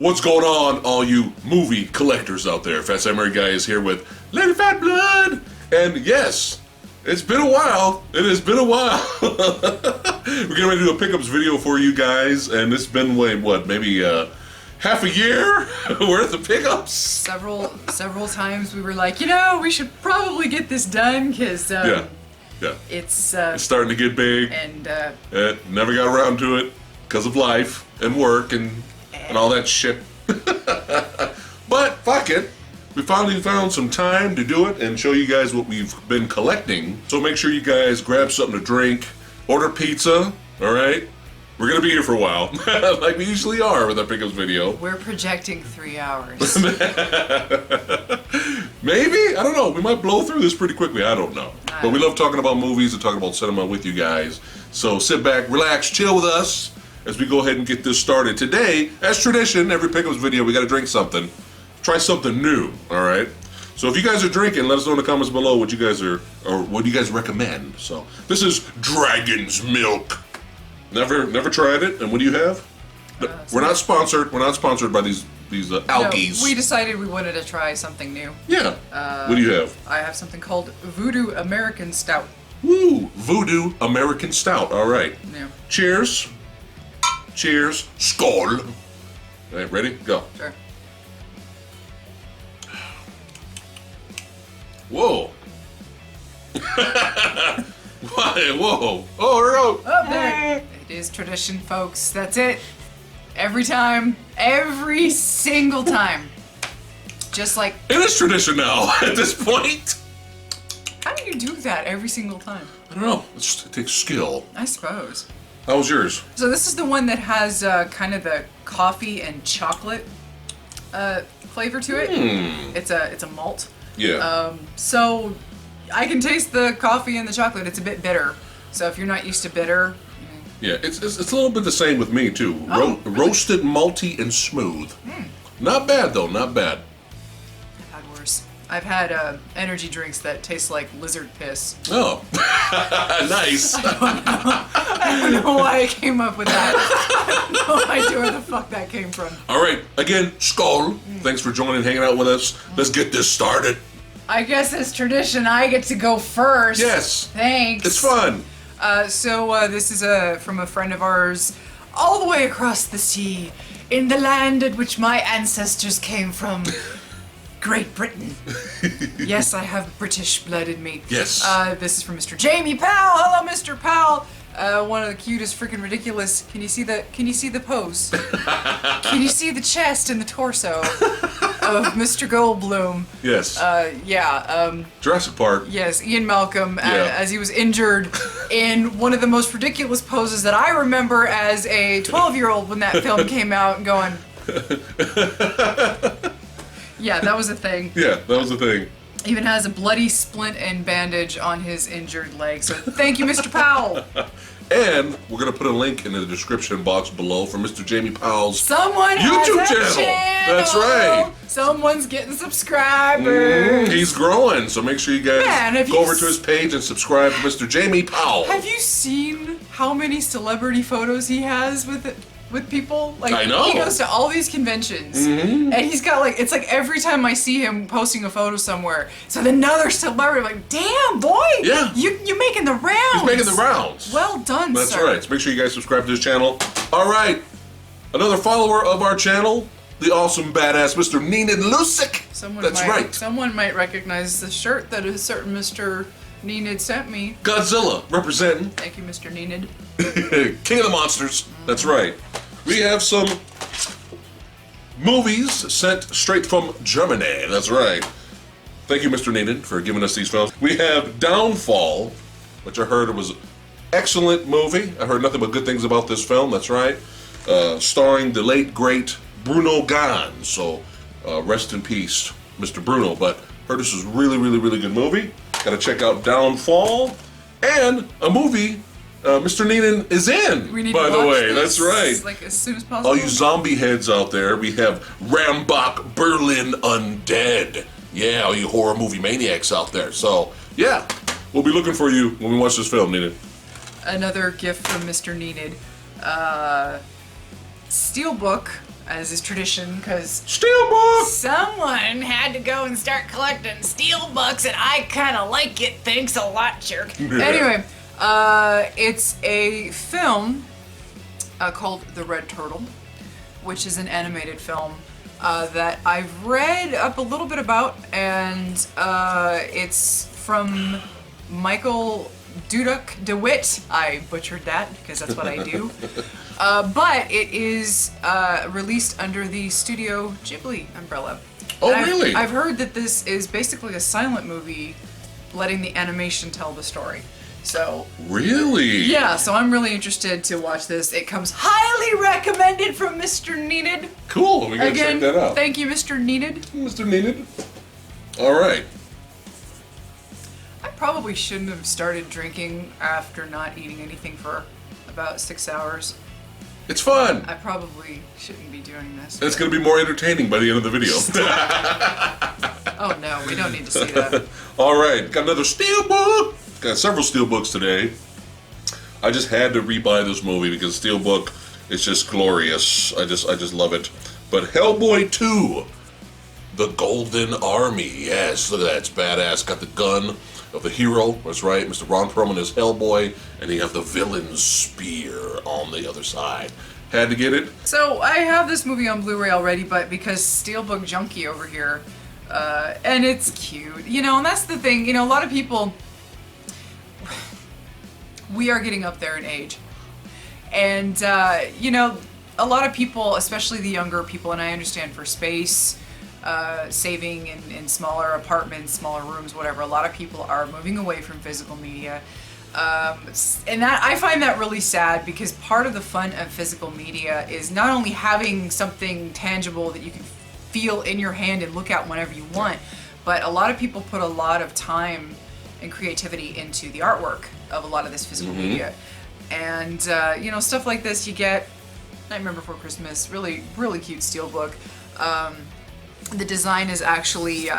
What's going on, all you movie collectors out there? Phat Samurai Guy is here with Lady Phat Blood, and yes, it's been a while. It has been a while. We're getting ready to do a pickups video for you guys, and it's been maybe half a year worth of pickups. Several times we were like, we should probably get this done because it's starting to get big, and never got around to it because of life and work and all that shit. But fuck it. We finally found some time to do it and show you guys what we've been collecting. So make sure you guys grab something to drink, order pizza, alright? We're gonna be here for a while, like we usually are with our pickups video. We're projecting 3 hours. Maybe? I don't know. We might blow through this pretty quickly. I don't know. But we love talking about movies and talking about cinema with you guys. So sit back, relax, chill with us as we go ahead and get this started. Today, as tradition, every pickups video, we gotta drink something. Try something new, alright? So if you guys are drinking, let us know in the comments below what you guys are, or what you guys recommend. So, this is Dragon's Milk. Never tried it, and what do you have? We're not sponsored. We're not sponsored by these algaes. No, we decided we wanted to try something new. Yeah. What do you have? I have something called Voodoo American Stout. Woo! Voodoo American Stout. All right. Yeah. Cheers. Cheers. Skål. All right, ready? Go. Sure. Whoa. Whoa. Oh, there. It is tradition, folks. That's it. Every time. Every single time. Just like... It is tradition now, at this point. How do you do that every single time? I don't know. It takes skill. I suppose. How was yours? So this is the one that has kind of the coffee and chocolate flavor to it. It's a malt. Yeah. So I can taste the coffee and the chocolate. It's a bit bitter. So if you're not used to bitter... Yeah, it's a little bit the same with me too. Oh, really? Roasted, malty, and smooth. Not bad though, not bad. I've had worse. I've had energy drinks that taste like lizard piss. Oh, nice. I don't know why I came up with that. I have no idea where the fuck that came from. All right, again, skål. Thanks for joining, hanging out with us. Let's get this started. I guess it's tradition. I get to go first. Yes. Thanks. It's fun. So this is from a friend of ours all the way across the sea in the land at which my ancestors came from, Great Britain. Yes, I have British blood in me. Yes. This is from Mr. Jamie Powell. Hello, Mr. Powell. One of the cutest, freaking ridiculous. Can you see the pose? Can you see the chest and the torso of Mr. Goldblum? Yes. Jurassic Park. Yes, Ian Malcolm, as he was injured in one of the most ridiculous poses that I remember as a 12-year-old when that film came out, and going. Yeah, that was a thing. Yeah, that was a thing. Even has a bloody splint and bandage on his injured leg. So thank you, Mr. Powell. And we're gonna put a link in the description box below for Mr. Jamie Powell's YouTube channel. That's right. Someone's getting subscribers. He's growing, so make sure you guys go over to his page and subscribe to Mr. Jamie Powell. Have you seen how many celebrity photos he has with people? Like, I know. He goes to all these conventions, and he's got it's like every time I see him posting a photo somewhere, so another celebrity, I'm like, damn boy, yeah, you're making the rounds. He's making the rounds. Well done, That's sir. right. So make sure you guys subscribe to his channel. All right, another follower of our channel, the awesome badass Mr. Neenan Lusick. Someone might recognize the shirt that a certain Mr. Nenad sent me. Godzilla representing. Thank you, Mr. Nenad. King of the Monsters. That's right. We have some movies sent straight from Germany. That's right. Thank you, Mr. Nenad, for giving us these films. We have Downfall, which I heard was an excellent movie. I heard nothing but good things about this film. That's right. Starring the late, great Bruno Ganz. So rest in peace, Mr. Bruno. But heard this was really, really, really good movie. Gotta check out Downfall. And a movie Mr. Neenan is in, by the way. That's right. Like as soon as possible. All you zombie heads out there, we have Rambach Berlin Undead. Yeah, all you horror movie maniacs out there. So, yeah, we'll be looking for you when we watch this film, Neenan. Another gift from Mr. Nenad. Steelbook as is tradition, because Steelbook! someone had to go and start collecting Steelbooks, and I kind of like it. Thanks a lot, jerk. Anyway, it's a film called The Red Turtle, which is an animated film that I've read up a little bit about, and it's from Michael Duduk DeWitt. I butchered that because that's what I do. But it is released under the Studio Ghibli umbrella. Oh, And really? I've heard that this is basically a silent movie letting the animation tell the story. So Really? yeah, so I'm really interested to watch this. It comes highly recommended from Mr. Needed. Cool. We gotta Again, check that out. thank you, Mr. Needed. Mr. Needed. All right. I probably shouldn't have started drinking after not eating anything for about 6 hours. It's fun. I probably shouldn't be doing this. It's going to be more entertaining by the end of the video. Oh no, we don't need to see that. All right, got another Steelbook. Got several Steelbooks today. I just had to rebuy this movie because Steelbook is just glorious. I just love it. But Hellboy 2, The Golden Army. Yes, look at that. It's badass. Got the gun of the hero. That's right. Mr. Ron Perlman is Hellboy, and you have the villain's spear on the other side. Had to get it. So I have this movie on Blu-ray already, but because Steelbook Junkie over here, and it's cute, you know, and that's the thing, you know, a lot of people, we are getting up there in age, and you know, a lot of people, especially the younger people, and I understand for space saving in smaller apartments, smaller rooms, whatever, a lot of people are moving away from physical media. And that I find that really sad, because part of the fun of physical media is not only having something tangible that you can feel in your hand and look at whenever you want, but a lot of people put a lot of time and creativity into the artwork of a lot of this physical media. And you know, stuff like this you get, Nightmare Before Christmas, really, really cute Steelbook. The design is actually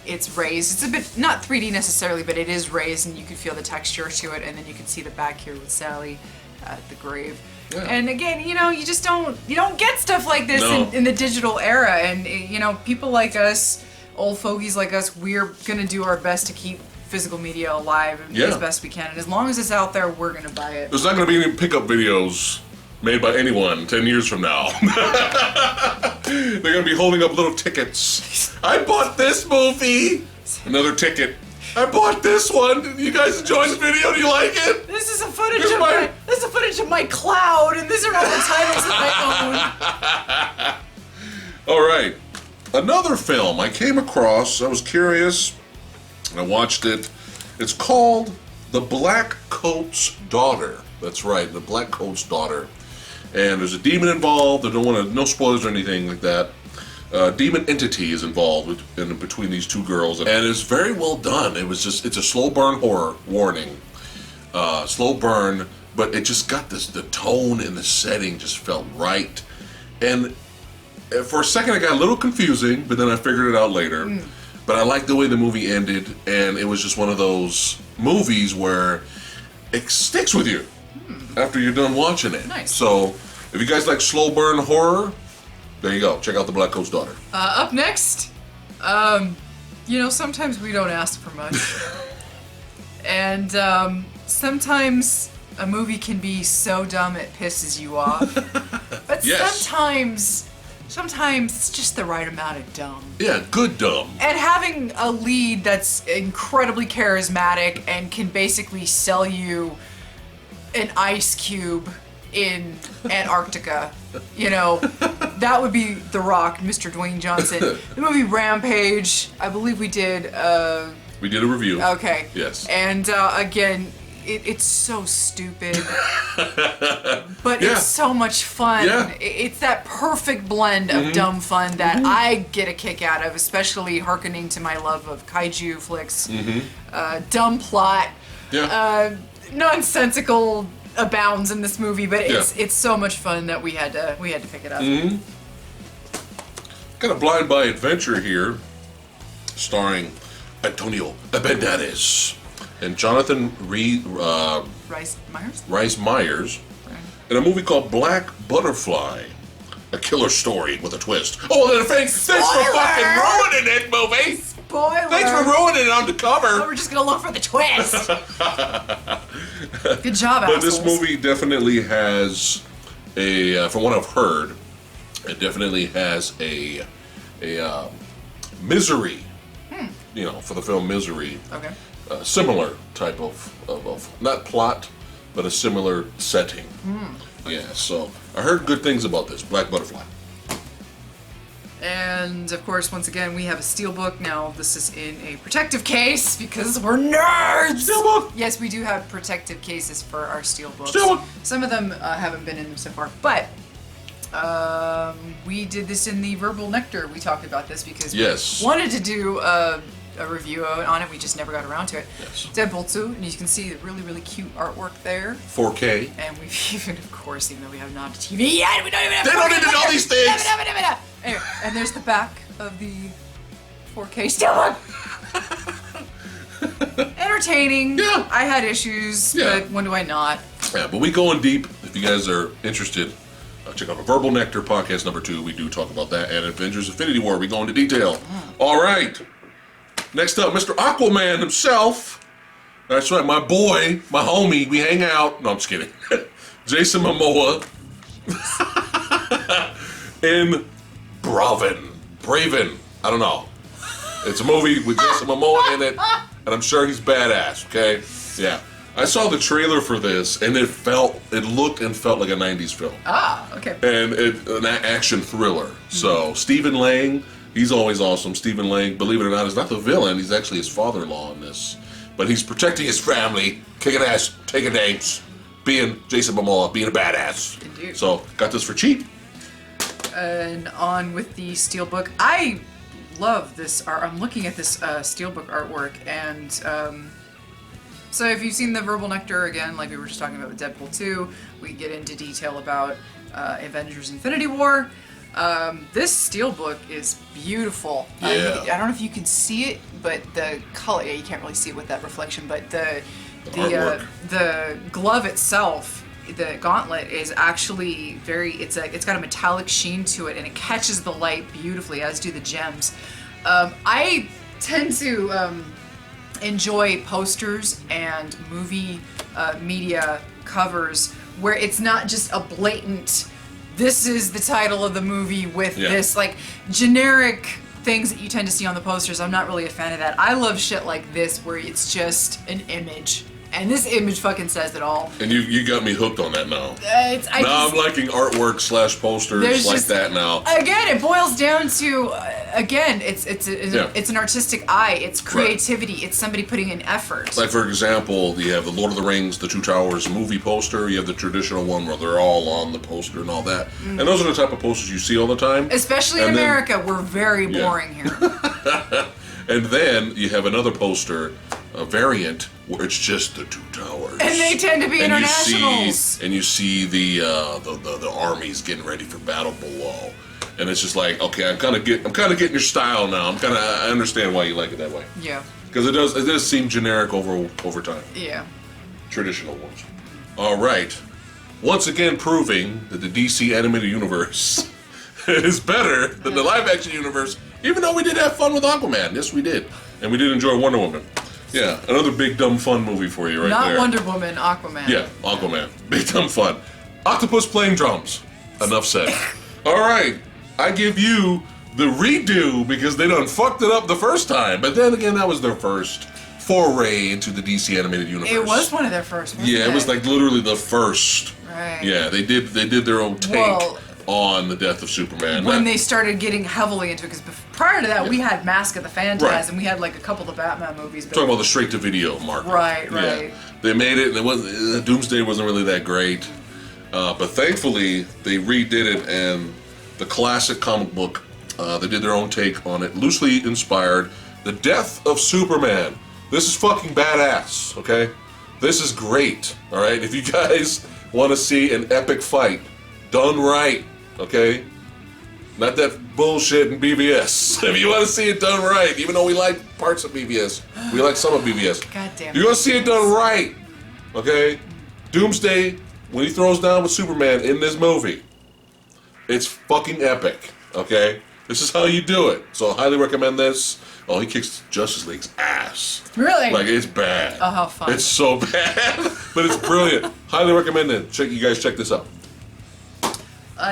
it's raised. It's a bit, not 3D necessarily, but it is raised, and you can feel the texture to it, and then you can see the back here with Sally at the grave. Yeah. And again, you know, you just don't get stuff like this in the digital era, and you know, people like us, old fogies like us, we're gonna do our best to keep physical media alive as best we can, and as long as it's out there, we're gonna buy it. There's not gonna be any pickup videos made by anyone 10 years from now. They're gonna be holding up little tickets. I bought this movie. Another ticket. I bought this one. You guys enjoying the video? Do you like it? This is a footage of my cloud, and these are all the titles that I own. All right. Another film I came across. I was curious, and I watched it. It's called The Black Coat's Daughter. That's right, The Black Coat's Daughter. And there's a demon involved. I don't want to, no spoilers or anything like that. Demon entity is involved between these two girls, and it's very well done. It's a slow burn horror warning, slow burn, but it just got this, the tone and the setting just felt right. And for a second, it got a little confusing, but then I figured it out later. But I liked the way the movie ended, and it was just one of those movies where it sticks with you after you're done watching it. Nice. So, if you guys like slow burn horror, there you go. Check out The Black Coat's Daughter. Up next, you know, sometimes we don't ask for much. And sometimes a movie can be so dumb it pisses you off. But sometimes it's just the right amount of dumb. Yeah, good dumb. And having a lead that's incredibly charismatic and can basically sell you an ice cube in Antarctica, you know, that would be The Rock, Mr. Dwayne Johnson. The movie Rampage, I believe we did we did a review. Okay. Yes. And again, it's so stupid, but it's so much fun. Yeah. It's that perfect blend of dumb fun that I get a kick out of, especially hearkening to my love of kaiju flicks. Dumb plot. Yeah. Nonsensical abounds in this movie, but it's so much fun that we had to pick it up. Got a blind buy adventure here, starring Antonio Banderas and Jonathan Rhys Meyers, in a movie called Black Butterfly. a killer story with a twist. Oh, then thanks for fucking ruining it, movie. Spoiler. Thanks for ruining it on the cover. Oh, we're just gonna look for the twist. Good job, But assholes. this movie definitely has from what I've heard, it definitely has a Misery. You know, for the film Misery. Okay. Similar type of not plot, but a similar setting. Yeah, so I heard good things about this Black Butterfly. And of course, once again, we have a Steelbook. Now, this is in a protective case because we're nerds! Steelbook! Yes, we do have protective cases for our Steelbooks. Steelbook! Some of them haven't been in them so far, but we did this in the Verbal Nectar. We talked about this because we wanted to do a review on it. We just never got around to it. Yes. Deadpool 2, and you can see the really, really cute artwork there. 4K. And we've even, of course, even though we have not a TV yet, we don't even have. They don't need to know these things. Anyway, and there's the back of the 4K Steelbook. Entertaining. Yeah. I had issues, Yeah. but when do I not? Yeah, but we go in deep. If you guys are interested, check out our Verbal Nectar podcast number 2. We do talk about that, and Avengers Infinity War. We go into detail. All right. Next up, Mr. Aquaman himself. That's right, my boy, my homie. We hang out. No, I'm just kidding. Jason Momoa in Braven. I don't know. It's a movie with Jason Momoa in it, and I'm sure he's badass. Okay, yeah. I saw the trailer for this, and it looked and felt like a '90s film. Ah, okay. And an action thriller. So Stephen Lang, he's always awesome. Stephen Lang, believe it or not, is not the villain. He's actually his father-in-law in this, but he's protecting his family, kicking ass, taking names, being Jason Momoa, being a badass. Indeed. So got this for cheap. And on with the Steelbook. I love this art. I'm looking at this Steelbook artwork, and so if you've seen the Verbal Nectar, again, like we were just talking about with Deadpool 2, we get into detail about Avengers Infinity War. This Steelbook is beautiful. Yeah. I don't know if you can see it, but the color, yeah, you can't really see it with that reflection, but the glove itself, the gauntlet, is actually it's got a metallic sheen to it, and it catches the light beautifully, as do the gems. I tend to enjoy posters and movie media covers where it's not just a blatant, this is the title of the movie with this, like, generic things that you tend to see on the posters. I'm not really a fan of that. I love shit like this where it's just an image. And this image fucking says it all. And you got me hooked on that now. I'm liking artwork / posters like that now. Again, it boils down to it's an artistic eye. It's creativity. Right. It's somebody putting in effort. Like, for example, you have the Lord of the Rings, the Two Towers movie poster. You have the traditional one where they're all on the poster and all that. And those are the type of posters you see all the time. Especially in America, we're very boring here. And then you have another poster, a variant, where it's just the Two Towers. And they tend to be internationals. And you see the armies getting ready for battle below. And it's just like, okay, I'm kind of getting your style now. I understand why you like it that way. Yeah. Because it does seem generic over time. Yeah. Traditional ones. All right. Once again proving that the DC animated universe is better than the live action universe, even though we did have fun with Aquaman. Yes, we did. And we did enjoy Wonder Woman. Yeah, another big dumb fun movie for you right there. Not Wonder Woman, Aquaman. Yeah, Aquaman. Big dumb fun. Octopus playing drums. Enough said. All right, I give you the redo because they done fucked it up the first time. But then again, that was their first foray into the DC animated universe. It was one of their first, wasn't it was like literally the first. Right. Yeah, they did their own take on the death of Superman. When they started getting heavily into it, because prior to that, we had Mask of the Phantasm, and we had like a couple of the Batman movies. But talking about the straight-to-video market. Right. Yeah. They made it, and Doomsday wasn't really that great. But thankfully, they redid it, and the classic comic book, they did their own take on it, loosely inspired. The Death of Superman. This is fucking badass, okay? This is great, all right? If you guys want to see an epic fight done right, okay? Not that bullshit in BVS. If you want to see it done right, even though we like parts of BVS, we like some of BVS. God damn it. You want to see it done right, okay? Doomsday, when he throws down with Superman in this movie, It's fucking epic, okay? This is how you do it. So I highly recommend this. Oh, he kicks Justice League's ass. Really? Like, it's bad. Oh, how fun. It's so bad, but it's brilliant. Highly recommend it. You guys check this out.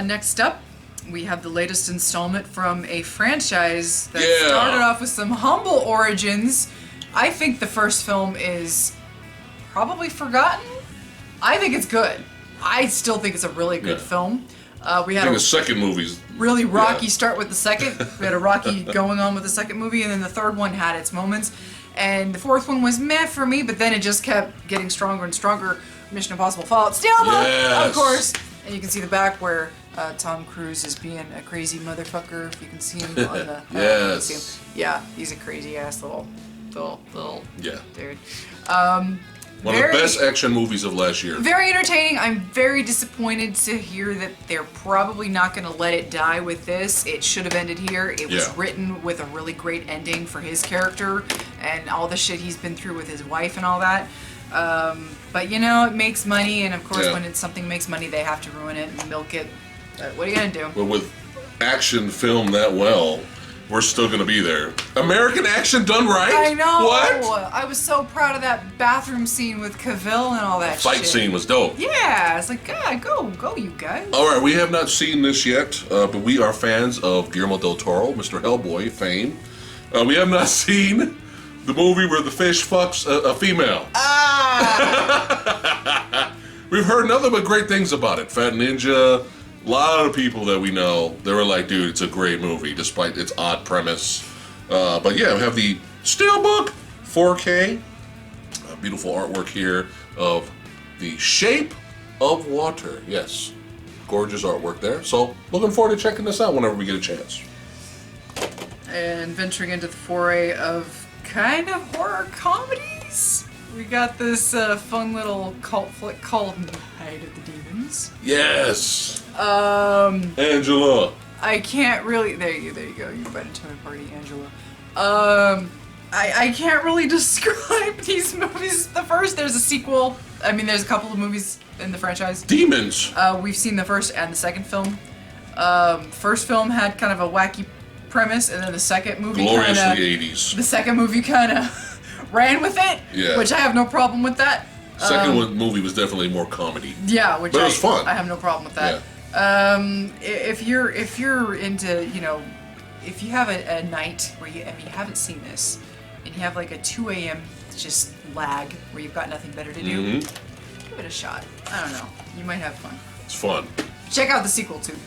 Next up, we have the latest installment from a franchise that Yeah. started off with some humble origins. I think the first film is probably forgotten. I think it's good. I still think it's a really good film. We I had think a the second movie's... really rocky start with the second. We had a rocky going on with the second movie, and then the third one had its moments. And the fourth one was meh for me, but then it just kept getting stronger and stronger. Mission Impossible Fallout, Steelbook, Yes. of course. And you can see the back where Tom Cruise is being a crazy motherfucker. If you can see him on the... Yes. see him. Yeah, he's a crazy ass little dude. One of the best action movies of last year. Very entertaining. I'm very disappointed to hear that they're probably not going to let it die with this. It should have ended here. It was written with a really great ending for his character and all the shit he's been through with his wife and all that. But you know, it makes money, and of course when something makes money, they have to ruin it and milk it. But what are you going to do? But with action filmed that well, we're still going to be there. American action done right? I know. What? I was so proud of that bathroom scene with Cavill and all that shit. Fight scene was dope. Yeah, it's like, God, go, you guys. All right, we have not seen this yet, but we are fans of Guillermo del Toro, Mr. Hellboy fame. We have not seen the movie where the fish fucks a female. We've heard nothing but great things about it. Phat Ninja, a lot of people that we know, they were like, dude, it's a great movie, despite its odd premise. But yeah, we have the Steelbook 4K. Beautiful artwork here of the shape of water. Yes, gorgeous artwork there. So looking forward to checking this out whenever we get a chance. And venturing into the foray of kind of horror comedies, we got this fun little cult flick called Night of the Demons. Yes. Angela. I can't really. There you go. You invited to my party, Angela. I can't really describe these movies. The first, there's a sequel. I mean, there's a couple of movies in the franchise. Demons. We've seen the first and the second film. First film had kind of a wacky premise, and then the second movie gloriously 80s. The second movie kind of ran with it, which I have no problem with that. Second movie was definitely more comedy. Yeah, but it was fun. I have no problem with that. Yeah. If you're into, you know, if you have a night where you haven't seen this, and you have like a 2 a.m. just lag where you've got nothing better to do, give it a shot. I don't know, you might have fun. It's fun. Check out the sequel too.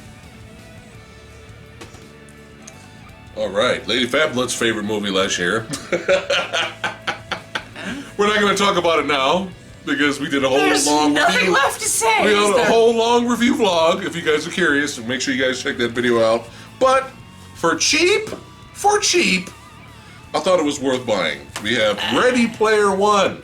All right, Lady Fabulous' favorite movie last year. We're not going to talk about it now because we did a whole long nothing review. left to say. We had a whole long review vlog. If you guys are curious, make sure you guys check that video out. But for cheap, I thought it was worth buying. We have Ready Player One.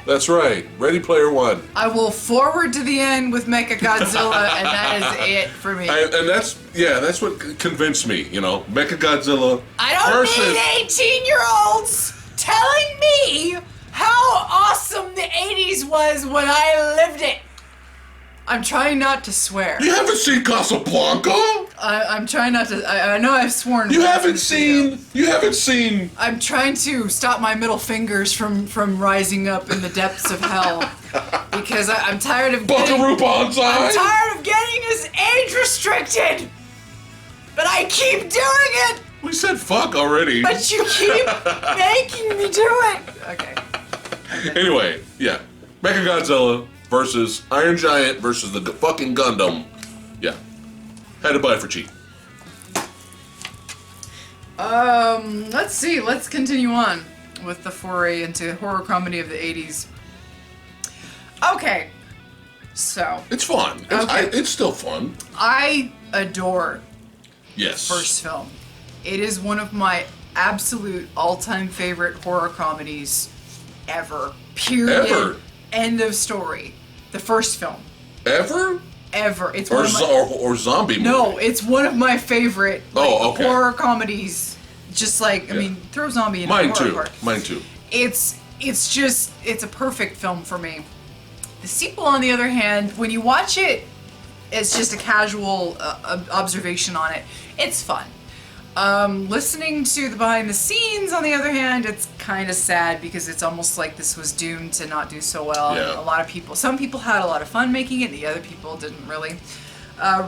That's right, Ready Player One. I will forward to the end with Mechagodzilla, and that is it for me. And that's what convinced me. You know, Mechagodzilla. I don't need 18-year-olds telling me how awesome the 80s was when I lived it. I'm trying not to swear. You haven't seen Casablanca? I'm trying not to. I know I've sworn. You haven't seen. I'm trying to stop my middle fingers from rising up in the depths of hell because I'm tired of Buckaroo Banzai. I'm tired of getting as age restricted, but I keep doing it. We said fuck already. But you keep making me do it. Okay. Anyway, yeah, Mechagodzilla versus Iron Giant versus the fucking Gundam. Yeah. Had to buy it for cheap. Let's see. Let's continue on with the foray into horror comedy of the 80s. Okay. So. It's fun. It's still fun. I adore Yes. first film. It is one of my absolute all-time favorite horror comedies ever. Period. Ever. End of story. The first film. Ever? It's Or, one of my, or zombie movie. No, it's one of my favorite okay. horror comedies. Just like, I mean, throw zombie in the horror part. Mine too. It's a perfect film for me. The sequel, on the other hand, when you watch it it's just a casual observation on it. It's fun. Listening to the behind the scenes, on the other hand, it's kind of sad because it's almost like this was doomed to not do so well. Yeah. Some people had a lot of fun making it, the other people didn't really.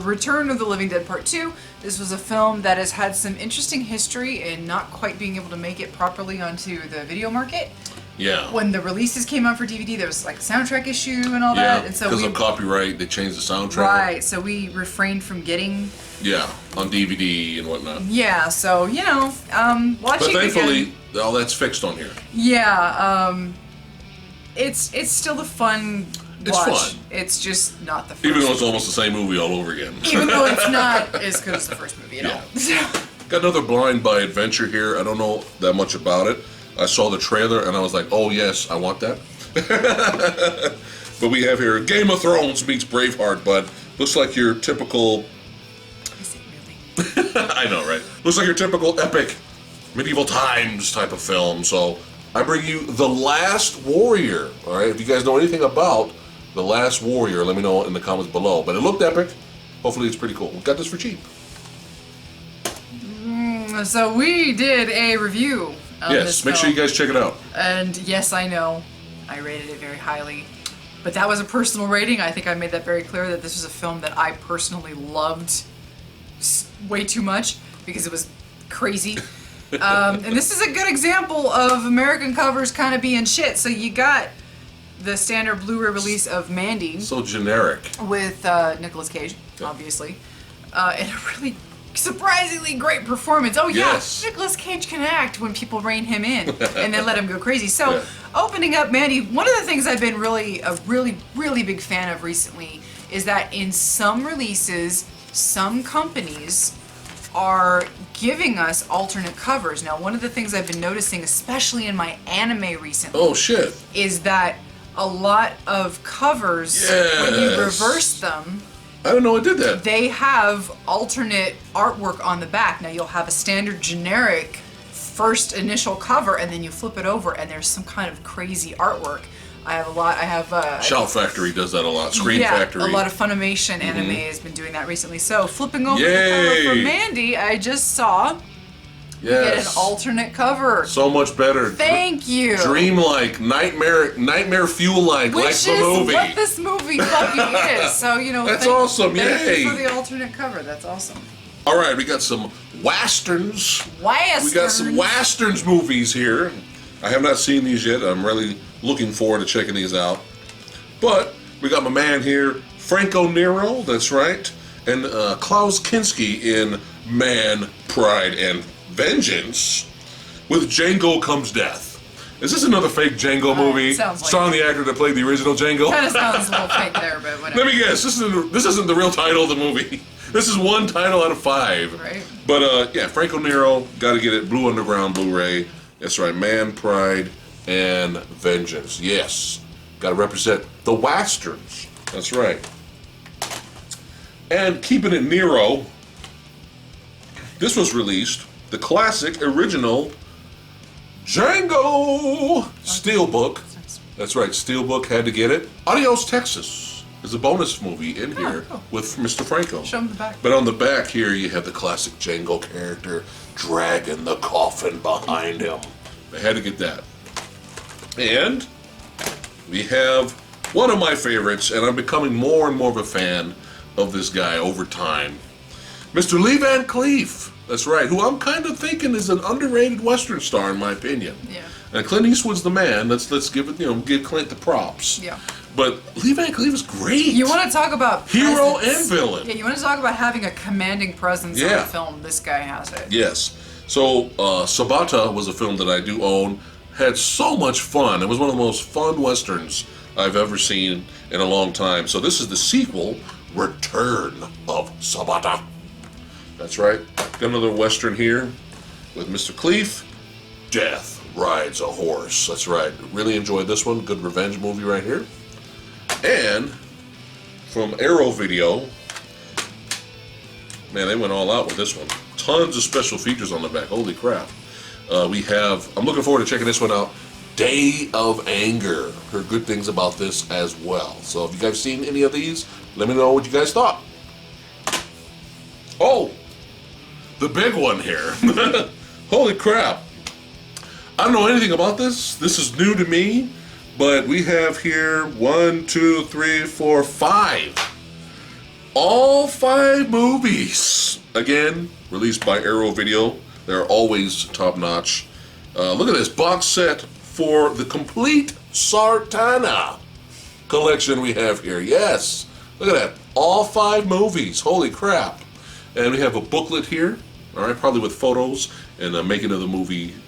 Return of the Living Dead Part 2. This was a film that has had some interesting history in not quite being able to make it properly onto the video market. Yeah. When the releases came out for DVD, there was like a soundtrack issue and all that. And so because of copyright, they changed the soundtrack. Right, so we refrained from getting... Yeah, on DVD and whatnot. Yeah, so, you know, watching But thankfully, again, all that's fixed on here. Yeah, it's still a fun watch. It's fun. It's just not the first. Even though it's almost the same movie all over again. Even though it's not as good as the first movie at all. Got another Blind by Adventure here. I don't know that much about it. I saw the trailer and I was like, oh yes, I want that. But we have here Game of Thrones meets Braveheart, but looks like your typical... Is it really? I know, right? Looks like your typical epic medieval times type of film. So I bring you The Last Warrior. All right, if you guys know anything about The Last Warrior, let me know in the comments below. But it looked epic. Hopefully it's pretty cool. We got this for cheap. So we did a review of Yes, make sure you guys check it out. And yes, I know, I rated it very highly. But that was a personal rating. I think I made that very clear that this was a film that I personally loved way too much because it was crazy. And this is a good example of American covers kind of being shit. So you got the standard Blu-ray release of Mandy. So generic. With Nicolas Cage, obviously. And a really surprisingly great performance. Oh yeah, yes. Nicolas Cage can act when people rein him in and then let him go crazy. So opening up Mandy, one of the things I've been a really big fan of recently is that in some releases, some companies are giving us alternate covers. Now, one of the things I've been noticing, especially in my anime recently, is that a lot of covers, when you reverse them, I don't know I did that. they have alternate artwork on the back. Now, you'll have a standard generic first initial cover, and then you flip it over, and there's some kind of crazy artwork. I have Shout Factory does that a lot. Screen Factory. A lot of Funimation anime has been doing that recently. So, flipping over the cover for Mandy, I just saw you get an alternate cover. So much better. Thank you. Dreamlike, nightmare fuel-like, like the movie. Which is what this movie fucking is. So, you know, that's awesome. Thank you Yay. for the alternate cover. That's awesome. All right, we got some westerns. We got some westerns movies here. I have not seen these yet. I'm really looking forward to checking these out. But we got my man here, Franco Nero, that's right, and Klaus Kinski in Man, Pride, and Vengeance. With Django Comes Death. Is this another fake Django movie? Sounds like starring the actor that played the original Django? Kind of sounds a little fake there, but whatever. Let me guess, this isn't the real title of the movie. This is one title out of 5. Right. But yeah, Franco Nero, gotta get it. Blue Underground Blu-ray. That's right, Man, Pride, and Vengeance. Yes, gotta represent the westerns. That's right. And keeping it Nero, this was released, the classic original Django Steelbook. That's right, Steelbook had to get it. Adios, Texas is a bonus movie in here with Mr. Franco. Show him the back. But on the back here, you have the classic Django character dragging the coffin behind him. I had to get that. And we have one of my favorites, and I'm becoming more and more of a fan of this guy over time, Mr. Lee Van Cleef. That's right, who I'm kind of thinking is an underrated Western star in my opinion. Yeah. And Clint Eastwood's the man. Let's give it, give Clint the props. Yeah. But Lee Van Cleef is great. You want to talk about hero presence. and villain. Yeah, you want to talk about having a commanding presence in a film. This guy has it. Yes. So Sabata was a film that I do own. Had so much fun. It was one of the most fun Westerns I've ever seen in a long time. So this is the sequel, Return of Sabata. That's right. Got another Western here with Mr. Cleef. Death Rides a Horse. That's right. Really enjoyed this one. Good revenge movie right here. And from Arrow Video, man, they went all out with this one. Tons of special features on the back. Holy crap. We have, I'm looking forward to checking this one out, Day of Anger. Heard good things about this as well. So if you guys seen any of these, let me know what you guys thought. Oh, the big one here. Holy crap. I don't know anything about this. This is new to me, but we have here 1, 2, 3, 4, 5. All 5 movies. Again, released by Arrow Video. They're always top notch. Look at this box set for the complete Sartana collection we have here. Yes. Look at that. All 5 movies. Holy crap. And we have a booklet here. All right, probably with photos and making of the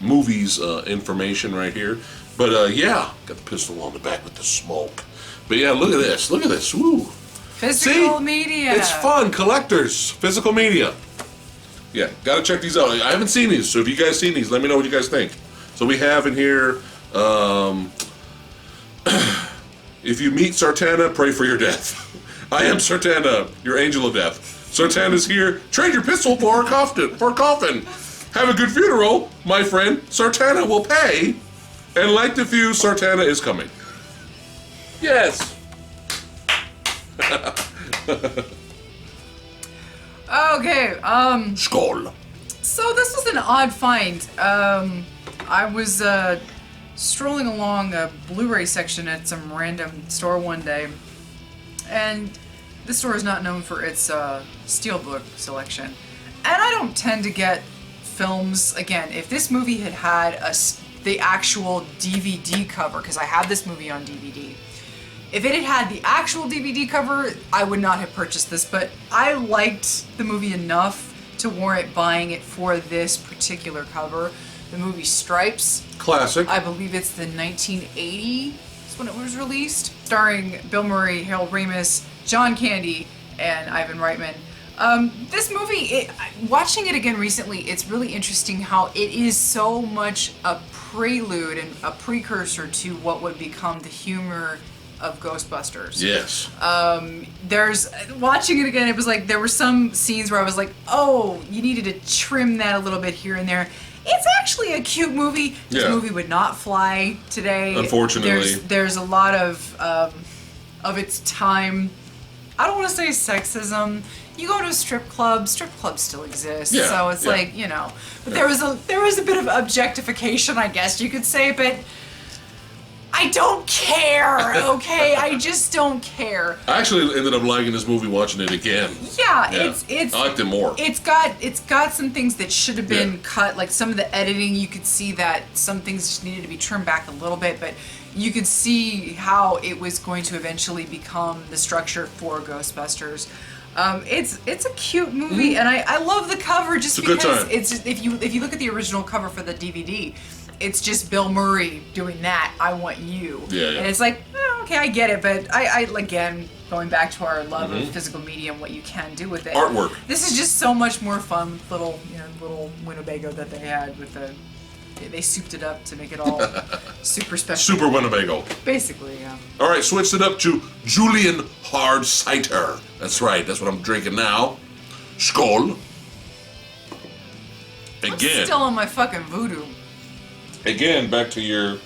movies information right here. But yeah, got the pistol on the back with the smoke. But yeah, look at this. Look at this. Woo. Physical media. It's fun. Collectors. Physical media. Yeah, gotta check these out. I haven't seen these, so if you guys seen these, let me know what you guys think. So we have in here, if you meet Sartana, pray for your death. I am Sartana, your angel of death. Sartana's here. Trade your pistol for a coffin. Have a good funeral, my friend. Sartana will pay. And light the fuse, Sartana is coming. Yes. Okay, Skål. so this was an odd find. I was strolling along a Blu-ray section at some random store one day, and this store is not known for its Steelbook selection. And I don't tend to get films, again, if this movie had had the actual DVD cover, because I have this movie on DVD, if it had had the actual DVD cover, I would not have purchased this, but I liked the movie enough to warrant buying it for this particular cover. The movie Stripes. Classic. I believe it's the 1980 is when it was released, starring Bill Murray, Harold Ramis, John Candy, and Ivan Reitman. This movie, watching it again recently, it's really interesting how it is so much a prelude and a precursor to what would become the humor of Ghostbusters. Yes. There's, watching it again, it was like there were some scenes where I was like, oh, you needed to trim that a little bit here and there. It's actually a cute movie. This movie would not fly today. Unfortunately. There's a lot of its time, I don't want to say sexism. You go to a strip clubs still exist. Yeah, so it's like, you know, but there was a bit of objectification, I guess you could say, but I don't care, okay? I just don't care. I actually ended up liking this movie watching it again. Yeah. It's I liked it more. It's got some things that should have been cut, like some of the editing, you could see that some things just needed to be trimmed back a little bit, but you could see how it was going to eventually become the structure for Ghostbusters. It's a cute movie, and I love the cover just because it's just, if you look at the original cover for the DVD, it's just Bill Murray doing that, I Want You. Yeah. And it's like, okay, I get it, but I again, going back to our love of physical media and what you can do with it. Artwork. This is just so much more fun, little Winnebago that they had with they souped it up to make it all super special. Super Winnebago. Basically, yeah. All right, switched it up to Julian Hard Cider. That's right, that's what I'm drinking now. Skål. I'm Again. still on my fucking voodoo. Again, back to your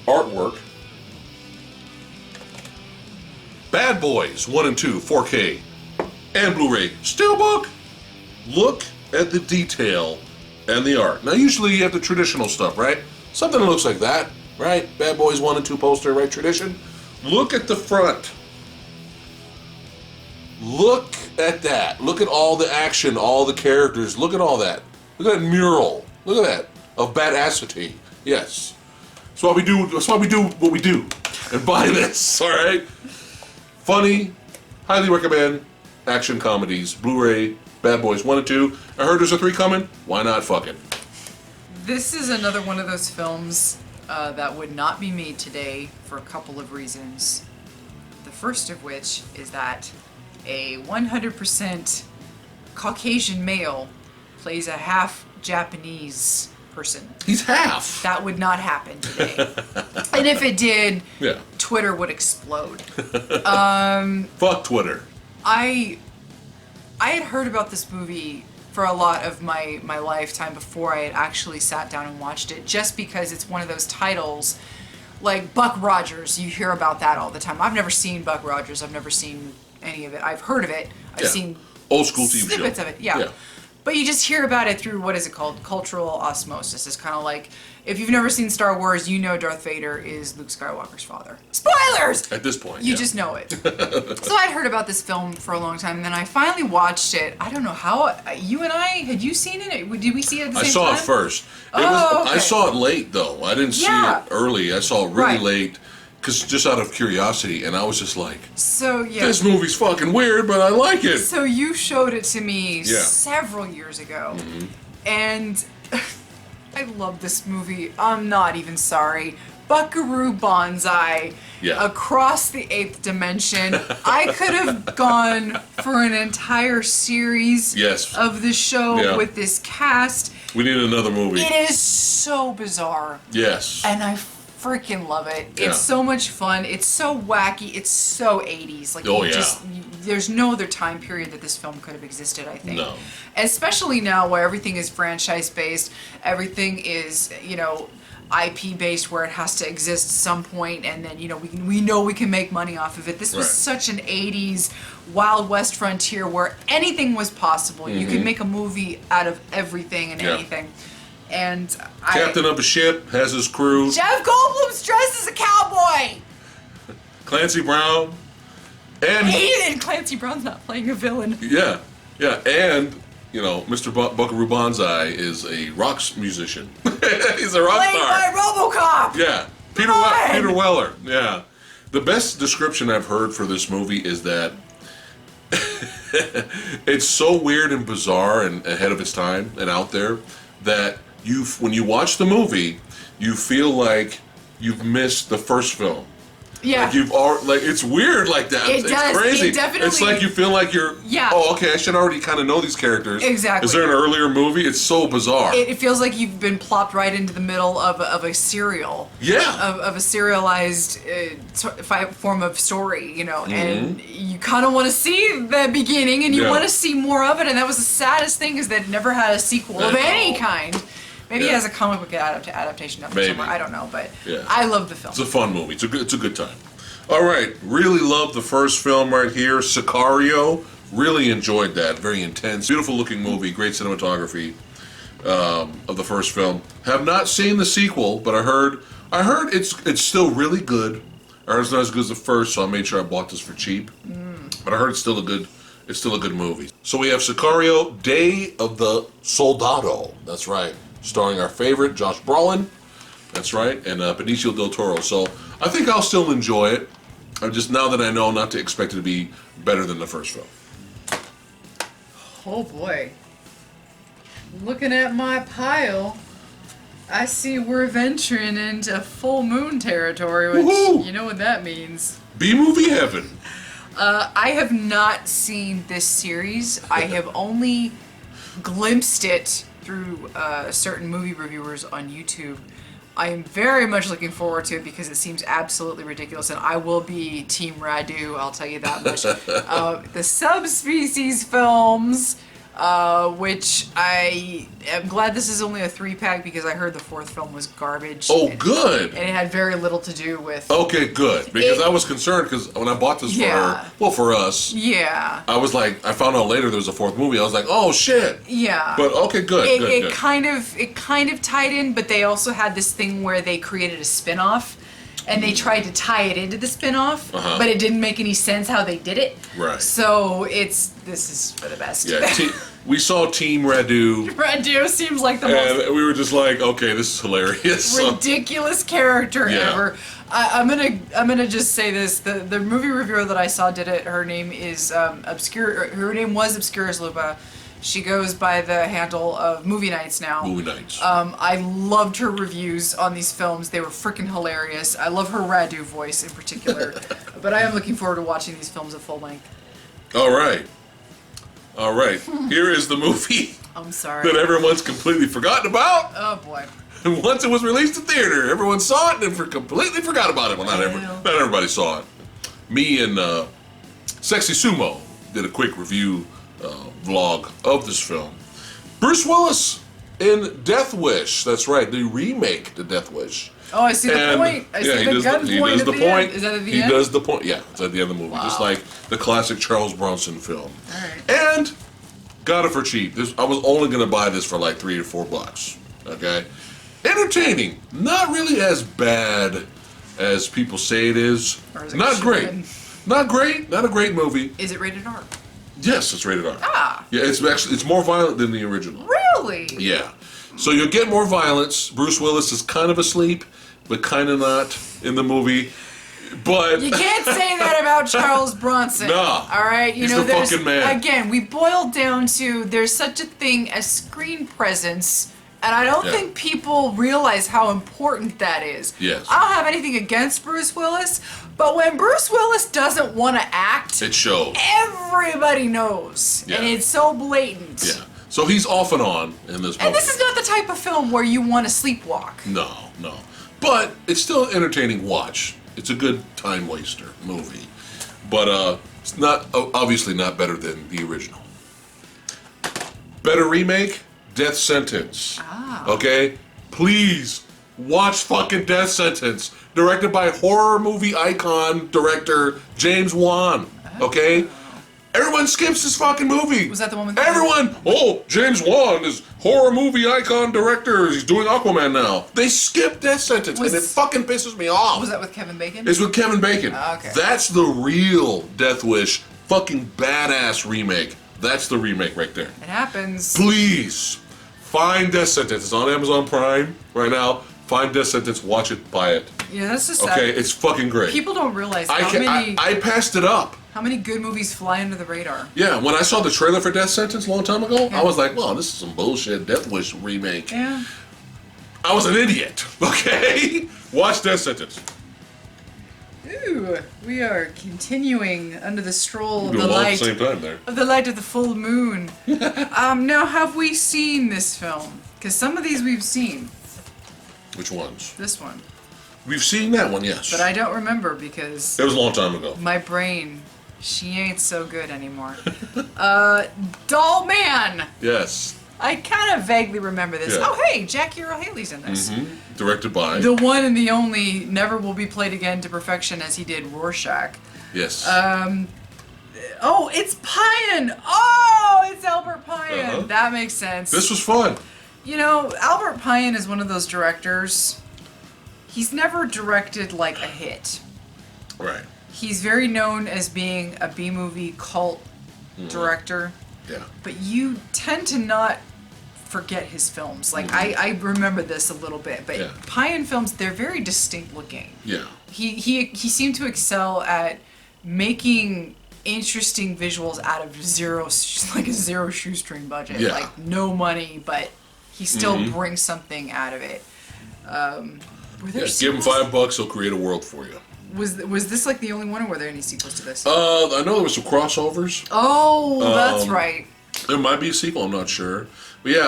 artwork. Bad Boys 1 and 2, 4K, and Blu-ray. Steelbook. Look at the detail and the art. Now, usually you have the traditional stuff, right? Something that looks like that, right? Bad Boys 1 and 2 poster, right? Tradition. Look at the front. Look at that. Look at all the action, all the characters. Look at all that. Look at that mural. Look at that. Of badassity. Yes. That's why we do what we do. And buy this, all right? Funny. Highly recommend. Action comedies. Blu-ray. Bad Boys 1 and 2. I heard there's a 3 coming. Why not fuck it? This is another one of those films that would not be made today for a couple of reasons. The first of which is that a 100% Caucasian male plays a half Japanese person. He's half. That would not happen today. And if it did, Yeah. Twitter would explode. Fuck Twitter. I had heard about this movie for a lot of my lifetime before I had actually sat down and watched it, just because it's one of those titles, like Buck Rogers, you hear about that all the time. I've never seen Buck Rogers, I've never seen any of it. I've heard of it, I've seen Old school TV show. Snippets of it, yeah. But you just hear about it through, what is it called? Cultural osmosis. It's kind of like, if you've never seen Star Wars, you know Darth Vader is Luke Skywalker's father. Spoilers! At this point, you just know it. So I'd heard about this film for a long time, and then I finally watched it. I don't know how, you and I, had you seen it? Did we see it at the same time? I saw it first. Okay. I saw it late, though. I didn't see it early. I saw it really late. Because just out of curiosity, and I was just like, so this movie's fucking weird, but I like it. So you showed it to me several years ago, and I love this movie. I'm not even sorry. Buckaroo Banzai, Across the Eighth Dimension. I could have gone for an entire series of the show with this cast. We need another movie. It is so bizarre. Yes. And I freaking love it. It's so much fun. It's so wacky. It's so 80s. Like, there's no other time period that this film could have existed, I think. No. Especially now where everything is franchise based, everything is, you know, IP based, where it has to exist at some point, and then, you know, we know we can make money off of it. This was such an 80s Wild West frontier where anything was possible. You could make a movie out of everything and anything. And Captain of a ship has his crew. Jeff Goldblum's dressed as a cowboy. Clancy Brown. And Aiden Clancy Brown's not playing a villain. Yeah. And, you know, Mr. Buckaroo Banzai is a rock musician. He's a rock star. Played by RoboCop. Yeah. Peter Weller. Yeah. The best description I've heard for this movie is that it's so weird and bizarre and ahead of its time and out there that when you watch the movie, you feel like you've missed the first film. Yeah. Like it's weird like that. It's crazy. It's like you feel like you're. Yeah. Oh, okay. I should already kind of know these characters. Exactly. Is there an earlier movie? It's so bizarre. It feels like you've been plopped right into the middle of a serial. Yeah. Of a serialized form of story, you know, and you kind of want to see the beginning, and you want to see more of it. And that was the saddest thing, is that it never had a sequel of any kind. Maybe it has a comic book adaptation of it somewhere. I don't know, but I love the film. It's a fun movie. It's a good time. All right, really love the first film right here, Sicario. Really enjoyed that. Very intense, beautiful looking movie. Great cinematography of the first film. Have not seen the sequel, but I heard it's still really good. I heard it's not as good as the first, so I made sure I bought this for cheap. But I heard it's still a good movie. So we have Sicario, Day of the Soldado. That's right. Starring our favorite, Josh Brolin. That's right. And Benicio del Toro. So I think I'll still enjoy it. I'm just, now that I know, not to expect it to be better than the first film. Oh boy. Looking at my pile, I see we're venturing into full moon territory, which you know what that means. B-movie heaven. I have not seen this series. I have only glimpsed it through certain movie reviewers on YouTube. I am very much looking forward to it because it seems absolutely ridiculous, and I will be Team Radu, I'll tell you that much. The Subspecies films, which I am glad this is only a 3-pack because I heard the 4th film was garbage. Oh, good. And it had very little to do with... Okay, good. Because I was concerned because when I bought this for her, well, for us, I was like, I found out later there was a 4th movie. I was like, oh, shit. Yeah. But, okay, good, It kind of tied in, but they also had this thing where they created a spin-off. And they tried to tie it into the spin-off, but it didn't make any sense how they did it. Right. So this is for the best. Yeah, we saw Team Radu. Radu seems like the most... And we were just like, okay, this is hilarious. Ridiculous character ever. I'm gonna just say this. The movie reviewer that I saw did it. Her name is Obscure. Her name was Obscurus Lupa. She goes by the handle of Movie Nights now. Movie Nights. I loved her reviews on these films. They were freaking hilarious. I love her Radu voice in particular. But I am looking forward to watching these films at full length. All right. Here is the movie. I'm sorry. That everyone's completely forgotten about. Oh boy. And once it was released in theater, everyone saw it and completely forgot about it. Well, not everybody saw it. Me and Sexy Sumo did a quick review vlog of this film. Bruce Willis in Death Wish. That's right, the remake to Death Wish. Oh, I see the point. I see the gun point at the end. Is that at the end? He does the point. Yeah, it's at the end of the movie. Wow. Just like the classic Charles Bronson film. All right. And got it for cheap. I was only going to buy this for like $3 or $4. Okay? Entertaining. Not really as bad as people say it is. Not great. Not great. Not a great movie. Is it rated R? Yes, it's rated R. Ah. Yeah, it's more violent than the original. Really? Yeah. So you'll get more violence. Bruce Willis is kind of asleep, but kind of not in the movie. But you can't say that about Charles Bronson. Nah. All right? He's the fucking man. Again, we boiled down to there's such a thing as screen presence. And I don't think people realize how important that is. Yes. I don't have anything against Bruce Willis, but when Bruce Willis doesn't want to act, it shows. Everybody knows. Yeah. And it's so blatant. Yeah. So he's off and on in this movie. And this is not the type of film where you want to sleepwalk. No. But it's still an entertaining watch. It's a good time waster movie. But it's not obviously not better than the original. Better remake? Death Sentence. Ah. Okay? Please watch fucking Death Sentence. Directed by horror movie icon director James Wan. Okay? Everyone skips this fucking movie. Was that the one with everyone? Oh, James Wan is horror movie icon director. He's doing Aquaman now. They skip Death Sentence, and it fucking pisses me off. Was that with Kevin Bacon? It's with Kevin Bacon. Okay. That's the real Death Wish fucking badass remake. That's the remake right there. It happens. Please find Death Sentence. It's on Amazon Prime right now. Find Death Sentence, watch it, buy it. Yeah, that's just okay. sad. It's fucking great. People don't realize I passed it up. How many good movies fly under the radar? Yeah, when I saw the trailer for Death Sentence a long time ago, I was like, well, this is some bullshit Death Wish remake. Yeah. I was an idiot, okay? Watch Death Sentence. Ooh, we are continuing under the stroll of Doing the light. at the same time there. Of the light of the full moon. Now, have we seen this film? Because some of these we've seen. Which ones? This one. We've seen that one, yes. But I don't remember because... It was a long time ago. My brain, she ain't so good anymore. Doll Man! Yes. I kind of vaguely remember this. Yeah. Oh, hey, Jackie Earle Haley's in this. Mm-hmm. Directed by... The one and the only, never will be played again to perfection as he did Rorschach. Yes. Oh, it's Payan! Oh, it's Albert Payan! Uh-huh. That makes sense. This was fun. You know, Albert Payan is one of those directors. He's never directed like a hit. Right. He's very known as being a B-movie cult director. Yeah. But you tend to not forget his films. Like, I remember this a little bit, but Payan films, they're very distinct looking. Yeah. He seemed to excel at making interesting visuals out of like a zero shoestring budget. Yeah. Like, no money, but he still brings something out of it. Give him $5, he'll create a world for you. Was this like the only one, or were there any sequels to this? I know there was some crossovers. Oh, that's right. There might be a sequel, I'm not sure. But yeah,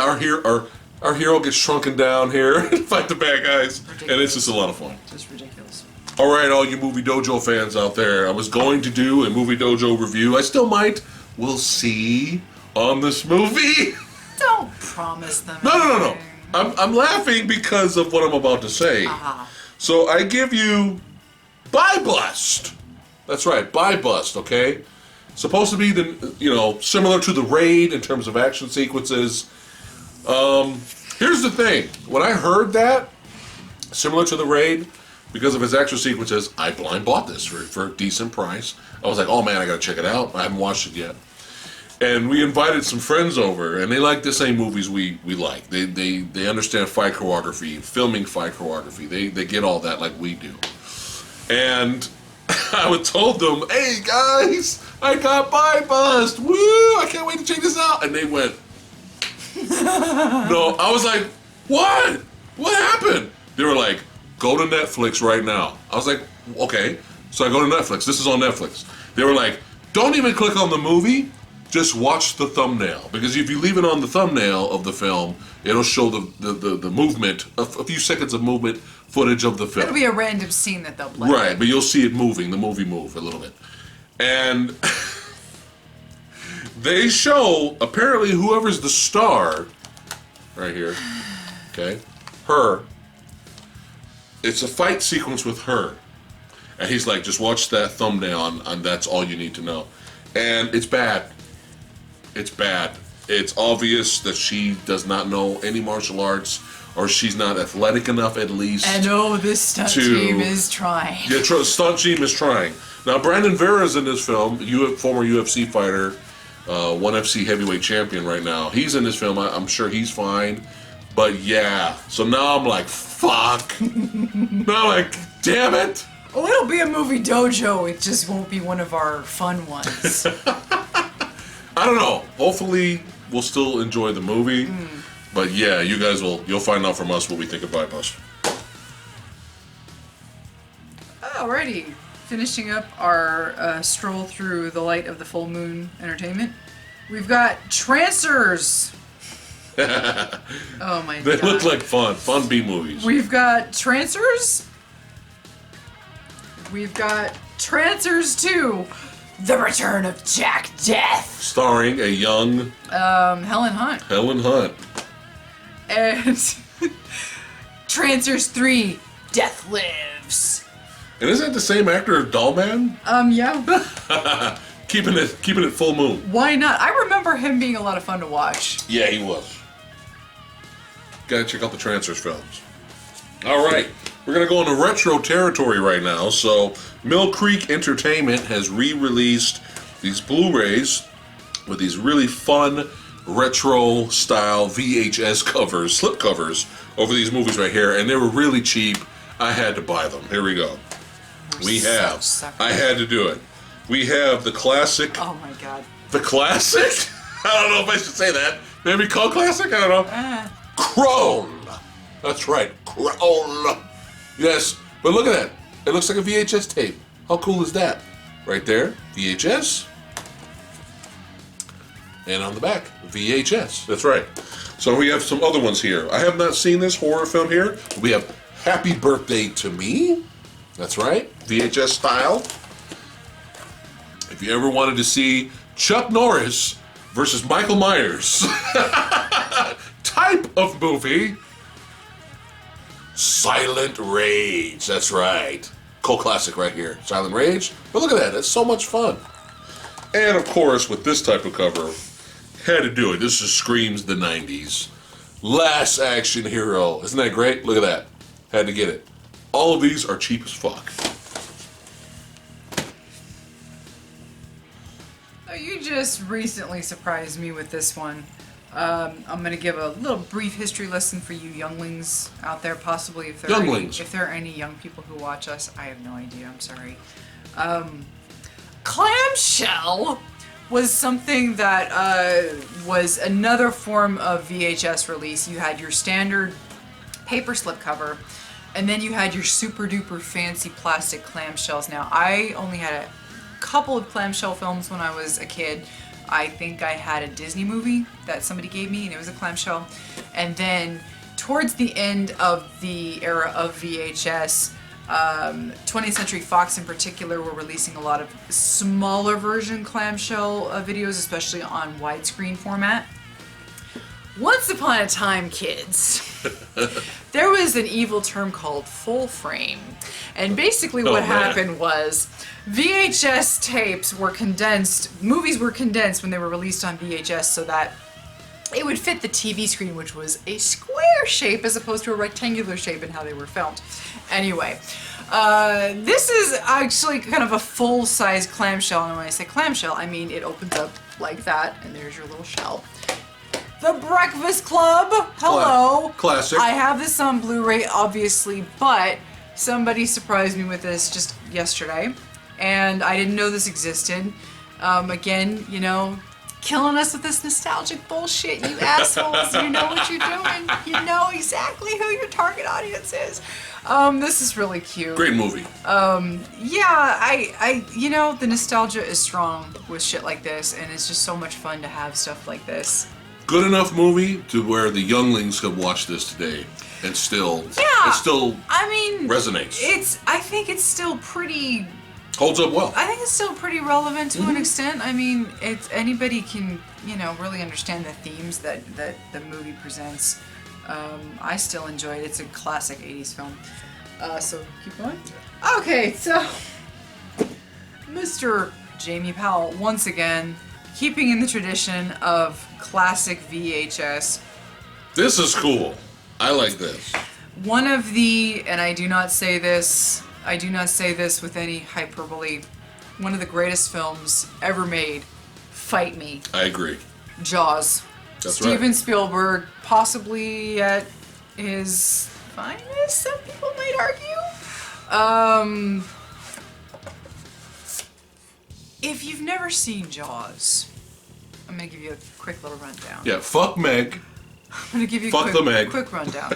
our hero gets shrunken down here to fight the bad guys. Ridiculous. And it's just a lot of fun. Just ridiculous. All right, all you Movie Dojo fans out there, I was going to do a Movie Dojo review. I still might. We'll see on this movie. Don't promise them. No. I'm laughing because of what I'm about to say. So I give you Buy Bust. That's right, Buy Bust, okay? Supposed to be similar to The Raid in terms of action sequences. Here's the thing. When I heard that, similar to The Raid, because of his action sequences, I blind bought this for a decent price. I was like, oh man, I gotta check it out. I haven't watched it yet. And we invited some friends over, and they like the same movies we like. They understand fight choreography, filming fight choreography. They get all that like we do. And I told them, hey guys, I got Buy Bust. Woo! I can't wait to check this out. And they went, no. I was like, what? What happened? They were like, go to Netflix right now. I was like, okay. So I go to Netflix. This is on Netflix. They were like, don't even click on the movie. Just watch the thumbnail, because if you leave it on the thumbnail of the film, it'll show the movement, a few seconds of movement footage of the film. It'll be a random scene that they'll play. Right, but you'll see it moving, the movie move a little bit. And they show, apparently whoever's the star, right here, okay, her, it's a fight sequence with her. And he's like, just watch that thumbnail and that's all you need to know. And it's bad. It's bad. It's obvious that she does not know any martial arts, or she's not athletic enough at least. And this stunt team is trying. Yeah, stunt team is trying. Now, Brandon Vera's in this film, former UFC fighter, 1FC heavyweight champion right now. He's in this film. I'm sure he's fine. But yeah, so now I'm like, fuck. Now I'm like, damn it. Oh, it'll be a movie dojo. It just won't be one of our fun ones. I don't know. Hopefully, we'll still enjoy the movie. But yeah, you guys you'll find out from us what we think of Bypass. Alrighty. Finishing up our stroll through the light of the full moon entertainment. We've got Trancers. Oh my god. They look like fun B movies. We've got Trancers. We've got Trancers 2, The Return of Jack Death. Starring a young Helen Hunt. Helen Hunt. And Trancers 3, Death Lives. And isn't that the same actor as Dollman? Yeah. keeping it full moon. Why not? I remember him being a lot of fun to watch. Yeah, he was. Gotta check out the Trancers films. Alright, we're gonna go into retro territory right now. So, Mill Creek Entertainment has re-released these Blu-rays with these really fun retro style VHS covers, slip covers, over these movies right here, and they were really cheap. I had to buy them. Here we go. I had to do it. We have the classic. Oh my god. The classic? I don't know if I should say that. Maybe called classic? I don't know. Crone. That's right. Crone. Yes. But look at that. It looks like a VHS tape. How cool is that? Right there. VHS. And on the back, VHS. That's right. So we have some other ones here. I have not seen this horror film here. We have Happy Birthday to Me. That's right. VHS style. If you ever wanted to see Chuck Norris versus Michael Myers type of movie, Silent Rage. That's right. Cult classic right here. Silent Rage. But look at that. It's so much fun. And of course, with this type of cover, had to do it. This just screams the 90s. Last Action Hero. Isn't that great? Look at that. Had to get it. All of these are cheap as fuck. You just recently surprised me with this one. I'm going to give a little brief history lesson for you younglings out there, possibly if there are any young people who watch us. I have no idea. I'm sorry. Clamshell was something that was another form of VHS release. You had your standard paper slip cover, and then you had your super duper fancy plastic clamshells. Now, I only had a couple of clamshell films when I was a kid. I think I had a Disney movie that somebody gave me, and it was a clamshell. And then towards the end of the era of VHS, 20th Century Fox in particular were releasing a lot of smaller version clamshell videos, especially on widescreen format. Once upon a time, kids, there was an evil term called full frame. And basically what happened was VHS tapes were condensed, movies were condensed when they were released on VHS so that it would fit the TV screen, which was a square shape as opposed to a rectangular shape in how they were filmed. Anyway, this is actually kind of a full-size clamshell, and when I say clamshell, I mean it opens up like that, and there's your little shell. The Breakfast Club, hello. Classic. I have this on Blu-ray, obviously, but somebody surprised me with this just yesterday, and I didn't know this existed. Again, you know, killing us with this nostalgic bullshit, you assholes. You know what you're doing. You know exactly who your target audience is. This is really cute. Great movie. Yeah, you know, the nostalgia is strong with shit like this, and it's just so much fun to have stuff like this. Good enough movie to where the younglings could watch this today and still, I mean, resonates. I think it's still pretty. Holds up well. I think it's still pretty relevant to an extent. I mean, anybody can, you know, really understand the themes that the movie presents. I still enjoy it. It's a classic 80s film. So keep going. Okay, so Mr. Jamie Powell, once again, keeping in the tradition of classic VHS. This is cool. I like this. One of the, and I do not say this with any hyperbole, one of the greatest films ever made. Fight me. I agree. Jaws. That's Steven right. Spielberg, possibly at his finest, some people might argue. If you've never seen Jaws, I'm gonna give you a quick little rundown. Yeah, fuck Meg. I'm gonna give you Fuck the Meg. a quick rundown.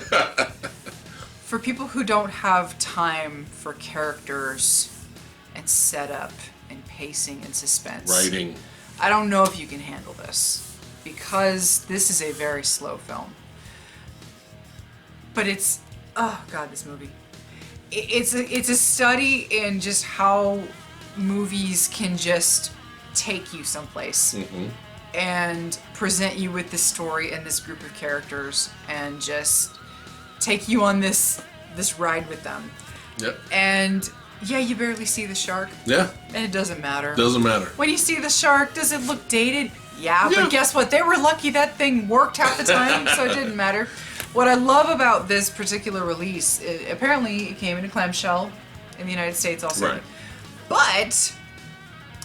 For people who don't have time for characters and setup and pacing and suspense. Writing. I don't know if you can handle this, because this is a very slow film. But it's, oh god, this movie. It's a study in just how movies can just take you someplace and present you with this story and this group of characters and just take you on this ride with them. Yep. And yeah, you barely see the shark. Yeah. And it doesn't matter. Doesn't matter. When you see the shark, does it look dated? Yeah, but guess what? They were lucky that thing worked half the time, so it didn't matter. What I love about this particular release, apparently it came in a clamshell in the United States also. Right. But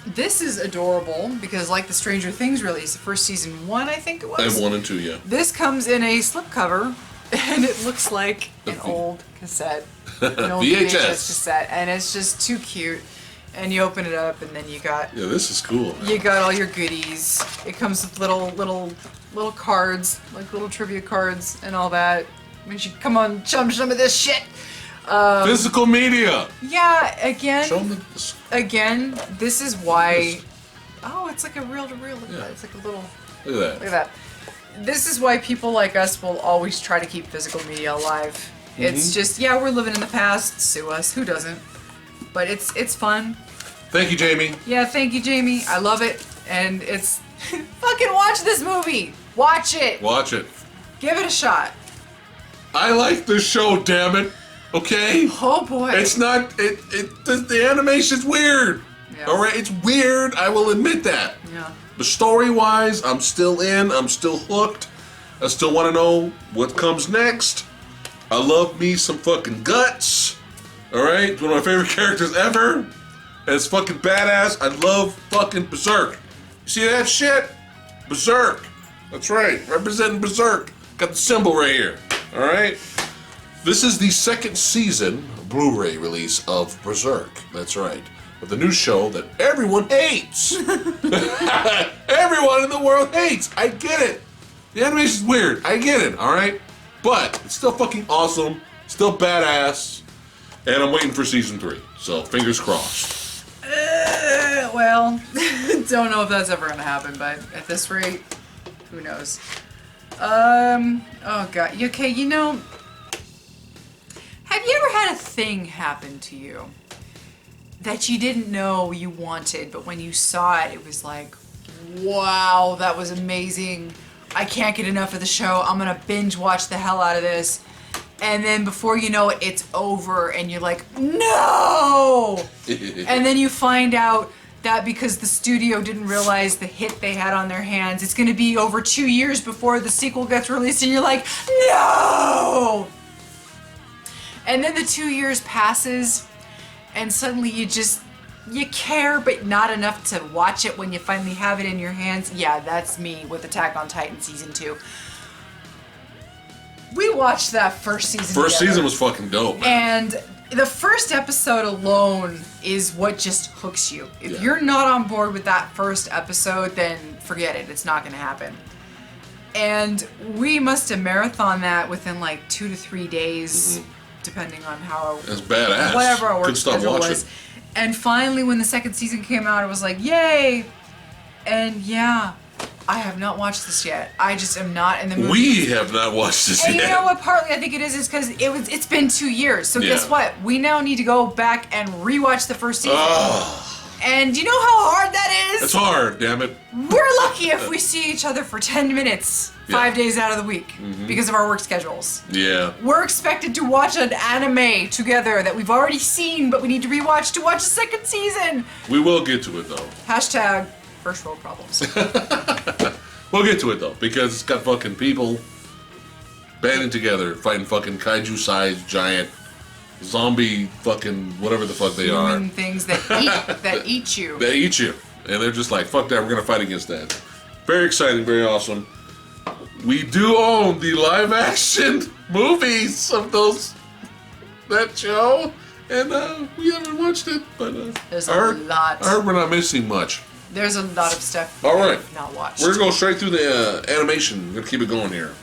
this is adorable because, like the Stranger Things release, the first season 1, I think it was. I have 1 and 2, yeah. This comes in a slipcover, and it looks like an old cassette. An old VHS cassette, and it's just too cute. And you open it up, and then you got this is cool. Man. You got all your goodies. It comes with little cards, like little trivia cards and all that. We should come on, chum some of this shit. Physical media. Yeah, again. Show them this. Again, this is why. Oh, it's like a reel-to-reel. Look at that. It's like a little. Look at that. Look at that. This is why people like us will always try to keep physical media alive. It's just, yeah, we're living in the past. Sue us. Who doesn't? But it's fun. Thank you, Jamie. Yeah, thank you, Jamie. I love it. And it's... fucking watch this movie. Watch it. Watch it. Give it a shot. I like this show, damn it. Okay? Oh, boy. It's not... The animation's weird. Yeah. Alright? It's weird. I will admit that. Yeah. But story-wise, I'm still in. I'm still hooked. I still want to know what comes next. I love me some fucking guts. Alright? One of my favorite characters ever. And it's fucking badass. I love fucking Berserk. You see that shit? Berserk. That's right. Representing Berserk. Got the symbol right here. Alright? This is the second season Blu-ray release of Berserk. That's right. But the new show that everyone hates. Everyone in the world hates. I get it. The animation's weird. I get it. Alright? But it's still fucking awesome. Still badass. And I'm waiting for season 3. So fingers crossed. Well, don't know if that's ever gonna happen, but at this rate, who knows? Oh god. Okay, you know, have you ever had a thing happen to you that you didn't know you wanted, but when you saw it, it was like, wow, that was amazing. I can't get enough of the show. I'm gonna binge watch the hell out of this. And then before you know it, it's over and you're like, no! And then you find out that because the studio didn't realize the hit they had on their hands, it's gonna be over 2 years before the sequel gets released and you're like, no! And then the 2 years passes and suddenly you care, but not enough to watch it when you finally have it in your hands. Yeah, that's me with Attack on Titan Season 2. We watched that first season First together. season was fucking dope, man. And the first episode alone is what just hooks you. If you're not on board with that first episode, then forget it. It's not going to happen. And we must have marathoned that within like 2 to 3 days, depending on how... That's badass. Whatever our work Couldn't stop schedule watching. was. And finally, when the second season came out, it was like, yay! And yeah, I have not watched this yet. I just am not in the mood. We have not watched this And yet. you know what? Partly I think it is because it's been 2 years. So guess what? We now need to go back and rewatch the first season. And you know how hard that is? It's hard, damn it. We're lucky if we see each other for 10 minutes 5 days out of the week because of our work schedules. Yeah. We're expected to watch an anime together that we've already seen, but we need to rewatch to watch the second season. We will get to it, though. Hashtag first world problems. We'll get to it, though, because it's got fucking people banding together, fighting fucking kaiju-sized giant zombie fucking whatever the fuck they are. Human things that eat you. They eat you. And they're just like, fuck that, we're gonna fight against that. Very exciting, very awesome. We do own the live action movies of that show. And we haven't watched it, but there's a lot. I heard we're not missing much. There's a lot of stuff Alright. not watched. We're gonna go straight through the animation. We're gonna keep it going here.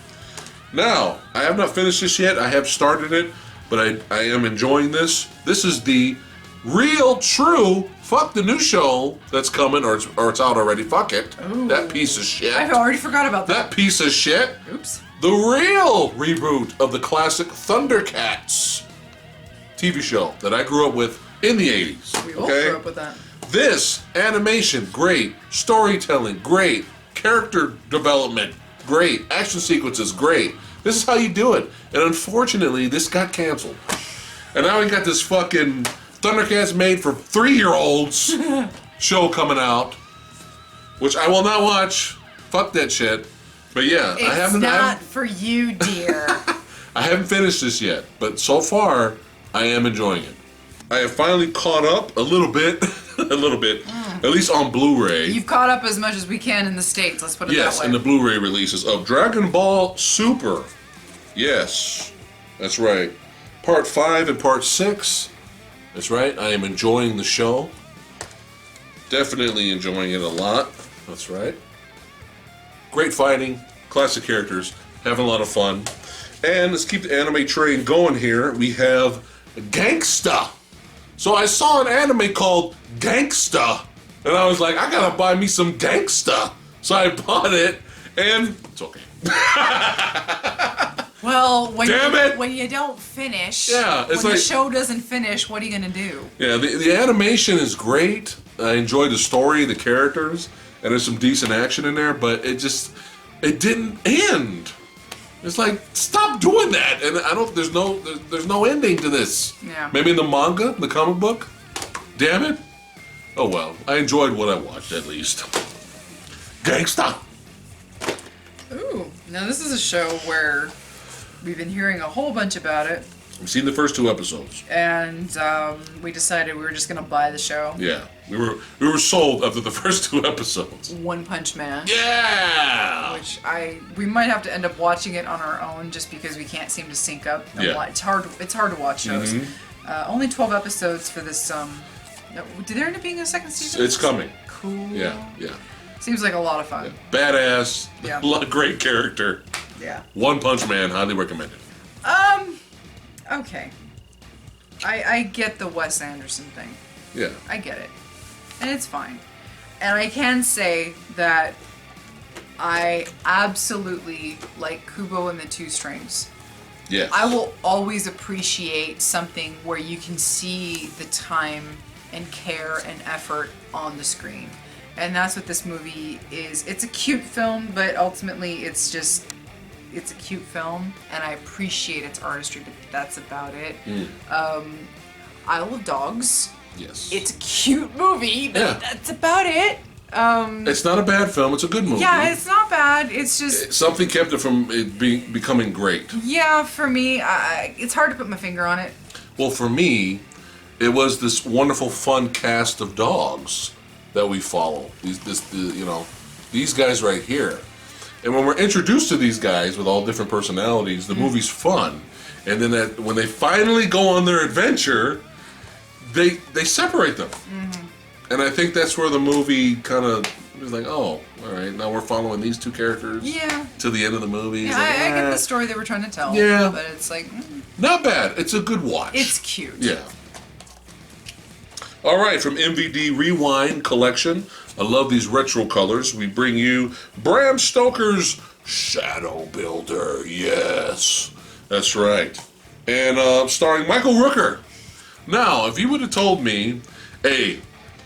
Now, I have not finished this yet. I have started it, but I am enjoying this. This is the real, true, fuck the new show that's coming, or it's out already. Fuck it. Ooh. That piece of shit. I already forgot about that. That piece of shit. Oops. The real reboot of the classic Thundercats TV show that I grew up with in the 80s. We all grew up with that. This animation, great. Storytelling, great. Character development, great. Action sequences, great. This is how you do it. And unfortunately, this got canceled. And now we got this fucking Thundercats made for 3-year-olds show coming out, which I will not watch. Fuck that shit. But yeah, it's not for you, dear. I haven't finished this yet, but so far, I am enjoying it. I have finally caught up a little bit, at least on Blu-ray. You've caught up as much as we can in the States, let's put it that way. Yes, in the Blu-ray releases of Dragon Ball Super. Yes, that's right. Part 5 and Part 6. That's right, I am enjoying the show. Definitely enjoying it a lot. That's right. Great fighting, classic characters, having a lot of fun. And let's keep the anime train going here. We have Gangsta. So I saw an anime called Gangsta, and I was like, I gotta buy me some Gangsta. So I bought it, and it's okay. Well, when when you don't finish, yeah, it's when like, the show doesn't finish, what are you gonna do? Yeah, the animation is great. I enjoy the story, the characters, and there's some decent action in there, but it didn't end. It's like, stop doing that, and there's no ending to this. Yeah. Maybe in the manga, the comic book. Damn it. Oh well, I enjoyed what I watched at least. Gangsta. Ooh, now this is a show where we've been hearing a whole bunch about it. I've seen the first 2 episodes. And we decided we were just gonna buy the show. Yeah, we were sold after the first 2 episodes. One Punch Man. Yeah. Which we might have to end up watching it on our own just because we can't seem to sync up. Yeah. It's hard to watch shows. Only 12 episodes for this. Did there end up being a second season? It's coming. Cool. Yeah. Seems like a lot of fun. Yeah. Badass. Yeah. Great character. Yeah. One Punch Man, highly recommended. Okay. I get the Wes Anderson thing. Yeah. I get it. And it's fine. And I can say that I absolutely like Kubo and the Two Strings. Yes. I will always appreciate something where you can see the time and care and effort on the screen. And that's what this movie is. It's a cute film, but ultimately it's a cute film, and I appreciate its artistry, but that's about it. Isle of Dogs. Yes. It's a cute movie, but that's about it. It's not a bad film. It's a good movie. Yeah, it's not bad. It's just something kept it from becoming great. Yeah, for me, it's hard to put my finger on it. Well, for me, it was this wonderful, fun cast of dogs that we follow. These guys right here. And when we're introduced to these guys with all different personalities, the movie's fun. And then when they finally go on their adventure, they separate them. And I think that's where the movie kind of was like, oh, all right, now we're following these 2 characters to the end of the movie. Yeah, like, I get the story they were trying to tell. Yeah. But it's like... Not bad. It's a good watch. It's cute. Yeah. All right, from MVD Rewind Collection. I love these retro colors. We bring you Bram Stoker's Shadow Builder. Yes, that's right. And starring Michael Rooker. Now, if you would have told me, hey,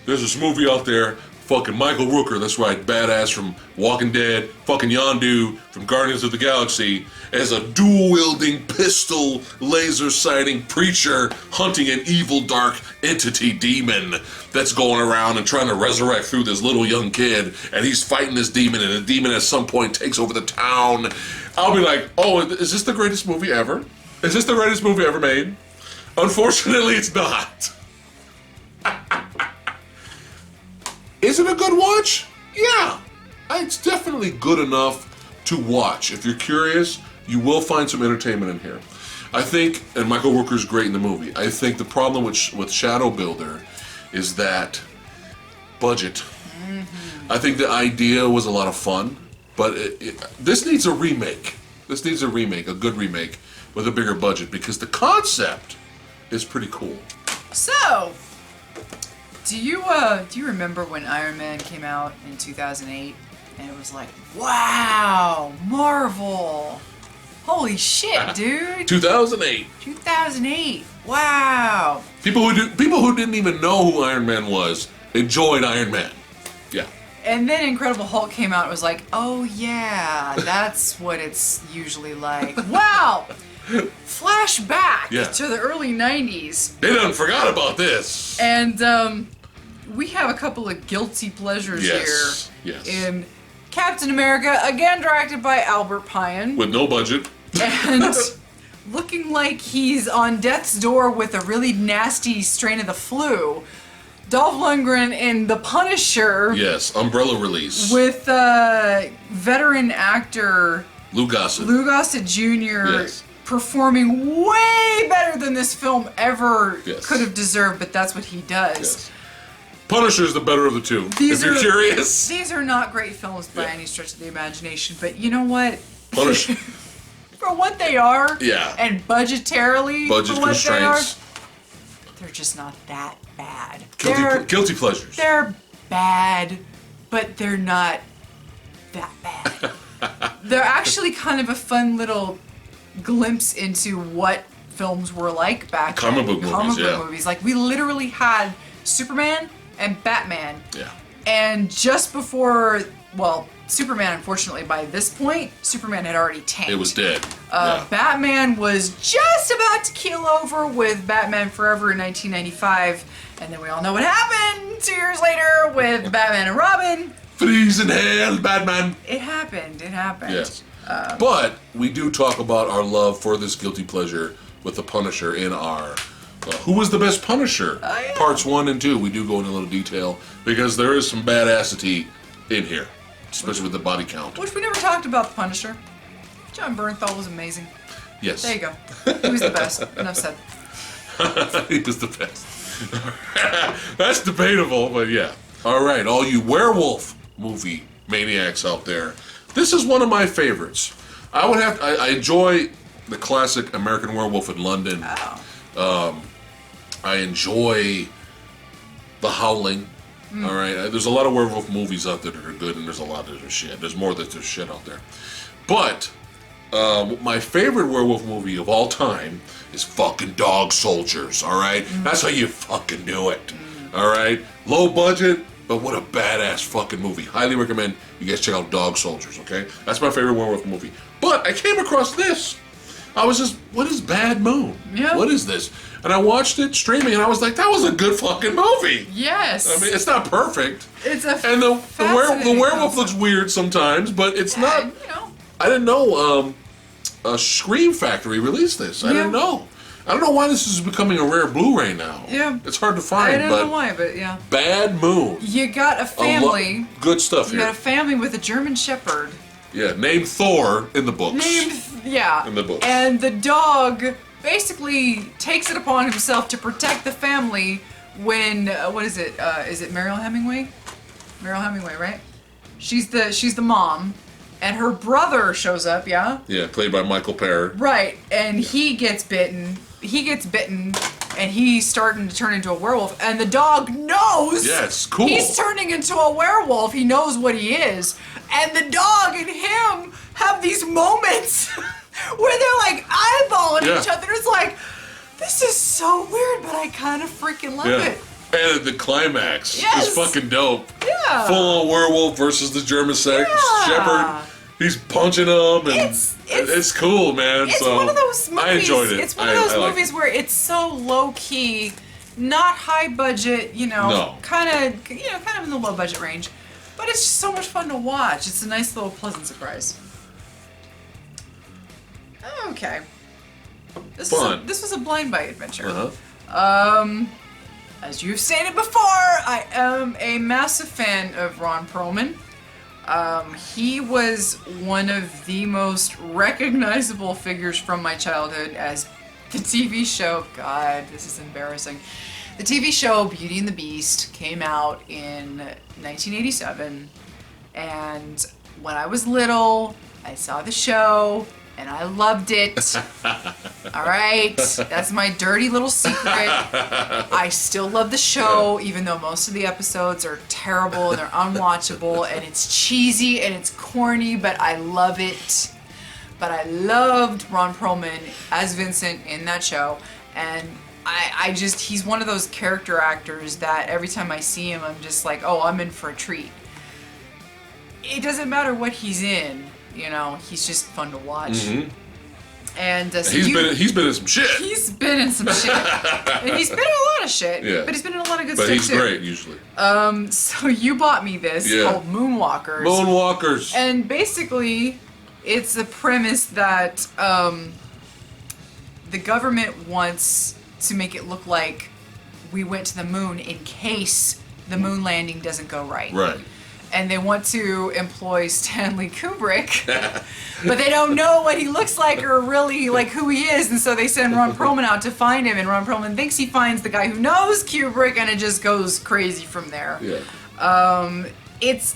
there's this movie out there, fucking Michael Rooker, that's right, badass from Walking Dead, fucking Yondu from Guardians of the Galaxy, as a dual-wielding, pistol, laser-sighting preacher hunting an evil, dark entity demon that's going around and trying to resurrect through this little young kid, and he's fighting this demon, and the demon at some point takes over the town. I'll be like, oh, is this the greatest movie ever? Is this the greatest movie ever made? Unfortunately, it's not. Is it a good watch? Yeah. It's definitely good enough to watch. If you're curious, you will find some entertainment in here. I think, and Michael Rooker's great in the movie, I think the problem with Shadow Builder is that budget. Mm-hmm. I think the idea was a lot of fun, but this needs a remake. This needs a remake, a good remake, with a bigger budget, because the concept is pretty cool. So, do you remember when Iron Man came out in 2008, and it was like, wow, Marvel, holy shit, dude. 2008. 2008. Wow. People who didn't even know who Iron Man was enjoyed Iron Man. Yeah. And then Incredible Hulk came out and was like, oh yeah, that's what it's usually like. Wow. Flashback to the early 90s. They done forgot about this. And we have a couple of guilty pleasures here. Yes. In Captain America, again directed by Albert Pine. With no budget. And looking like he's on death's door with a really nasty strain of the flu. Dolph Lundgren in The Punisher. Yes, umbrella release. With veteran actor Lou Gossett. Jr. Yes. Performing way better than this film ever could have deserved, but that's what he does. Yes. Punisher's the better of the two, if you're curious. These are not great films by any stretch of the imagination, but you know what? Punisher. For what they are, and budgetarily, budget for what constraints, they're just not that bad. Guilty pleasures. They're bad, but they're not that bad. They're actually kind of a fun little glimpse into what films were like back then. Comic book movies. Like, we literally had Superman and Batman. Yeah. And just before, well, Superman, unfortunately, by this point, Superman had already tanked. It was dead. Batman was just about to keel over with Batman Forever in 1995. And then we all know what happened 2 years later with Batman and Robin. Freeze in hell, Batman. It happened. Yes. But we do talk about our love for this guilty pleasure with the Punisher in our Who Was the Best Punisher? Parts 1 and 2. We do go into a little detail because there is some badassity in here, especially with the body count. Which we never talked about the Punisher. John Bernthal was amazing. Yes. There you go. He was the best. Enough said. He was the best. That's debatable, but yeah. All right, all you werewolf movie maniacs out there. This is one of my favorites. I enjoy the classic American Werewolf in London. Oh. I enjoy The Howling. All right, there's a lot of werewolf movies out there that are good, and there's a lot that are shit. There's more that there's shit out there. But my favorite werewolf movie of all time is fucking Dog Soldiers. All right, that's how you fucking do it. All right, low budget, but what a badass fucking movie. Highly recommend you guys check out Dog Soldiers. Okay, that's my favorite werewolf movie. But I came across this. I was just, what is Bad Moon? Yeah. What is this? And I watched it streaming, and I was like, that was a good fucking movie. Yes. I mean, it's not perfect. It's a and the werewolf looks weird sometimes, but it's not. You know. I didn't know Scream Factory released this. I didn't know. I don't know why this is becoming a rare Blu-ray now. Yeah. It's hard to find. I don't know why, but yeah. Bad Moon. You got a family. Good stuff here. You got a family with a German Shepherd. Yeah, named Thor in the books. In the books. And the dog basically takes it upon himself to protect the family when, what is it? Is it Mariel Hemingway? Mariel Hemingway, right? She's the mom. And her brother shows up, yeah? Yeah, played by Michael Parr. Right, and he gets bitten, and he's starting to turn into a werewolf, and the dog knows. Yeah, it's cool. He's turning into a werewolf. He knows what he is. And the dog and him have these moments where they're like eyeballing each other. It's like, this is so weird, but I kind of freaking love it. And the climax is fucking dope. Yeah. Full-on werewolf versus the German shepherd. He's punching them, and it's cool, man. It's so one of those movies. I enjoyed it. It's one of those movies where it's so low key, not high budget. Kind of in the low budget range, but it's just so much fun to watch. It's a nice little pleasant surprise. Okay. This was a blind buy adventure. As you've stated before, I am a massive fan of Ron Perlman. He was one of the most recognizable figures from my childhood as the TV show. God, this is embarrassing. The TV show Beauty and the Beast came out in 1987, and when I was little, I saw the show, and I loved it. Alright? That's my dirty little secret. I still love the show, even though most of the episodes are terrible and they're unwatchable, and it's cheesy and it's corny, but I love it. But I loved Ron Perlman as Vincent in that show, and he's one of those character actors that every time I see him, I'm just like, oh, I'm in for a treat. It doesn't matter what he's in. He's just fun to watch. Mm-hmm. And so he's been in some shit. He's been in some shit. And he's been in a lot of shit. Yeah. But he's been in a lot of good stuff too. But he's great usually. So you bought me this called Moonwalkers. Moonwalkers. And basically, it's the premise that the government wants to make it look like we went to the moon in case the moon landing doesn't go right. Right. And they want to employ Stanley Kubrick, but they don't know what he looks like or really like who he is, and so they send Ron Perlman out to find him, and Ron Perlman thinks he finds the guy who knows Kubrick, and it just goes crazy from there. Yeah. It's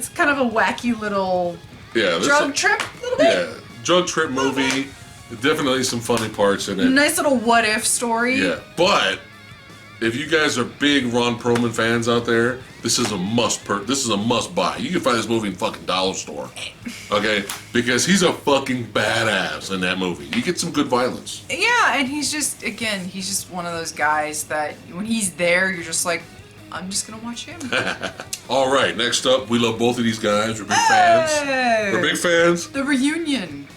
kind of a wacky little drug trip, a little bit. Yeah, drug trip movie. Definitely some funny parts in it. Nice little what if story. Yeah, but if you guys are big Ron Perlman fans out there, this is a must buy. You can find this movie in fucking dollar store, okay? Because he's a fucking badass in that movie. You get some good violence. Yeah, and he's just one of those guys that when he's there, you're just like, I'm just gonna watch him. All right, next up, we love both of these guys. We're big fans. We're big fans. The reunion.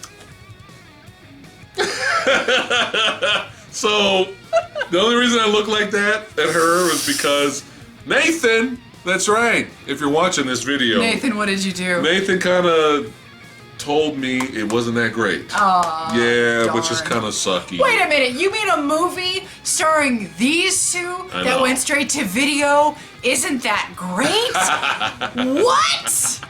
So, the only reason I look like that at her was because Nathan, that's right, if you're watching this video. Nathan, what did you do? Nathan kind of told me it wasn't that great. Aww, yeah, darn. Which is kind of sucky. Wait a minute, you mean a movie starring these two that went straight to video? Isn't that great? What?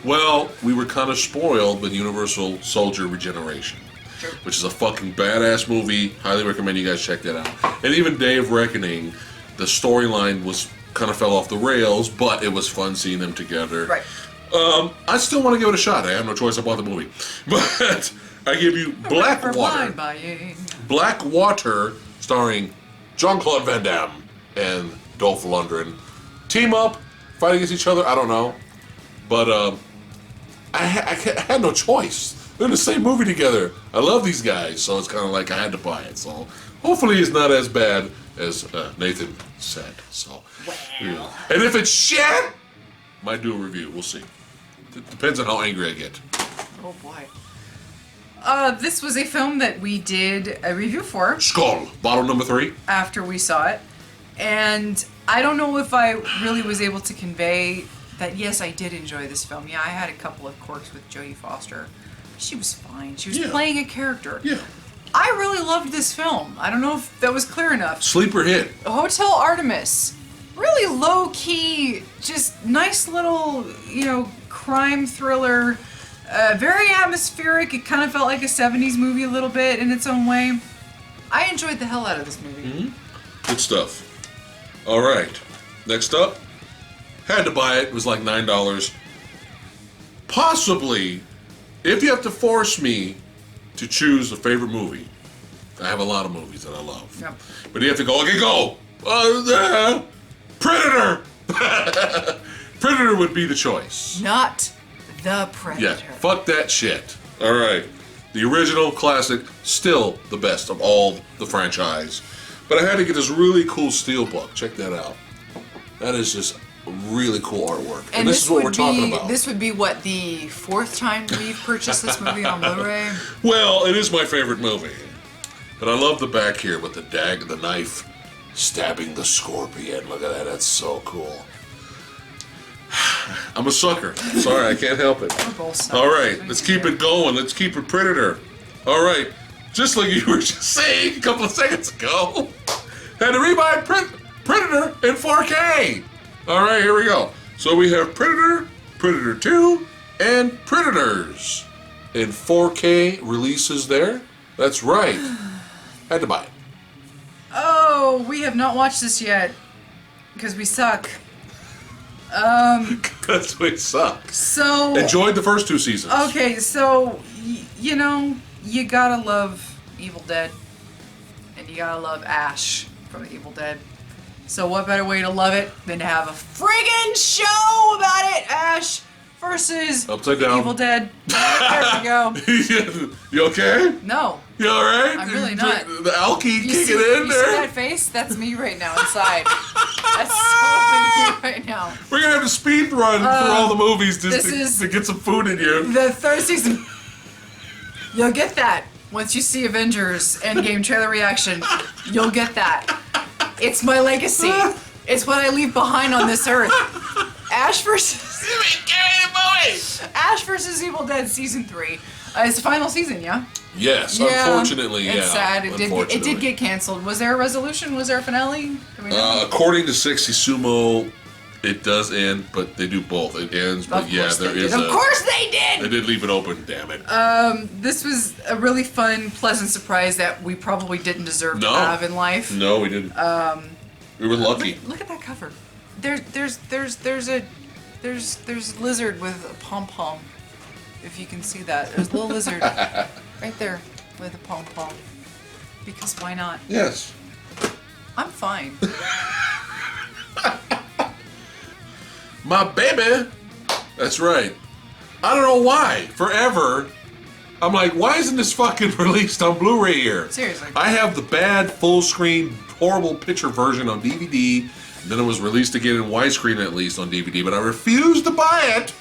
Well, we were kind of spoiled with Universal Soldier Regeneration. Sure. Which is a fucking badass movie. Highly recommend you guys check that out. And even Day of Reckoning, the storyline kind of fell off the rails, but it was fun seeing them together. Right. I still want to give it a shot. I have no choice. I bought the movie. But I give you Blackwater. Blackwater, starring Jean-Claude Van Damme and Dolph Lundgren. Team up, fight against each other. I don't know. But I had no choice. They're in the same movie together. I love these guys, so it's kind of like I had to buy it. So hopefully it's not as bad as Nathan said. So, yeah. And if it's shit, might do a review. We'll see. It depends on how angry I get. Oh boy. This was a film that we did a review for. Skull, bottle number 3. After we saw it, and I don't know if I really was able to convey that. Yes, I did enjoy this film. Yeah, I had a couple of quirks with Jodie Foster. She was fine. She was playing a character. Yeah. I really loved this film. I don't know if that was clear enough. Sleeper hit. Hotel Artemis. Really low-key, just nice little, crime thriller. Very atmospheric. It kind of felt like a 70s movie a little bit in its own way. I enjoyed the hell out of this movie. Mm-hmm. Good stuff. All right. Next up. Had to buy it. It was like $9. Possibly... If you have to force me to choose a favorite movie, I have a lot of movies that I love. Yep. But you have to go, okay, go! Predator! Predator would be the choice. Not the Predator. Yeah, fuck that shit. All right. The original classic, still the best of all the franchise. But I had to get this really cool Steelbook. Check that out. That is just really cool artwork. And this is what we're talking about. This would be, what, the 4th time we've purchased this movie on Blu-ray? Well, it is my favorite movie. But I love the back here with the knife stabbing the scorpion. Look at that. That's so cool. I'm a sucker. Sorry, I can't help it. All right, let's keep it going. Let's keep it Predator. All right, just like you were just saying a couple of seconds ago, had to rebuy Predator in 4K. All right, here we go. So we have Predator, Predator 2, and Predators in 4K releases there. That's right. Had to buy it. Oh, we have not watched this yet because we suck. That's why it sucks. So enjoyed the first 2 seasons. Okay, so you know, you gotta love Evil Dead, and you gotta love Ash from The Evil Dead. So what better way to love it than to have a friggin' show about it? Ash versus Upside Down. Evil Dead. There we go. You okay? No. You all right? I'm really not. The alky kicking in you there. You see that face? That's me right now inside. That's totally me right now. We're gonna have to speed run through all the movies just to get some food in you. The 3rd season. You'll get that once you see Avengers Endgame trailer reaction. You'll get that. It's my legacy. It's what I leave behind on this earth. Ash versus Evil Dead season 3. It's the final season, yeah? Yes, unfortunately, it's sad. It did get canceled. Was there a resolution? Was there a finale? Do we know? According to Sexy Sumo, it does end, but they do both. It ends, but yeah, there is Of course they did! They did leave it open, damn it. This was a really fun, pleasant surprise that we probably didn't deserve to have in life. No, we didn't. We were lucky. Look at that cover. There's a lizard with a pom-pom. If you can see that. There's a little lizard right there with a pom-pom. Because why not? Yes. I'm fine. My baby. That's right. I don't know why. Forever. I'm like, why isn't this fucking released on Blu-ray here? Seriously. I have the bad full-screen, horrible picture version on DVD. Then it was released again in widescreen at least on DVD, but I refused to buy it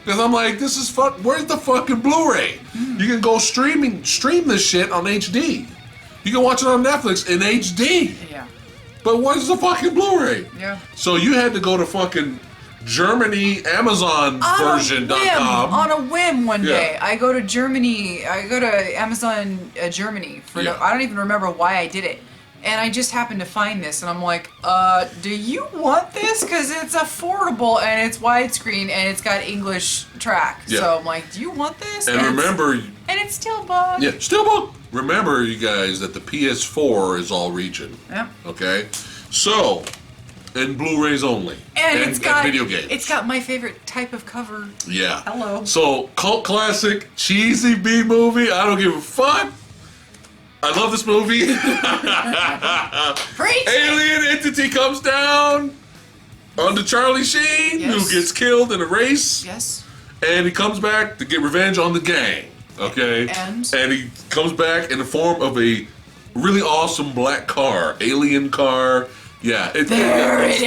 because I'm like, this is where's the fucking Blu-ray? You can go stream this shit on HD. You can watch it on Netflix in HD. Yeah. But what is the fucking Blu-ray? Yeah. So you had to go to fucking Germany, Amazon version.com. On a whim one day. I go to Germany, I go to Amazon Germany. I don't even remember why I did it. And I just happened to find this, and I'm like, do you want this? Because it's affordable, and it's widescreen, and it's got English track. Yeah. So I'm like, do you want this? And remember... And it's Steelbook. Yeah, Steelbook. Remember, you guys, that the PS4 is all region. Yeah. Okay? So, and Blu-rays only. And it's got video games. It's got my favorite type of cover. Yeah. Hello. So, cult classic, cheesy B movie, I don't give a fuck. I love this movie. Alien entity comes down onto Charlie Sheen, who gets killed in a race. Yes. And he comes back to get revenge on the gang. Okay? And he comes back in the form of a really awesome black car. Alien car. Yeah. It's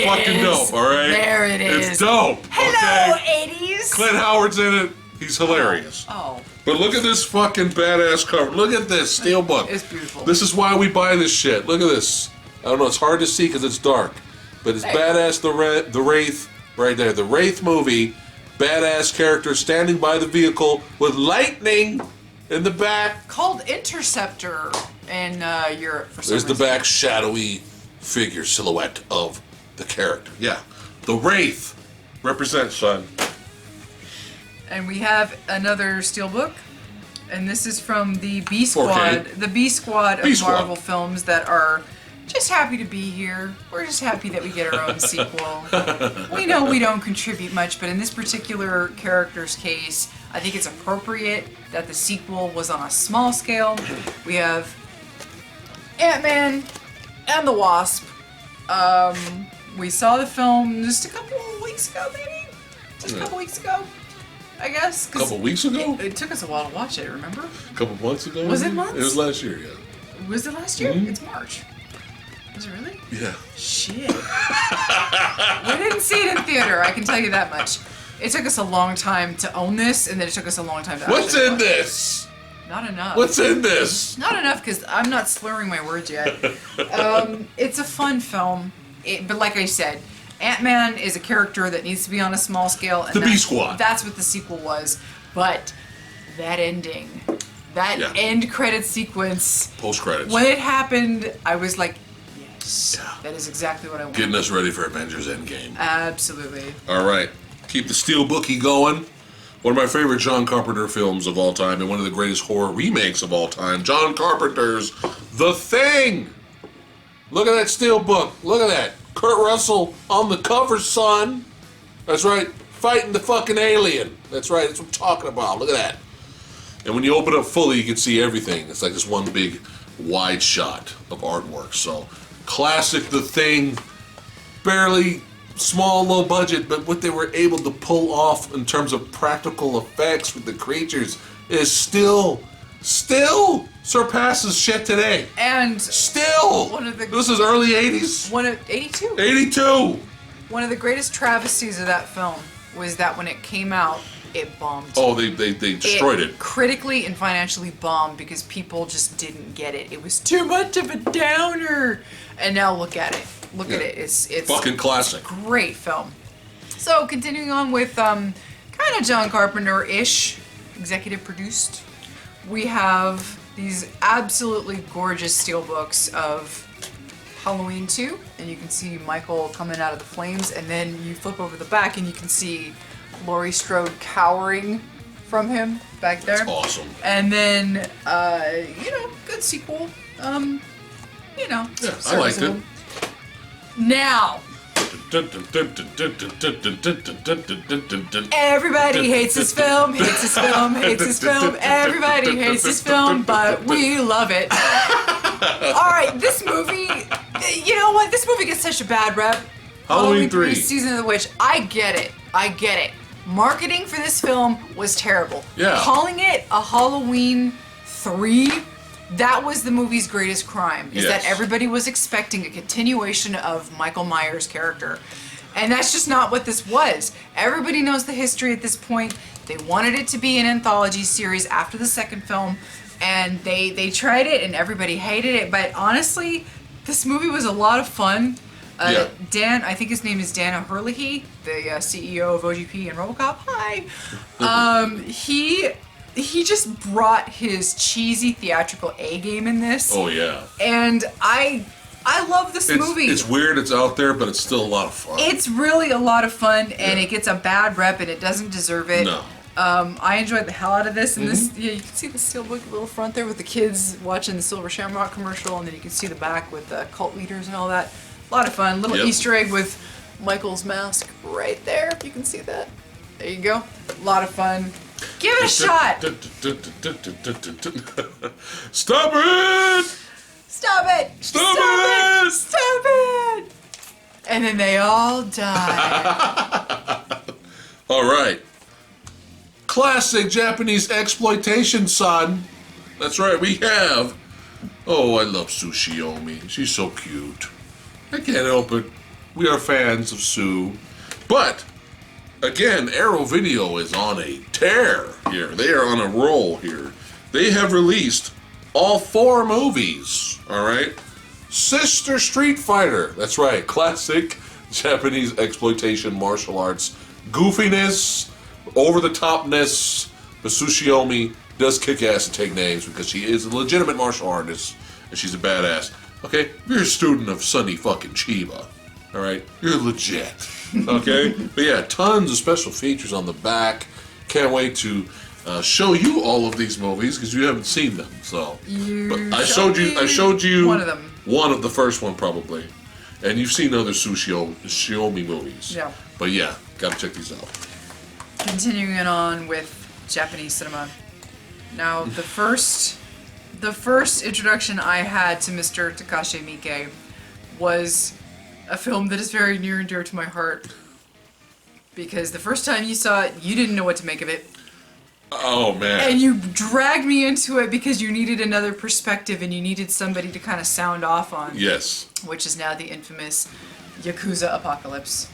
fucking dope, alright? There it is. It's dope. Hello, okay? 80s. Clint Howard's in it. He's hilarious. Oh. But look at this fucking badass cover. Look at this Steelbook. It's beautiful. This is why we buy this shit. Look at this. I don't know. It's hard to see because it's dark, but it's badass. The Wraith right there. The Wraith movie. Badass character standing by the vehicle with lightning in the back. Called Interceptor in Europe for some There's reason. the back shadowy figure silhouette of the character. Yeah. The Wraith represents, son. And we have another Steelbook, and this is from the B Squad, 4K. the B Squad of Marvel films that are just happy to be here. We're just happy that we get our own sequel. We know we don't contribute much, but in this particular character's case, I think it's appropriate that the sequel was on a small scale. We have Ant-Man and the Wasp. We saw the film just a couple of weeks ago, maybe? Just a couple weeks ago? I guess. A couple weeks ago? It took us a while to watch it, remember? A couple months ago? Was it months? It was last year, yeah. Was it last year? Mm-hmm. It's March. Was it really? Yeah. Shit. We didn't see it in theater, I can tell you that much. It took us a long time to own this, and then it took us a long time to What's actually in watch it. this? Not enough. What's in this? Not enough, because I'm not slurring my words yet. It's a fun film, but like I said, Ant-Man is a character that needs to be on a small scale. And The B-Squad. That's what the sequel was. But that ending, that end credit sequence. Post-credits. When it happened, I was like, yes, that is exactly what I want. Getting us ready for Avengers Endgame. Absolutely. All right. Keep the Steelbookie going. One of my favorite John Carpenter films of all time and one of the greatest horror remakes of all time. John Carpenter's The Thing. Look at that Steelbook. Look at that. Kurt Russell on the cover, son. That's right. Fighting the fucking alien. That's right. That's what I'm talking about. Look at that. And when you open it up fully, you can see everything. It's like this one big wide shot of artwork. So, classic The Thing. Barely small, low budget, but what they were able to pull off in terms of practical effects with the creatures is still surpasses shit today. And still, this is early 80s. 82. 82. One of the greatest travesties of that film was that when it came out, it bombed. Oh, they destroyed it. Critically and financially bombed because people just didn't get it. It was too much of a downer. And now look at it. Look at it. It's fucking classic. It's a great film. So continuing on with kind of John Carpenter-ish, executive produced, we have these absolutely gorgeous steelbooks of Halloween 2, and you can see Michael coming out of the flames, and then you flip over the back and you can see Laurie Strode cowering from him back there. That's awesome. And then, good sequel. Yeah, I liked it. Now, everybody hates this film, hates this film, hates this film. Everybody hates this film, but we love it. Alright, this movie, you know what? This movie gets such a bad rep. Halloween 3. Season of the Witch. I get it. Marketing for this film was terrible. Yeah. Calling it a Halloween 3, that was the movie's greatest crime, is that everybody was expecting a continuation of Michael Myers' character. And that's just not what this was. Everybody knows the history at this point. They wanted it to be an anthology series after the second film, and they tried it and everybody hated it, but honestly, this movie was a lot of fun. Dan, I think his name is Dan O'Herlihy, the CEO of OGP and RoboCop. Hi. He just brought his cheesy theatrical A game in this. Oh yeah. And I love this movie. It's weird, it's out there, but it's still a lot of fun. It's really a lot of fun, and it gets a bad rep, and it doesn't deserve it. No. I enjoyed the hell out of this, and this, you can see the Steelbook little front there with the kids watching the Silver Shamrock commercial, and then you can see the back with the cult leaders and all that. A lot of fun. Little Easter egg with Michael's mask right there, if you can see that. There you go. A lot of fun. Give it a shot! Stop it! Stop it! Stop it! Stop it! And then they all die. All right. Classic Japanese exploitation, son. That's right, we have. Oh, I love Tsuchiyomi. She's so cute. I can't help it. We are fans of Sue. But, again, Arrow Video is on a tear here. They are on a roll here. They have released all 4 movies. All right? Sister Street Fighter. That's right. Classic Japanese exploitation martial arts. Goofiness, over-the-topness. But Tsuchiyomi does kick ass and take names because she is a legitimate martial artist and she's a badass. Okay? You're a student of Sunny fucking Chiba. All right? You're legit. Okay? But yeah, tons of special features on the back. Can't wait to show you all of these movies because you haven't seen them. So, but I showed you one of them. One of the first one probably, and you've seen other Tsuchiyomi movies. Yeah. But yeah, gotta check these out. Continuing on with Japanese cinema. Now, the first introduction I had to Mr. Takashi Miike was a film that is very near and dear to my heart. Because the first time you saw it, you didn't know what to make of it. Oh, man. And you dragged me into it because you needed another perspective and you needed somebody to kind of sound off on. Yes. Which is now the infamous Yakuza Apocalypse.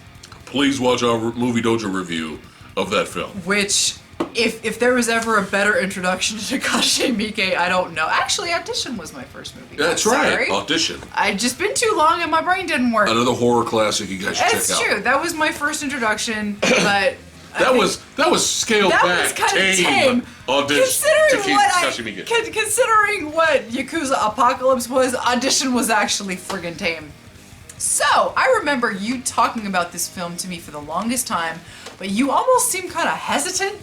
Please watch our Movie Dojo review of that film. Which, if there was ever a better introduction to Takashi Miike, I don't know. Actually, Audition was my first movie. That's right. Audition. I'd just been too long and my brain didn't work. Another horror classic you guys should check out. It's true. That was my first introduction, but... That was scaled back. That was kind of tame. Audition. Considering what Yakuza Apocalypse was, Audition was actually friggin' tame. So, I remember you talking about this film to me for the longest time, but you almost seemed kind of hesitant,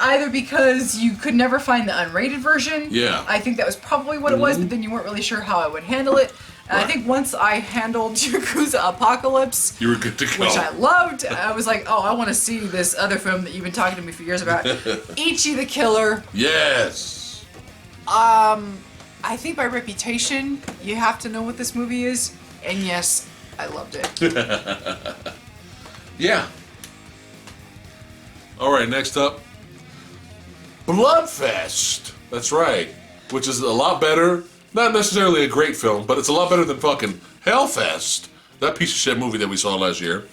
either because you could never find the unrated version. Yeah. I think that was probably what it was, but then you weren't really sure how I would handle it. And I think once I handled Yakuza Apocalypse, you were good to go. Which I loved. I was like, oh, I want to see this other film that you've been talking to me for years about. Ichi the Killer. Yes. I think by reputation, you have to know what this movie is. And yes, I loved it. Yeah. All right, next up, Bloodfest. That's right. Which is a lot better. Not necessarily a great film, but it's a lot better than fucking Hellfest, that piece of shit movie that we saw last year.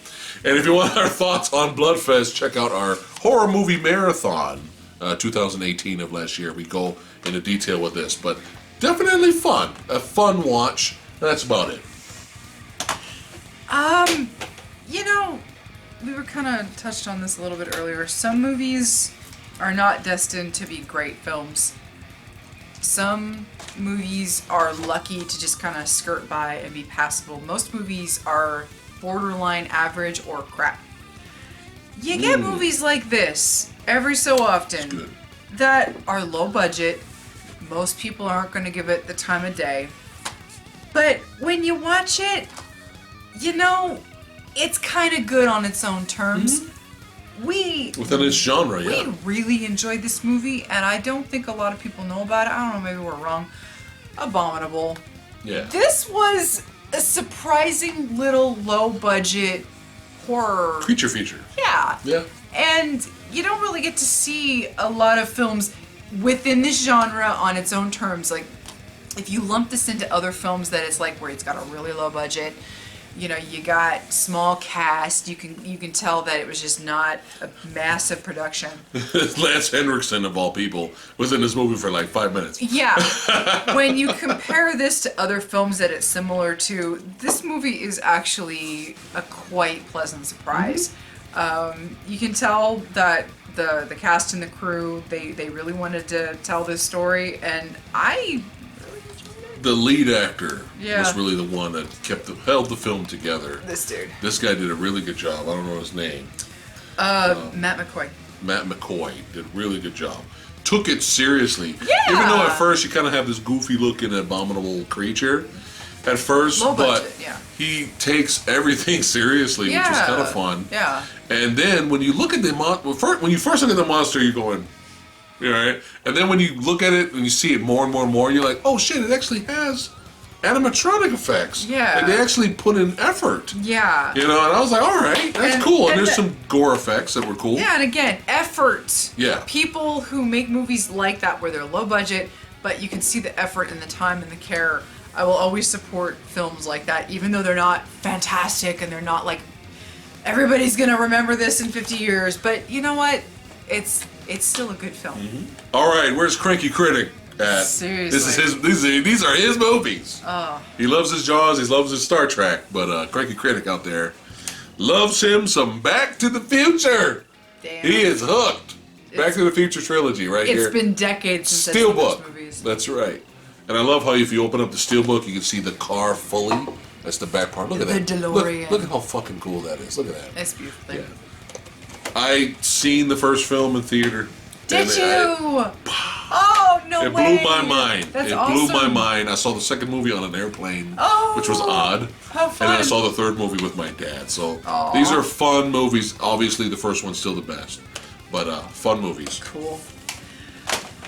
And if you want our thoughts on Bloodfest, check out our horror movie marathon, 2018 of last year. We go into detail with this, but definitely fun. A fun watch. That's about it. You know, we were kind of touched on this a little bit earlier. Some movies are not destined to be great films. Some movies are lucky to just kind of skirt by and be passable. Most movies are borderline average or crap. You get movies like this every so often that are low budget. Most people aren't going to give it the time of day. But when you watch it, you know, it's kind of good on its own terms. Within its genre, yeah. We really enjoyed this movie, and I don't think a lot of people know about it. I don't know, maybe we're wrong. Abominable. Yeah. This was a surprising little low-budget horror. Creature feature. Yeah. Yeah. And you don't really get to see a lot of films within this genre on its own terms. Like, if you lump this into other films that it's like where it's got a really low budget, you know, you got small cast, you can tell that it was just not a massive production. Lance Henriksen, of all people, was in this movie for like 5 minutes. Yeah. When you compare this to other films that it's similar to, this movie is actually a quite pleasant surprise. You can tell that the cast and the crew, they really wanted to tell this story, and I... The lead actor was really the one that held the film together. This dude. This guy did a really good job. I don't know his name. Matt McCoy. Matt McCoy did a really good job. Took it seriously. Yeah. Even though at first you kind of have this goofy looking abominable creature at first, Low but budget, yeah. he takes everything seriously, which is kind of fun. Yeah. And then when you look at the when you first look at the monster, you're going, right? And then when you look at it and you see it more and more and more, you're like, oh shit, it actually has animatronic effects. Yeah. And they actually put in effort. Yeah. You know, and I was like, all right, that's cool. And there's some gore effects that were cool. Yeah, and again, effort. Yeah. People who make movies like that where they're low budget, but you can see the effort and the time and the care. I will always support films like that, even though they're not fantastic and they're not like, everybody's gonna remember this in 50 years. But you know what? It's still a good film. All right, where's Cranky Critic at? Seriously. These are his movies. Oh. He loves his Jaws, he loves his Star Trek, but Cranky Critic out there loves him some Back to the Future. Damn. He is hooked. Back to the Future trilogy right here. It's been decades since I've seen those Steelbook. movies. That's right. And I love how if you open up the Steelbook, you can see the car fully. That's the back part. Look at that. The DeLorean. Look at how fucking cool that is. Look at that. It's beautiful. Yeah. I seen the first film in theater. Did you? Oh, no way. It blew my mind. That's blew my awesome. mind. I saw the second movie on an airplane, which was odd. How fun. And then I saw the third movie with my dad. So Aww. these are fun movies. Obviously, the first one's still the best. But fun movies. Cool.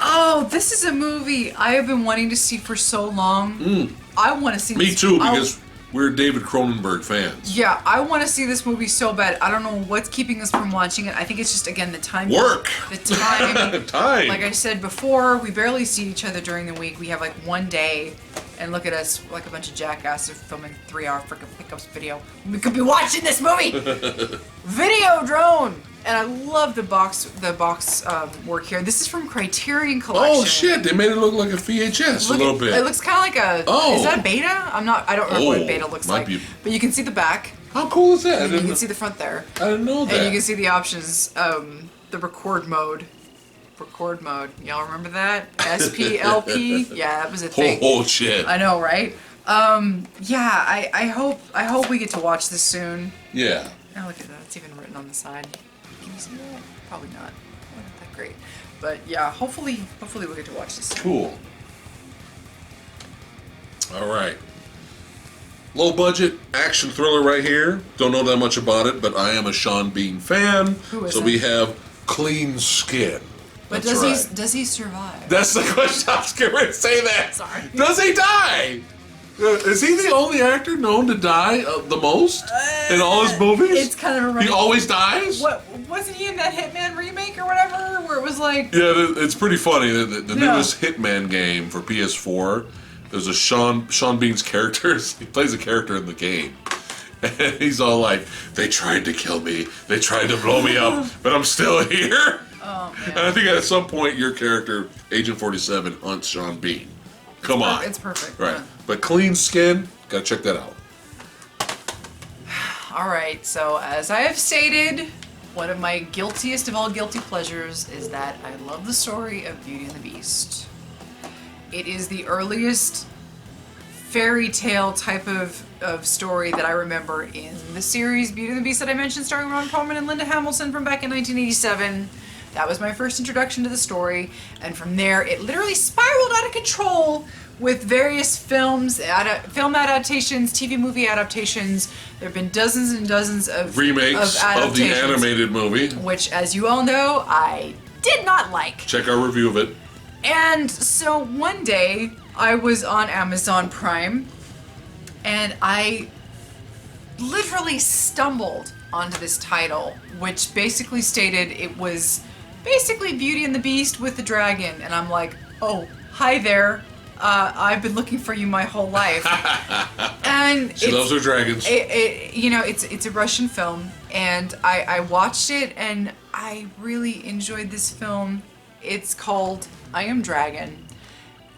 Oh, this is a movie I have been wanting to see for so long. I want to see Me this. too, because we're David Cronenberg fans. Yeah, I want to see this movie so bad. I don't know what's keeping us from watching it. I think it's just, again, the time. Work! The time. Time! Like I said before, we barely see each other during the week. We have like one day, and look at us like a bunch of jackasses filming 3-hour freaking pickups video. We could be watching this movie! Video drone! And I love the box work here. This is from Criterion Collection. Oh shit! They made it look like a VHS a little bit. It looks kind of like a. Oh. Is that a beta? I don't remember what beta looks like. But you can see the back. How cool is that? And you can see the front there. I didn't know that. And you can see the options. The record mode. Record mode. Y'all remember that? SPLP. Yeah, that was a thing. Oh shit! I know, right? Yeah. I hope we get to watch this soon. Yeah. Oh, look at that. It's even written on the side. Can you see that? Probably not. Not that great. But yeah, hopefully we'll get to watch this. Cool. All right. Low budget action thriller right here. Don't know that much about it, but I am a Sean Bean fan. Who is so it? we have Clean Skin. But That's does he survive? That's the question. I was going to say that. Sorry. Does he die? Is he the only actor known to die the most in all his movies? It's kind of a running. He always dies? What wasn't he in that Hitman remake or whatever? Where it was like. Yeah, it's pretty funny. The newest Hitman game for PS4. There's a Sean Bean's character. He plays a character in the game. And he's all like, they tried to kill me. They tried to blow me up. But I'm still here. Oh, man. And I think at some point your character, Agent 47, hunts Sean Bean. Come on. It's perfect. Right. Yeah. But Clean Skin, gotta check that out. Alright, so as I have stated, one of my guiltiest of all guilty pleasures is that I love the story of Beauty and the Beast. It is the earliest fairy tale type of story that I remember in the series Beauty and the Beast that I mentioned, starring Ron Perlman and Linda Hamilton from back in 1987. That was my first introduction to the story, and from there it literally spiraled out of control with various films, film adaptations, TV movie adaptations. There have been dozens and dozens of remakes of the animated movie, which, as you all know, I did not like. Check our review of it. And so one day I was on Amazon Prime, and I literally stumbled onto this title, which basically stated it was basically Beauty and the Beast with the dragon. And I'm like, oh, hi there. I've been looking for you my whole life. And she loves her dragons. It's a Russian film, and I watched it, and I really enjoyed this film. It's called I Am Dragon,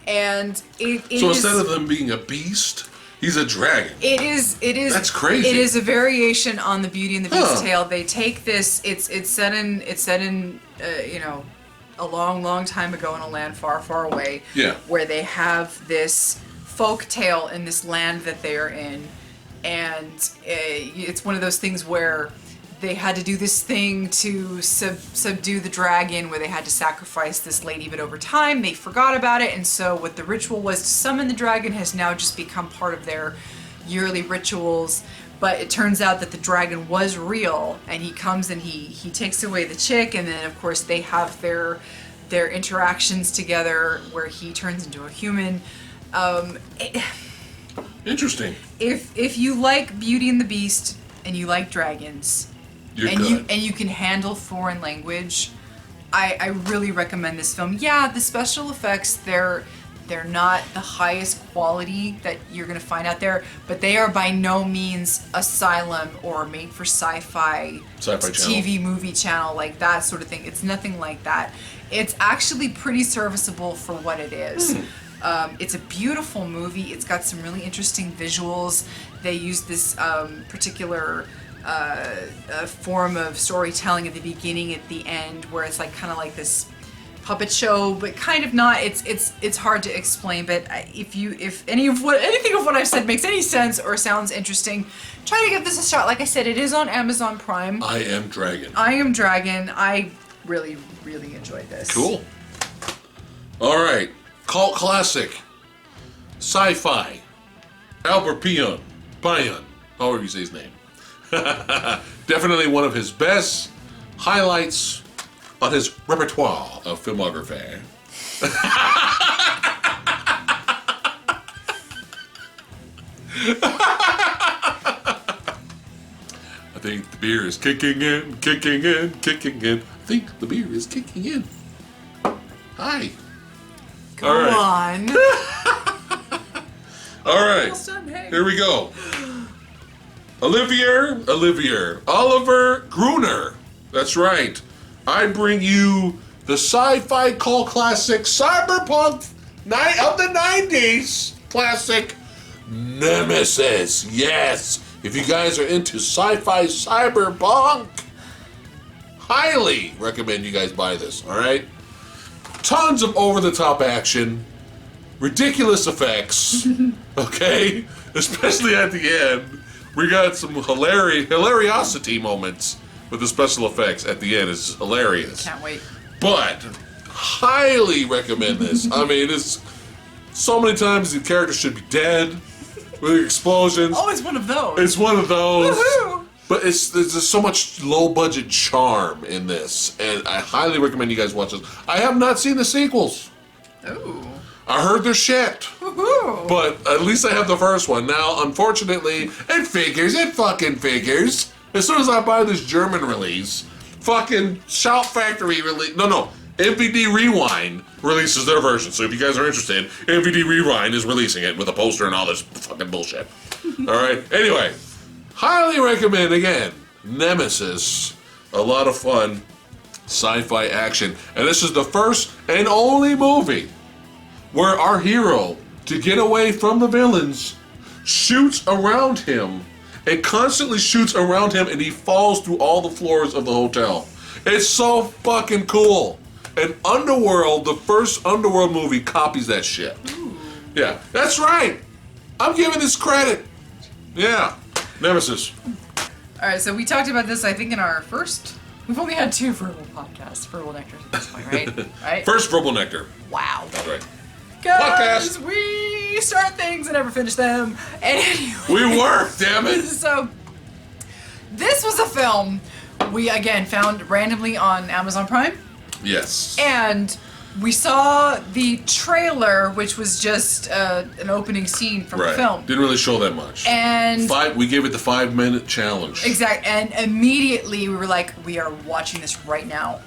and so instead of them being a beast, he's a dragon. It is. That's crazy. It is a variation on the Beauty and the Beast tale. They take this. It's set in a long time ago in a land far, far away. Yeah. Where they have this folk tale in this land that they are in, and it's one of those things where they had to do this thing to subdue the dragon, where they had to sacrifice this lady, but over time they forgot about it, and so what the ritual was to summon the dragon has now just become part of their yearly rituals. But it turns out that the dragon was real, and he comes and he takes away the chick, and then of course they have their interactions together where he turns into a human. Interesting. If you like Beauty and the Beast and you like dragons, you can handle foreign language, I really recommend this film. Yeah, the special effects, they're not the highest quality that you're going to find out there, but they are by no means Asylum or Made for Sci-Fi TV movie channel, like that sort of thing. It's nothing like that. It's actually pretty serviceable for what it is. It's a beautiful movie. It's got some really interesting visuals. They use this particular form of storytelling at the beginning, at the end, where it's like kind of like this puppet show, but kind of not. It's hard to explain. But if anything of what I've said makes any sense or sounds interesting, try to give this a shot. Like I said, it is on Amazon Prime. I Am Dragon. I Am Dragon. I really enjoyed this. Cool. All right, cult classic, sci-fi. Albert Pion, however you say his name. Definitely one of his best highlights on his repertoire of filmography. think the beer is kicking in, kicking in, kicking in. I think the beer is kicking in. Hi. Go All right. on. All right. Here we go. Oliver Gruner. That's right. I bring you the sci-fi cult classic cyberpunk night of the 90s classic Nemesis. Yes. If you guys are into sci-fi cyberpunk, highly recommend you guys buy this, all right? Tons of over-the-top action, ridiculous effects, okay? Especially at the end. We got some hilariosity moments with the special effects at the end. It's hilarious. Can't wait. But highly recommend this. I mean, it's so many times the character should be dead with explosions. Oh, it's one of those. It's one of those. Woohoo! But there's just so much low-budget charm in this, and I highly recommend you guys watch this. I have not seen the sequels. Ooh. I heard they're shit. Woohoo! But at least I have the first one. Now, unfortunately, it fucking figures. As soon as I buy this German release, fucking Shout Factory release, no, MVD Rewind releases their version. So if you guys are interested, MVD Rewind is releasing it with a poster and all this fucking bullshit. Alright, anyway, highly recommend, again, Nemesis. A lot of fun sci-fi action. And this is the first and only movie where our hero, to get away from the villains, shoots around him. It constantly shoots around him and he falls through all the floors of the hotel. It's so fucking cool. And Underworld, the first Underworld movie, copies that shit. Ooh. Yeah, that's right. I'm giving this credit. Yeah, Nemesis. All right, so we talked about this, I think, in our first. We've only had 2 verbal podcasts, verbal nectars at this point, right? Right. First Verbal Nectar. Wow. That's right. Guys, Podcast. we start things and never finish them. Anyway. We work, damn it. So, this was a film we, again, found randomly on Amazon Prime. Yes. And we saw the trailer, which was just an opening scene from the film. Didn't really show that much. And we gave it the 5-minute challenge. exactly, and immediately we were like, we are watching this right now.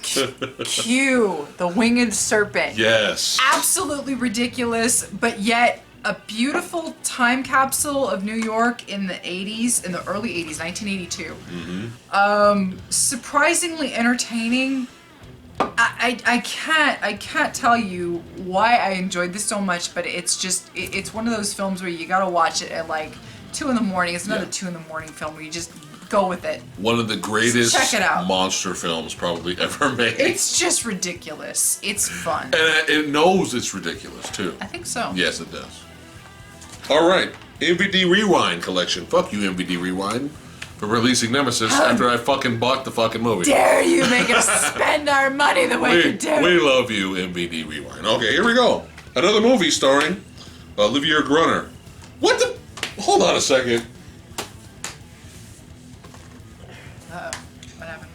Q, the winged serpent. Yes. Absolutely ridiculous, but yet a beautiful time capsule of New York in the 80s, in the early 80s, 1982. Mm-hmm. Surprisingly entertaining. I can't tell you why I enjoyed this so much, but it's just it's one of those films where you gotta watch it at like 2 in the morning. It's another 2 in the morning film where you just go with it. One of the greatest Check it out. monster films probably ever made. It's just ridiculous. It's fun. And it knows it's ridiculous too. I think so. Yes, it does. All right, MVD Rewind collection. Fuck you, MVD Rewind, for releasing Nemesis after I fucking bought the fucking movie. Dare you make us spend our money the way you do? We love you, MVD Rewind. Okay, here we go. Another movie starring Olivia Gruner. What the? Hold on a second. Uh-oh. What happened?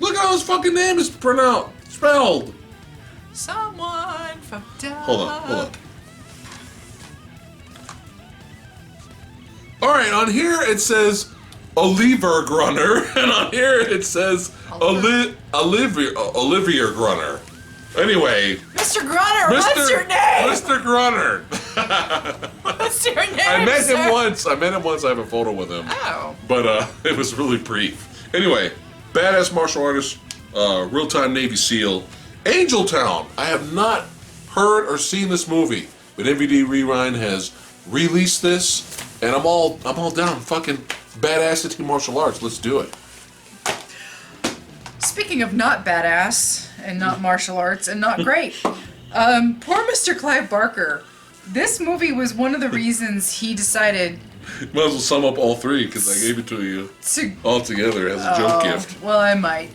Look how his fucking name is spelled. Someone fucked up. Hold on. All right, on here it says Oliver Gruner, and on here it says Olivia Gruner. Anyway, Mr. Grunner, what's your name? Mr. Gruner. What's your name? I met sir? him once. I have a photo with him. Oh. But it was really brief. Anyway, badass martial artist, real-time Navy SEAL, Angel Town. I have not heard or seen this movie, but MVD Rewind has released this, and I'm all down. Fucking badass martial arts. Let's do it. Speaking of not badass and not martial arts and not great, poor Mr. Clive Barker. This movie was one of the reasons he decided Might as well sum up all 3 because I gave it to you to. all together as a joke gift. Well, I might.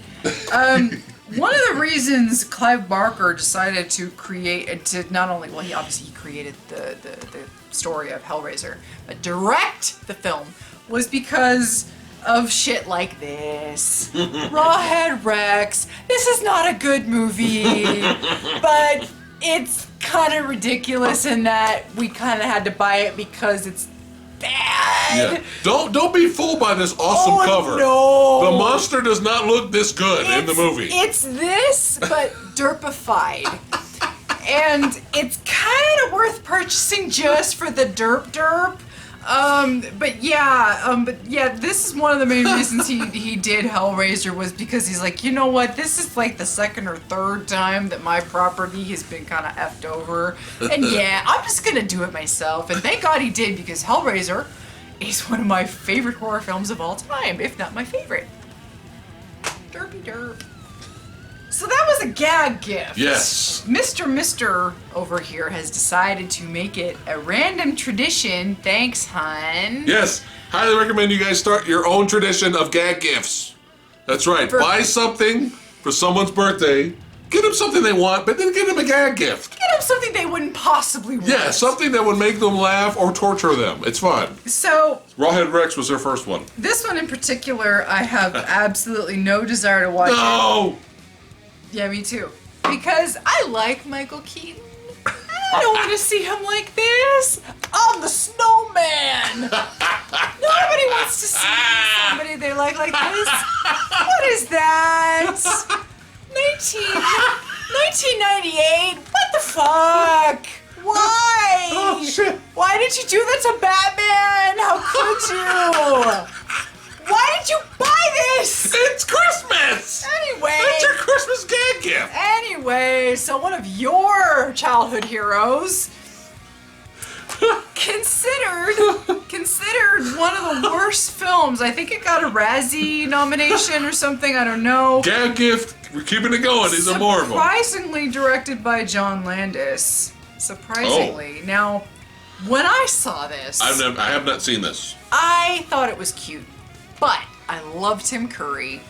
One of the reasons Clive Barker decided to create, to not only, well, he obviously created the story of Hellraiser, but direct the film, was because of shit like this. Rawhead Rex. This is not a good movie, but it's kind of ridiculous in that we kind of had to buy it because it's bad. Yeah. Don't be fooled by this awesome cover. No. The monster does not look this good in the movie. It's this, but derpified. And it's kind of worth purchasing just for the derp. But yeah, this is one of the main reasons he did Hellraiser, was because he's like, you know what, this is like the second or third time that my property has been kind of effed over, and yeah, I'm just gonna do it myself. And thank God he did, because Hellraiser is one of my favorite horror films of all time, if not my favorite. Derpy derp. So that was a gag gift. Yes. Mr. over here has decided to make it a random tradition. Thanks, hon. Yes. Highly recommend you guys start your own tradition of gag gifts. That's right. Buy something for someone's birthday. Get them something they want, but then get them a gag gift. Get them something they wouldn't possibly want. Yeah, something that would make them laugh or torture them. It's fun. So, Rawhead Rex was their first one. This one in particular, I have absolutely no desire to watch. No! Yeah, me too. Because I like Michael Keaton. I don't want to see him like this. I'm the snowman. Nobody wants to see somebody they like this. What is that? 1998? What the fuck? Why? Oh, shit. Why did you do that to Batman? How could you? Why did you buy this? It's Christmas! Anyway. That's your Christmas gag gift. Anyway, so one of your childhood heroes considered one of the worst films. I think it got a Razzie nomination or something. I don't know. Gag gift. We're keeping it going. These are more of them. Surprisingly directed by John Landis. Surprisingly. Oh. Now, when I saw this, I have not seen this. I thought it was cute. But I loved Tim Curry,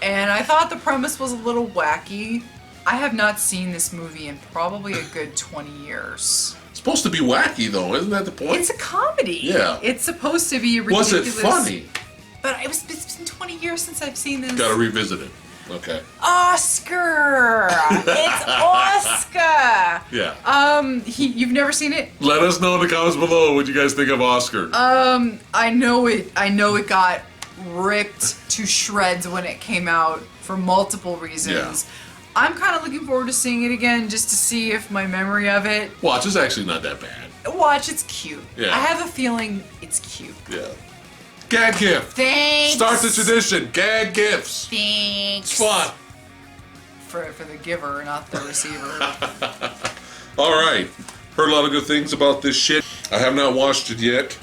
and I thought the premise was a little wacky. I have not seen this movie in probably a good 20 years. It's supposed to be wacky, though. Isn't that the point? It's a comedy. Yeah. It's supposed to be ridiculous. Was it funny? But it's been 20 years since I've seen this. Gotta revisit it. Okay. Oscar! It's Oscar! Yeah. You've never seen it? Let us know in the comments below what you guys think of Oscar. I know it got ripped to shreds when it came out for multiple reasons. Yeah. I'm kind of looking forward to seeing it again just to see if my memory of it. Watch, it's actually not that bad. Watch, it's cute. Yeah. I have a feeling it's cute. Yeah. Gag gift. Thanks. Start the tradition. Gag gifts. Thanks. It's fun. For the giver, not the receiver. All right. Heard a lot of good things about this shit. I have not watched it yet,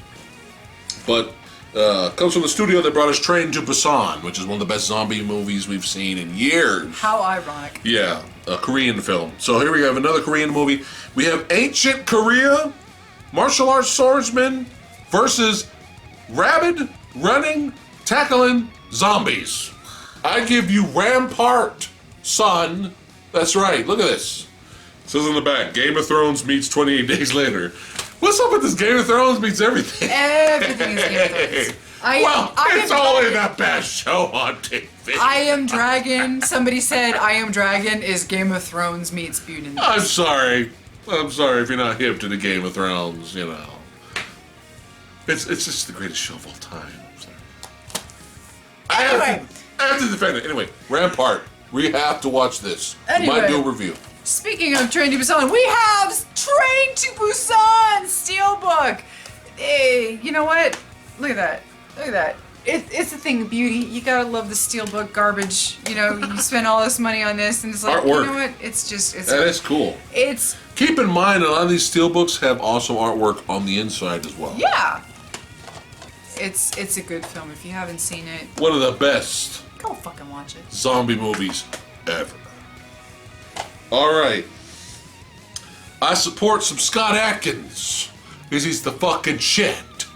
but comes from the studio that brought us Train to Busan, which is one of the best zombie movies we've seen in years. How ironic. Yeah, a Korean film. So here we have another Korean movie. We have Ancient Korea, martial arts swordsman versus rabid, running, tackling zombies. I give you Rampart, son. That's right. Look at this. It says on the back, Game of Thrones meets 28 Days Later. What's up with this Game of Thrones meets everything? Everything is Game of Thrones. It's all in that best show on TV. I Am Dragon. Somebody said I Am Dragon is Game of Thrones meets Beauty and the Beast. I'm sorry if you're not hip to the Game of Thrones, you know. It's just the greatest show of all time. I have to defend it. Anyway, Rampart. We have to watch this. Anyway. We might do a review. Speaking of Train to Busan, we have Train to Busan Steelbook. Hey, you know what? Look at that. Look at that. It's a thing of beauty. You gotta love the Steelbook garbage. You know, you spend all this money on this, and it's like, Artwork. you know what? It's That is cool. Keep in mind, a lot of these Steelbooks have awesome artwork on the inside as well. Yeah. It's a good film. If you haven't seen it, One of the best go fucking watch it. zombie movies ever. All right. I support some Scott Adkins because he's the fucking shit.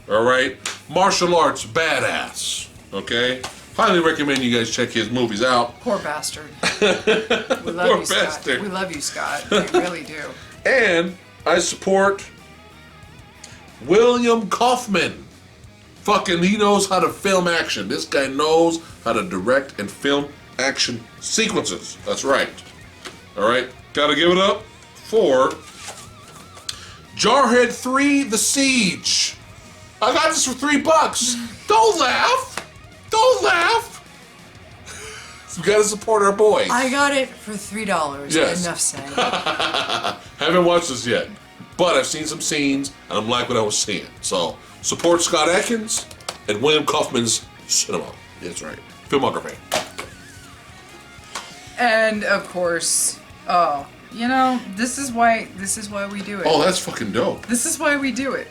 All right. Martial arts badass. Okay. Highly recommend you guys check his movies out. Poor bastard. We love you, Scott. Bastard. We love you, Scott. We really do. And I support William Kaufman. Fucking, he knows how to film action. This guy knows how to direct and film action sequences. That's right. All right. Gotta give it up for Jarhead 3: The Siege. I got this for $3. Don't laugh. Don't laugh. We gotta support our boys. I got it for $3. Yes. Enough said. Haven't watched this yet, but I've seen some scenes, and I'm like what I was seeing. So, support Scott Adkins and William Kaufman's cinema. That's right. Filmography. And of course, this is why we do it. Oh, that's fucking dope. This is why we do it.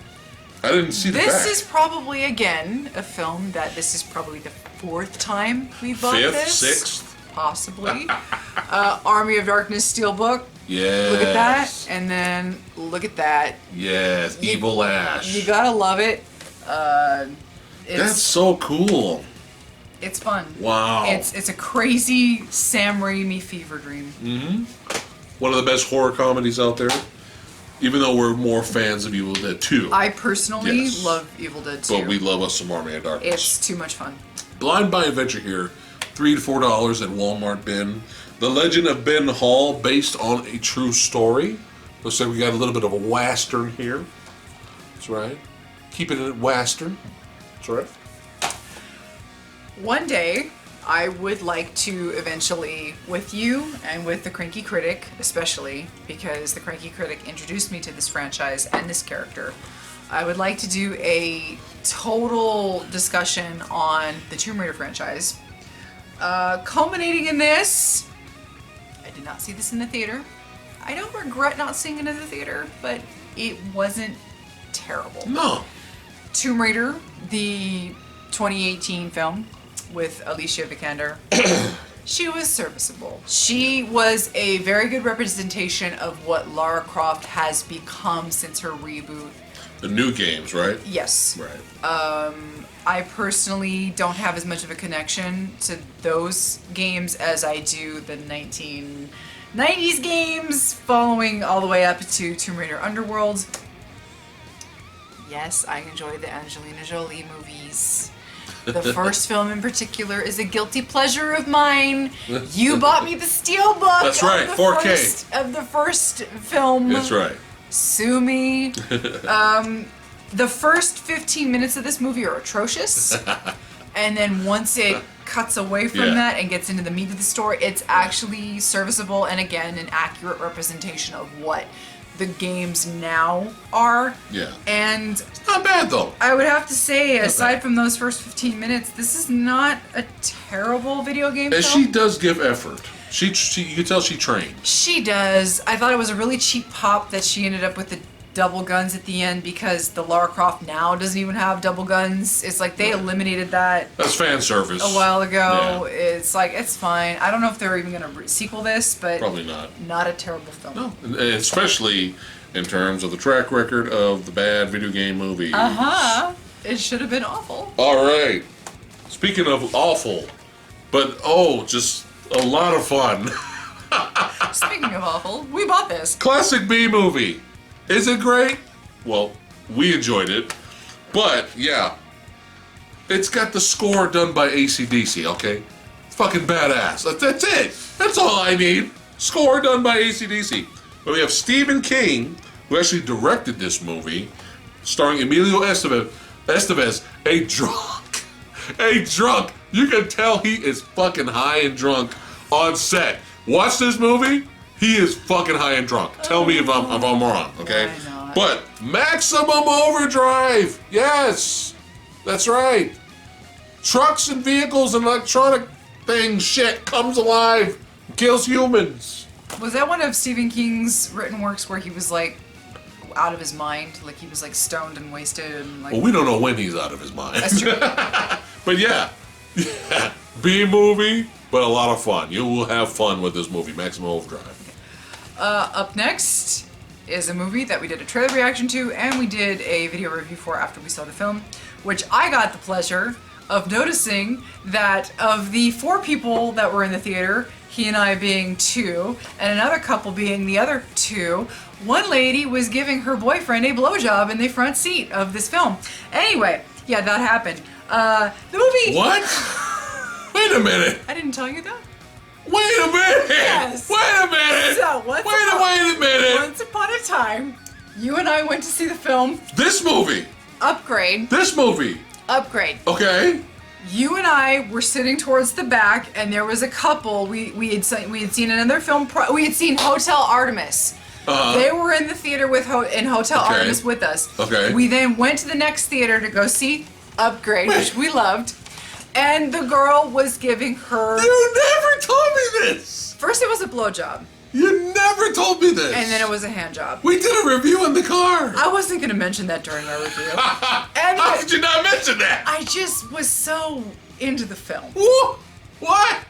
I didn't see the back. This is probably, again, a film that this is probably the 4th time we bought Fifth, this. 6th? Possibly. Army of Darkness Steelbook. Yes. Look at that. And then look at that. Yes, Evil Ash. You gotta love it. That's so cool. It's fun. Wow. It's a crazy Sam Raimi fever dream. Mm-hmm. One of the best horror comedies out there. Even though we're more fans of Evil Dead 2. I personally love Evil Dead 2. But we love us some Army of Darkness. It's too much fun. Blind Buy Adventure here, $3 to $4 at Walmart bin. The Legend of Ben Hall, based on a true story. Looks like we got a little bit of a western here. That's right. Keeping it western. That's right. One day, I would like to eventually, with you and with the Cranky Critic, especially because the Cranky Critic introduced me to this franchise and this character, I would like to do a total discussion on the Tomb Raider franchise. Culminating in this, I did not see this in the theater. I don't regret not seeing it in the theater, but it wasn't terrible. No. Tomb Raider, the 2018 film with Alicia Vikander. She was serviceable. She was a very good representation of what Lara Croft has become since her reboot. The new games, right? Yes. Right. I personally don't have as much of a connection to those games as I do the 1990s games, following all the way up to Tomb Raider Underworld. Yes, I enjoy the Angelina Jolie movies. The first film in particular is a guilty pleasure of mine. You bought me the Steelbook. That's right, 4K. Of the first film. That's right. Sue me. The first 15 minutes of this movie are atrocious. And then once it cuts away from that and gets into the meat of the story, it's actually serviceable and, again, an accurate representation of what the games now are. Yeah. And it's not bad, though. I would have to say, aside from those first 15 minutes, this is not a terrible video game And film. she does give effort. She you can tell she trained. She does. I thought it was a really cheap pop that she ended up with the double guns at the end, because the Lara Croft now doesn't even have double guns. It's like they eliminated that. That's fan service. A while ago. Yeah. It's like, it's fine. I don't know if they're even going to sequel this, but Probably not. Not a terrible film. No, and especially in terms of the track record of the bad video game movies. It should have been awful. All right. Speaking of awful, but just a lot of fun. Speaking of awful, we bought this. Classic B movie. Is it great? Well, we enjoyed it. But, yeah. It's got the score done by AC/DC, okay? It's fucking badass. That's it. That's all I need. Score done by AC/DC. But we have Stephen King, who actually directed this movie, starring Emilio Estevez, a drunk. A drunk. You can tell he is fucking high and drunk on set. Watch this movie. He is fucking high and drunk. Tell me if I'm wrong, okay? Why not? But Maximum Overdrive. Yes. That's right. Trucks and vehicles and electronic things, shit, comes alive, kills humans. Was that one of Stephen King's written works where he was like out of his mind? Like he was like stoned and wasted and like... Well, we don't know when he's out of his mind. That's true. But yeah. B movie, but a lot of fun. You will have fun with this movie, Maximum Overdrive. Up next is a movie that we did a trailer reaction to and we did a video review for after we saw the film, which I got the pleasure of noticing that of the 4 people that were in the theater, he and I being 2, and another couple being the other 2, one lady was giving her boyfriend a blowjob in the front seat of this film. Anyway, yeah, that happened. The movie... What? Wait a minute. I didn't tell you that? Wait a minute! Yes. Wait a minute! So, wait a minute! Once upon a time, you and I went to see the film. This movie! Upgrade. This movie. Upgrade. Okay. You and I were sitting towards the back, and there was a couple. We had seen another film. We had seen Hotel Artemis. They were in the theater in Hotel Artemis with us. Okay. We then went to the next theater to go see Upgrade, which we loved. And the girl was giving her... You never told me this! First it was a blowjob. You never told me this! And then it was a hand job. We did a review in the car! I wasn't going to mention that during our review. How did you not mention that? I just was so into the film. What?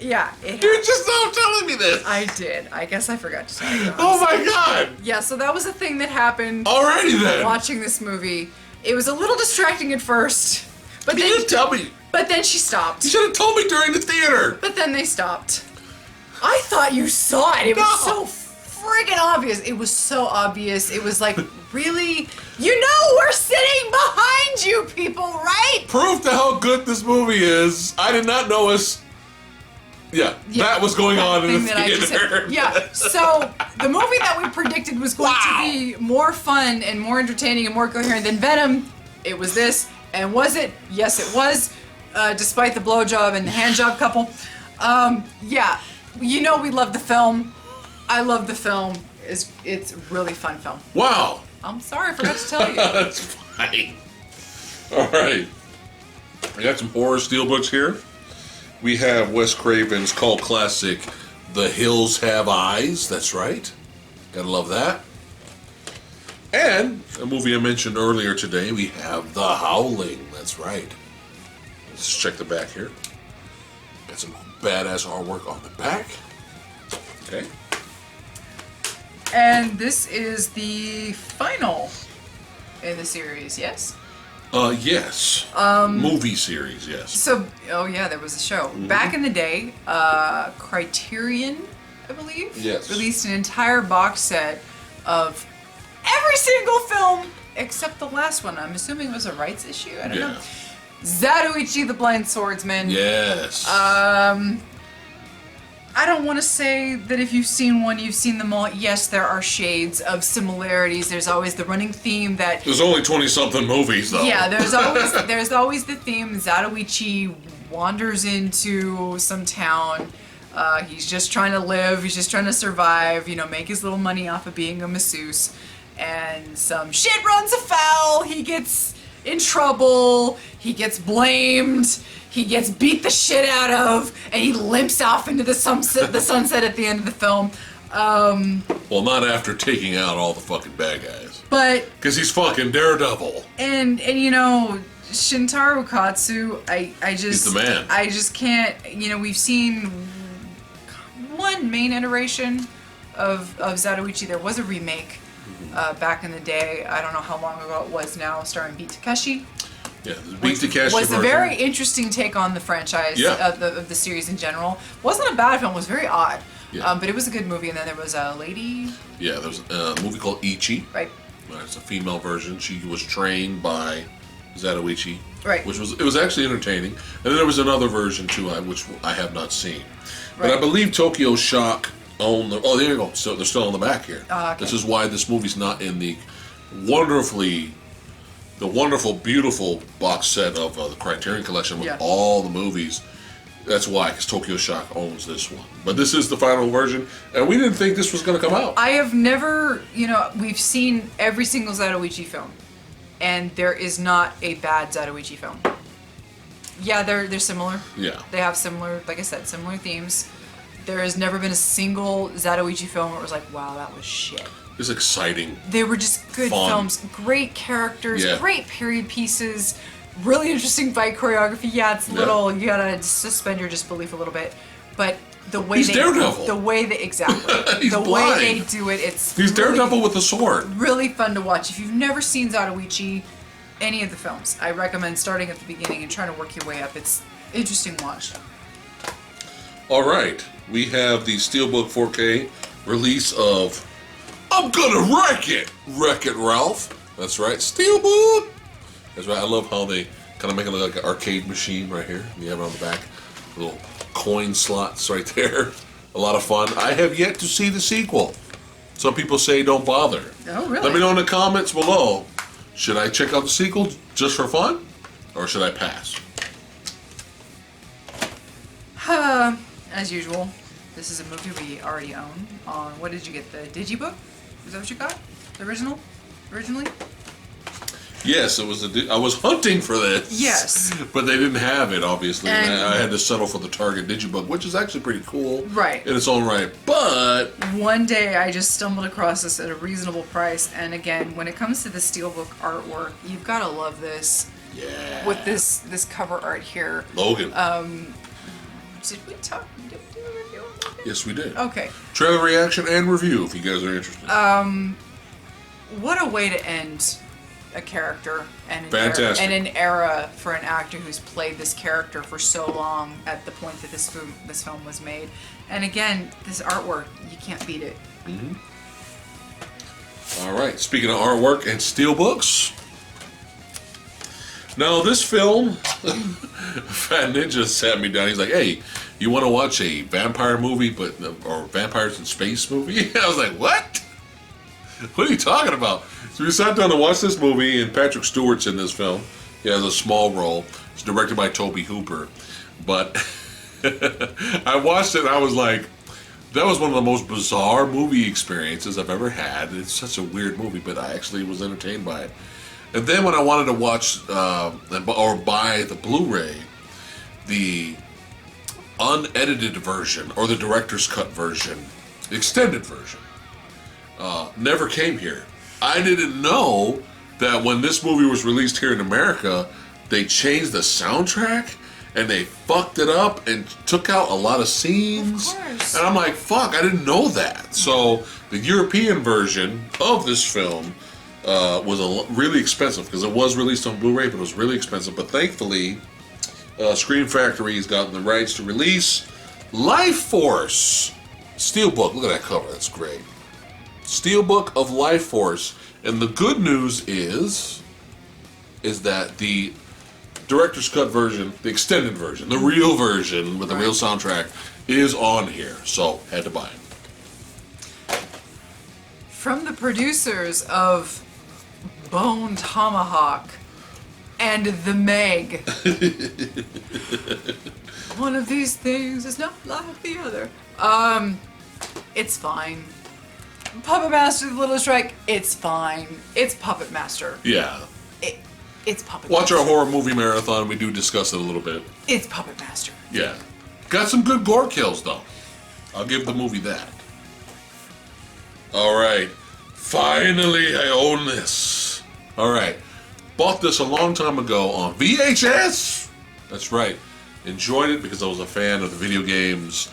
Yeah. You're just not telling me this! I did. I guess I forgot to tell you. Oh my god! Yeah, so that was a thing that happened. Alrighty then! Watching this movie. It was a little distracting at first. But you didn't tell me! But then she stopped. You should have told me during the theater! But then they stopped. I thought you saw it. It was so friggin' obvious. It was so obvious. It was like, really? You know we're sitting behind you people, right? Proof to how good this movie is. I did not know us. Yeah, that was going on in the theater. Yeah, so the movie that we predicted was going to be more fun and more entertaining and more coherent than Venom. It was this. And was it? Yes, it was. Despite the blowjob and the handjob couple. Yeah, you know we love the film. I love the film. It's a really fun film. Wow. I'm sorry, I forgot to tell you. That's fine. All right. I got some horror steelbooks here. We have Wes Craven's cult classic, The Hills Have Eyes. That's right. Gotta love that. And a movie I mentioned earlier today, we have The Howling. That's right. Let's check the back here. Got some badass artwork on the back. Okay. And this is the final in the series, yes? Yes. Movie series, yes. So, oh yeah, there was a show. Back in the day, Criterion, I believe, released an entire box set of every single film except the last one. I'm assuming it was a rights issue. I don't know. Zatoichi the Blind Swordsman. Yes. I don't want to say that if you've seen one, you've seen them all. Yes, there are shades of similarities. There's always the running theme that... There's only 20-something movies, though. Yeah, there's always the theme. Zatoichi wanders into some town. He's just trying to live. He's just trying to survive, you know, make his little money off of being a masseuse. And some shit runs afoul. He gets in trouble. He gets blamed. He gets beat the shit out of, and he limps off into the sunset at the end of the film. Well, not after taking out all the fucking bad guys. But... Because he's fucking Daredevil. And you know, Shintaro Katsu, I just... He's the man. I just can't... You know, we've seen one main iteration of Zatoichi. There was a remake back in the day. I don't know how long ago it was now, starring Beat Takeshi. Yeah, the Beat Takeshi was version. a very interesting take on the franchise of the series in general. Wasn't a bad film. It was very odd. Yeah. But it was a good movie. And then there was a lady... Yeah, there was a movie called Ichi. Right. It's a female version. She was trained by Zatoichi. Right. It was actually entertaining. And then there was another version, too, which I have not seen. But Right. I believe Tokyo Shock owned the... Oh, there you go. So they're still on the back here. Okay. This is why this movie's not in the wonderful, beautiful box set of the Criterion Collection with all the movies. That's why, because Tokyo Shock owns this one. But this is the final version, and we didn't think this was going to come out. I have never, you know, we've seen every single Zatoichi film, and there is not a bad Zatoichi film. Yeah, they're similar. Yeah. They have similar, like I said, similar themes. There has never been a single Zatoichi film where it was like, wow, that was shit. It's exciting. They were just good films, great characters, great period pieces, really interesting fight choreography. Yeah, it's little, you gotta suspend your disbelief a little bit, but the way He's Daredevil. The way they He's blind. way they do it, He's really, Daredevil with a sword. Really fun to watch. If you've never seen Zatoichi, any of the films, I recommend starting at the beginning and trying to work your way up. It's interesting watch. All right, we have the Steelbook 4K release of I'm Gonna Wreck It, Ralph. That's right, Steelbook. That's right, I love how they kind of make it look like an arcade machine right here. You have it on the back, little coin slots right there. A lot of fun. I have yet to see the sequel. Some people say don't bother. Oh, really? Let me know in the comments below Should I check out the sequel just for fun? Or should I pass? As usual, this is a movie we already own. On what did you get? The Digibook? Is that what you got? The originally? Yes, it was. I was hunting for this. Yes. But they didn't have it, obviously. And I had to settle for the Target Digibook, which is actually pretty cool. Right. In its own right. But one day I just stumbled across this at a reasonable price. And again, when it comes to the Steelbook artwork, you've got to love this. Yeah. With this cover art here. Logan. Did we do a review on Logan? Yes, we did. Okay. Trailer reaction and review, if you guys are interested. What a way to end a character and Fantastic. an era for an actor who's played this character for so long at the point that this film was made. And again, this artwork, you can't beat it. Mm-hmm. All right. Speaking of artwork and steelbooks. Now, this film, Fat Ninja sat me down. He's like, hey, you want to watch a vampire movie, or vampires in space movie? I was like, what? What are you talking about? So we sat down to watch this movie, and Patrick Stewart's in this film. He has a small role. It's directed by Tobe Hooper. But I watched it, and I was like, that was one of the most bizarre movie experiences I've ever had. It's such a weird movie, but I actually was entertained by it. And then when I wanted to watch or buy the Blu-ray, the unedited version or the director's cut version, the extended version, never came here. I didn't know that when this movie was released here in America, they changed the soundtrack and they fucked it up and took out a lot of scenes. Of course. And I'm like, fuck, I didn't know that. So the European version of this film was really expensive because it was released on Blu-ray, but it was really expensive. But thankfully, Screen Factory's gotten the rights to release Life Force Steelbook. Look at that cover, that's great. Steelbook of Life Force, and the good news is that the director's cut version, the extended version, the real version with the real soundtrack, is on here. So had to buy it. From the producers of Bone Tomahawk and The Meg. One of these things is not like the other. It's fine. Puppet Master, The Little Strike, it's fine. It's Puppet Master. Yeah. It's Puppet Watch Master. our horror movie marathon. We do discuss it a little bit. It's Puppet Master. Yeah. Got some good gore kills, though. I'll give the movie that. All right. Finally, I own this. All right. Bought this a long time ago on VHS. That's right. Enjoyed it because I was a fan of the video games.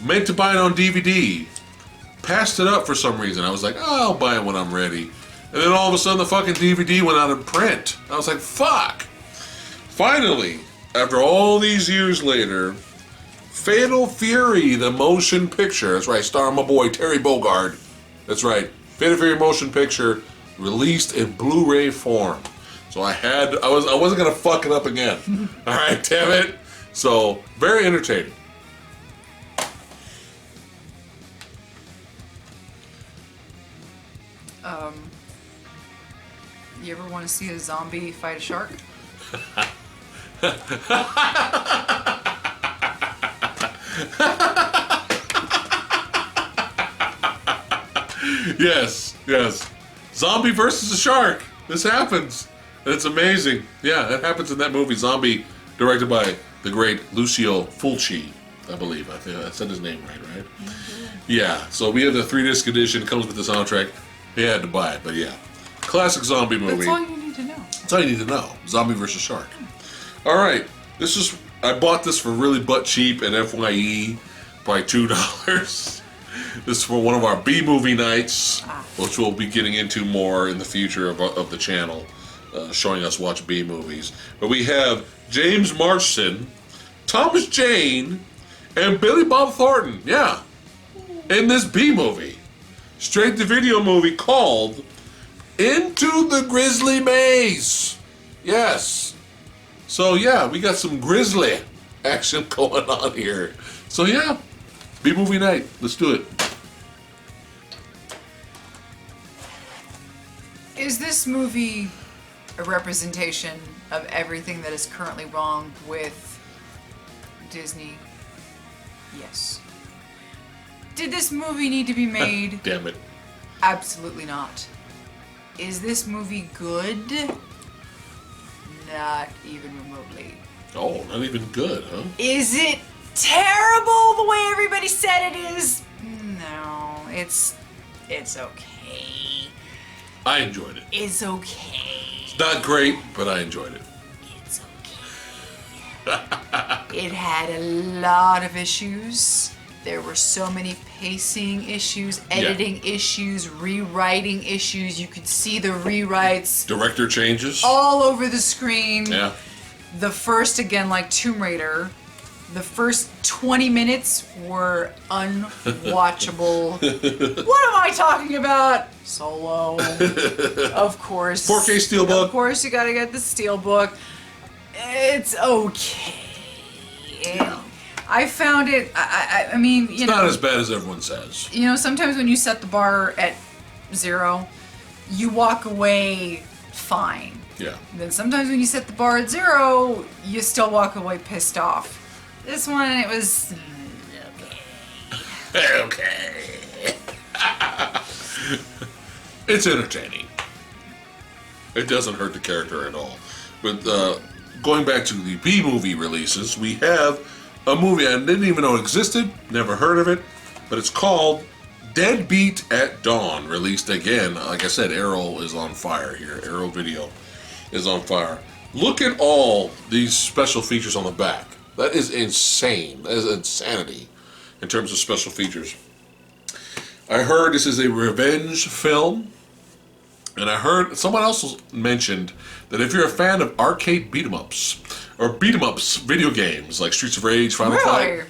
Meant to buy it on DVD. Passed it up for some reason. I was like, oh, I'll buy it when I'm ready. And then all of a sudden the fucking DVD went out of print. I was like, fuck. Finally, after all these years later, Fatal Fury, the motion picture. That's right, starring my boy Terry Bogard. That's right. Fatal Fury motion picture released in Blu-ray form. So I wasn't gonna fuck it up again. All right, damn it. So very entertaining. You ever want to see a zombie fight a shark? Yes. Zombie versus a shark. This happens. And it's amazing. Yeah, it happens in that movie, Zombie, directed by the great Lucio Fulci, I believe. I think I said his name right? Yeah, so we have the 3-disc edition. It comes with the soundtrack. He had to buy it, but yeah. Classic zombie movie. That's all you need to know. That's all you need to know. Zombie versus shark. All right. I bought this for really butt cheap at FYE by $2. This is for one of our B-movie nights, which we'll be getting into more in the future of the channel, showing us watch B-movies. But we have James Marsden, Thomas Jane, and Billy Bob Thornton. Yeah. In this B-movie. Straight-to-video movie called Into the Grizzly Maze. Yes. So yeah, we got some grizzly action going on here. So yeah, B-movie night. Let's do it. Is this movie a representation of everything that is currently wrong with Disney? Yes. Did this movie need to be made? Damn it. Absolutely not. Is this movie good? Not even remotely. Oh, not even good, huh? Is it terrible the way everybody said it is? No, it's okay. I enjoyed it. It's okay. It's not great, but I enjoyed it. It's okay. It had a lot of issues. There were so many pacing issues, editing issues, rewriting issues. You could see the rewrites. Director changes. All over the screen. Yeah. The first, again, like Tomb Raider, the first 20 minutes were unwatchable. What am I talking about? Solo. Of course. 4K Steelbook. Of course, you gotta get the Steelbook. It's okay. Yeah. I found it, I mean, you know. It's not as bad as everyone says. You know, sometimes when you set the bar at 0, you walk away fine. Yeah. And then sometimes when you set the bar at 0, you still walk away pissed off. This one, it was okay. Okay. It's entertaining. It doesn't hurt the character at all. But going back to the B-movie releases, we have a movie I didn't even know existed, never heard of it, but it's called Deadbeat at Dawn, released again. Like I said, Arrow is on fire here. Arrow Video is on fire. Look at all these special features on the back. That is insane. That is insanity in terms of special features. I heard this is a revenge film, and I heard someone else mentioned that if you're a fan of arcade beat-em-ups, or beat-em-ups video games like Streets of Rage, Final Fight.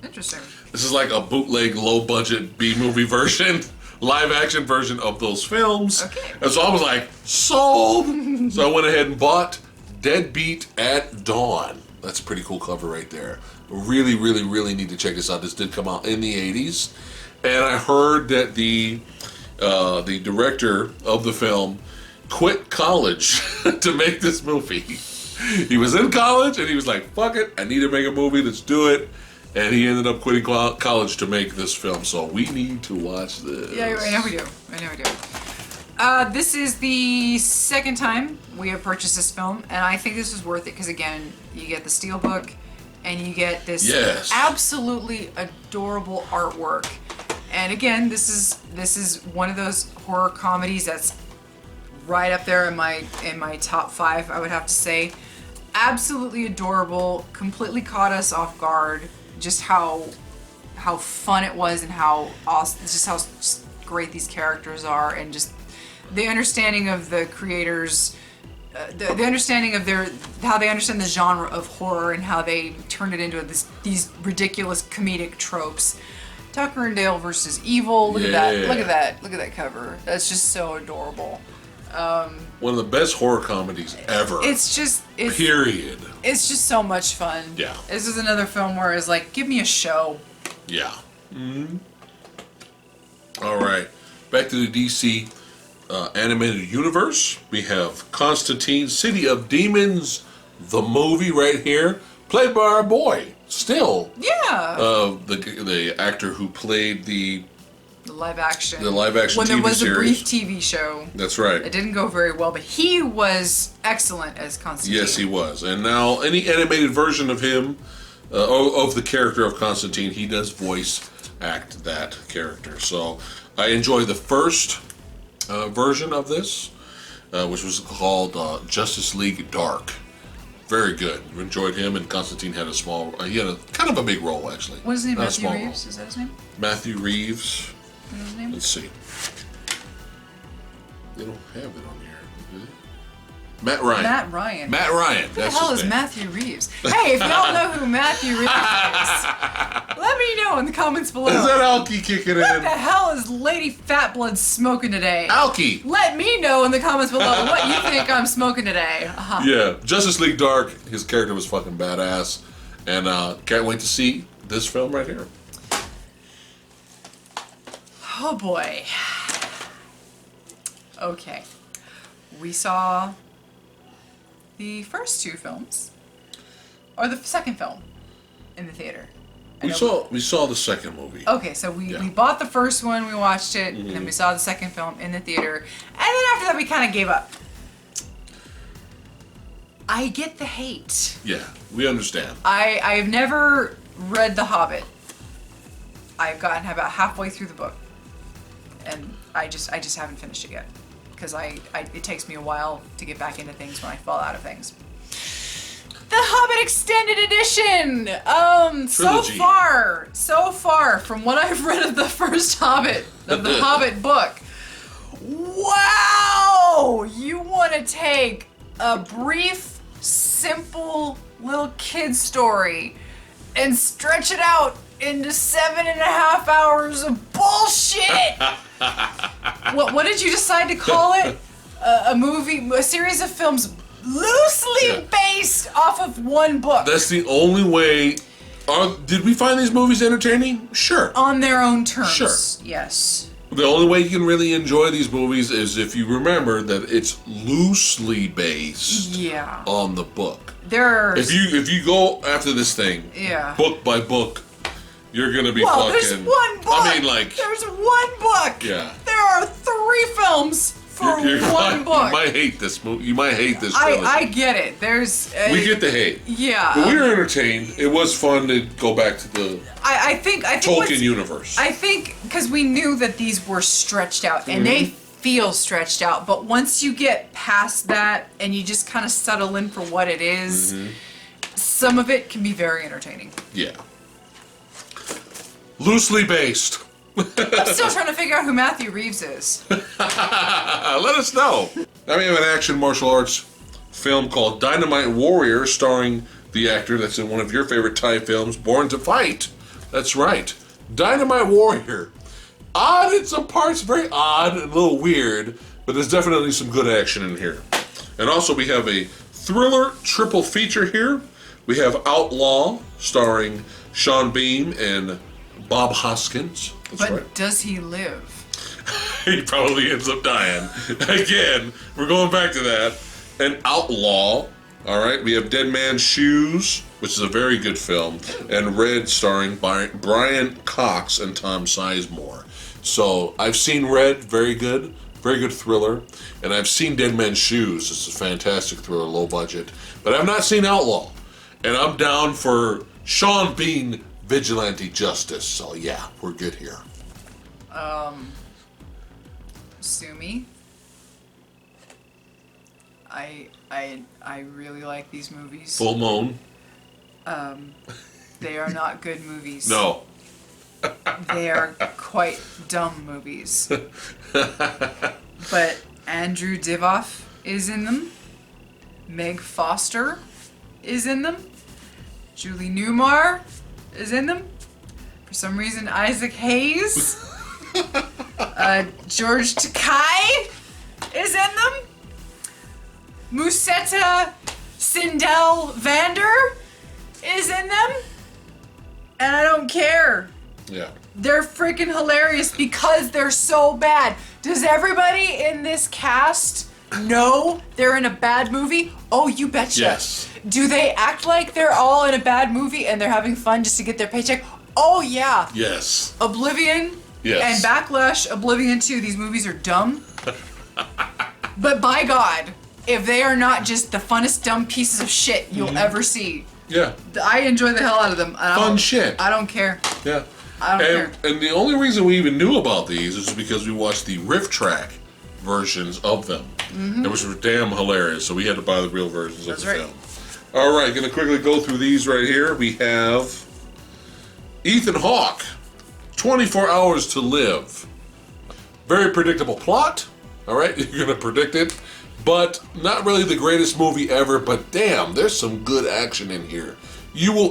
Interesting. This is like a bootleg, low-budget B-movie version, live-action version of those films. Okay. And so I was like, sold! So I went ahead and bought Deadbeat at Dawn. That's a pretty cool cover right there. Really, really, really need to check this out. This did come out in the 80s. And I heard that the director of the film quit college to make this movie. He was in college and he was like, fuck it, I need to make a movie, let's do it. And he ended up quitting college to make this film. So we need to watch this. Yeah, I know we do. This is the second time we have purchased this film, and I think this is worth it because, again, you get the Steelbook and you get this absolutely adorable artwork. And again, this is one of those horror comedies that's right up there in my top 5, I would have to say. Absolutely adorable, completely caught us off guard. Just how fun it was and how awesome, just how great these characters are, and just the understanding of the creators, the understanding of how they understand the genre of horror and how they turn it into these ridiculous comedic tropes. Tucker and Dale versus Evil. Look at that. Look at that. Look at that cover. That's just so adorable. One of the best horror comedies ever. Period. It's just so much fun. Yeah. This is another film where it's like, give me a show. Yeah. Mm-hmm. All right. Back to the DC animated universe. We have Constantine, City of Demons, the movie right here, played by our boy, still. Yeah. The actor who played the live action when there TV was series. A brief TV show. That's right. It didn't go very well, but he was excellent as Constantine. Yes, he was. And now any animated version of him, of the character of Constantine, he does voice act that character. So I enjoy the first version of this, which was called Justice League Dark. Very good. Enjoyed him, and Constantine had he had a kind of a big role, actually. What is his name? Not Matthew Reeves? Is that his name? Matthew Reeves. What is his name? Let's see. They don't have it on here, do they? Matt Ryan. Matt Ryan. Who the hell is name. Matthew Reeves? Hey, if y'all know who Matthew Reeves is, let me know in the comments below. Is that Alki kicking What in? the hell is Lady Fat Blood smoking today? Alki! Let me know in the comments below what you think I'm smoking today. Yeah, Justice League Dark, his character was fucking badass. And can't wait to see this film right here. Oh boy. Okay. we saw the first two films, or the second film, in the theater. We saw the second movie. Okay, so we bought the first one, we watched it, and then we saw the second film in the theater, and then after that we kind of gave up. I get the hate. Yeah, we understand. I've never read The Hobbit. I've gotten about halfway through the book, and I just haven't finished it yet, because it takes me a while to get back into things when I fall out of things. The Hobbit Extended Edition! So far from what I've read of the first Hobbit, of the Hobbit book, wow! You want to take a brief, simple little kid story and stretch it out into 7.5 hours of bullshit! What did you decide to call it? A series of films loosely based off of one book. That's the only way. Did we find these movies entertaining? Sure. On their own terms. Sure. Yes. The only way you can really enjoy these movies is if you remember that it's loosely based on the book. If you go after this thing, book by book, you're gonna be fucking. There's one book. I mean, there's one book. Yeah. There are 3 films for one book. You might hate this movie. You might hate this trilogy. I get it. We get the hate. Yeah. But we were entertained. It was fun to go back to the I think Tolkien universe. I think because we knew that these were stretched out, and they feel stretched out, but once you get past that and you just kind of settle in for what it is, some of it can be very entertaining. Yeah. Loosely based. I'm still trying to figure out who Matthew Reeves is. Let us know. Now we have an action martial arts film called Dynamite Warrior, starring the actor that's in one of your favorite Thai films, Born to Fight. That's right. Dynamite Warrior. Odd in some parts, very odd and a little weird, but there's definitely some good action in here. And also we have a thriller triple feature here. We have Outlaw, starring Sean Bean and Bob Hoskins. That's right. Does he live? He probably ends up dying. Again, we're going back to that. And Outlaw. All right, we have Dead Man's Shoes, which is a very good film, and Red, starring Brian Cox and Tom Sizemore. So I've seen Red, very good thriller, and I've seen Dead Man's Shoes. It's a fantastic thriller, low budget, but I've not seen Outlaw, and I'm down for Sean Bean vigilante justice. So yeah, we're good here. Sue me. I really like these movies. Full Moon. They are not good movies. No. They are quite dumb movies. But Andrew Divoff is in them. Meg Foster is in them. Julie Newmar is in them. For some reason, Isaac Hayes. George Takei is in them. Musetta Sindel Vander is in them. And I don't care. Yeah. They're freaking hilarious because they're so bad. Does everybody in this cast know they're in a bad movie? Oh, you betcha. Yes. Do they act like they're all in a bad movie and they're having fun just to get their paycheck? Oh, yeah. Yes. Oblivion. Yes. And Backlash, Oblivion 2, these movies are dumb. But by God, if they are not just the funnest dumb pieces of shit you'll ever see. Yeah. I enjoy the hell out of them. Fun shit. I don't care. Yeah. I don't care. And the only reason we even knew about these is because we watched the riff track versions of them, which were damn hilarious. So we had to buy the real versions of the film. All right, going to quickly go through these right here. We have Ethan Hawke, 24 Hours to Live. Very predictable plot. All right, you're going to predict it. But not really the greatest movie ever, but damn, there's some good action in here.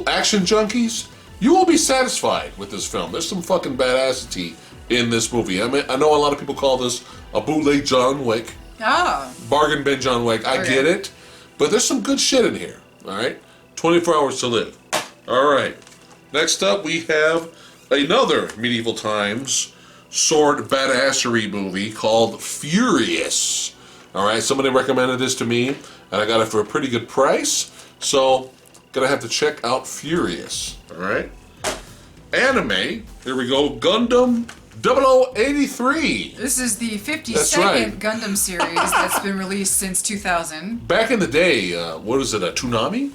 Action junkies, you will be satisfied with this film. There's some fucking badassity in this movie. I mean, I know a lot of people call this a bootleg John Wick. Bargain bin John Wick. I get it. But there's some good shit in here. All right? 24 Hours to Live. All right. Next up, we have another medieval times sword badassery movie called Furious. All right, somebody recommended this to me, and I got it for a pretty good price. So, gonna have to check out Furious. All right. Anime. Here we go. Gundam 0083. This is the 52nd right. Gundam series that's been released since 2000. Back in the day, what is it, a Toonami?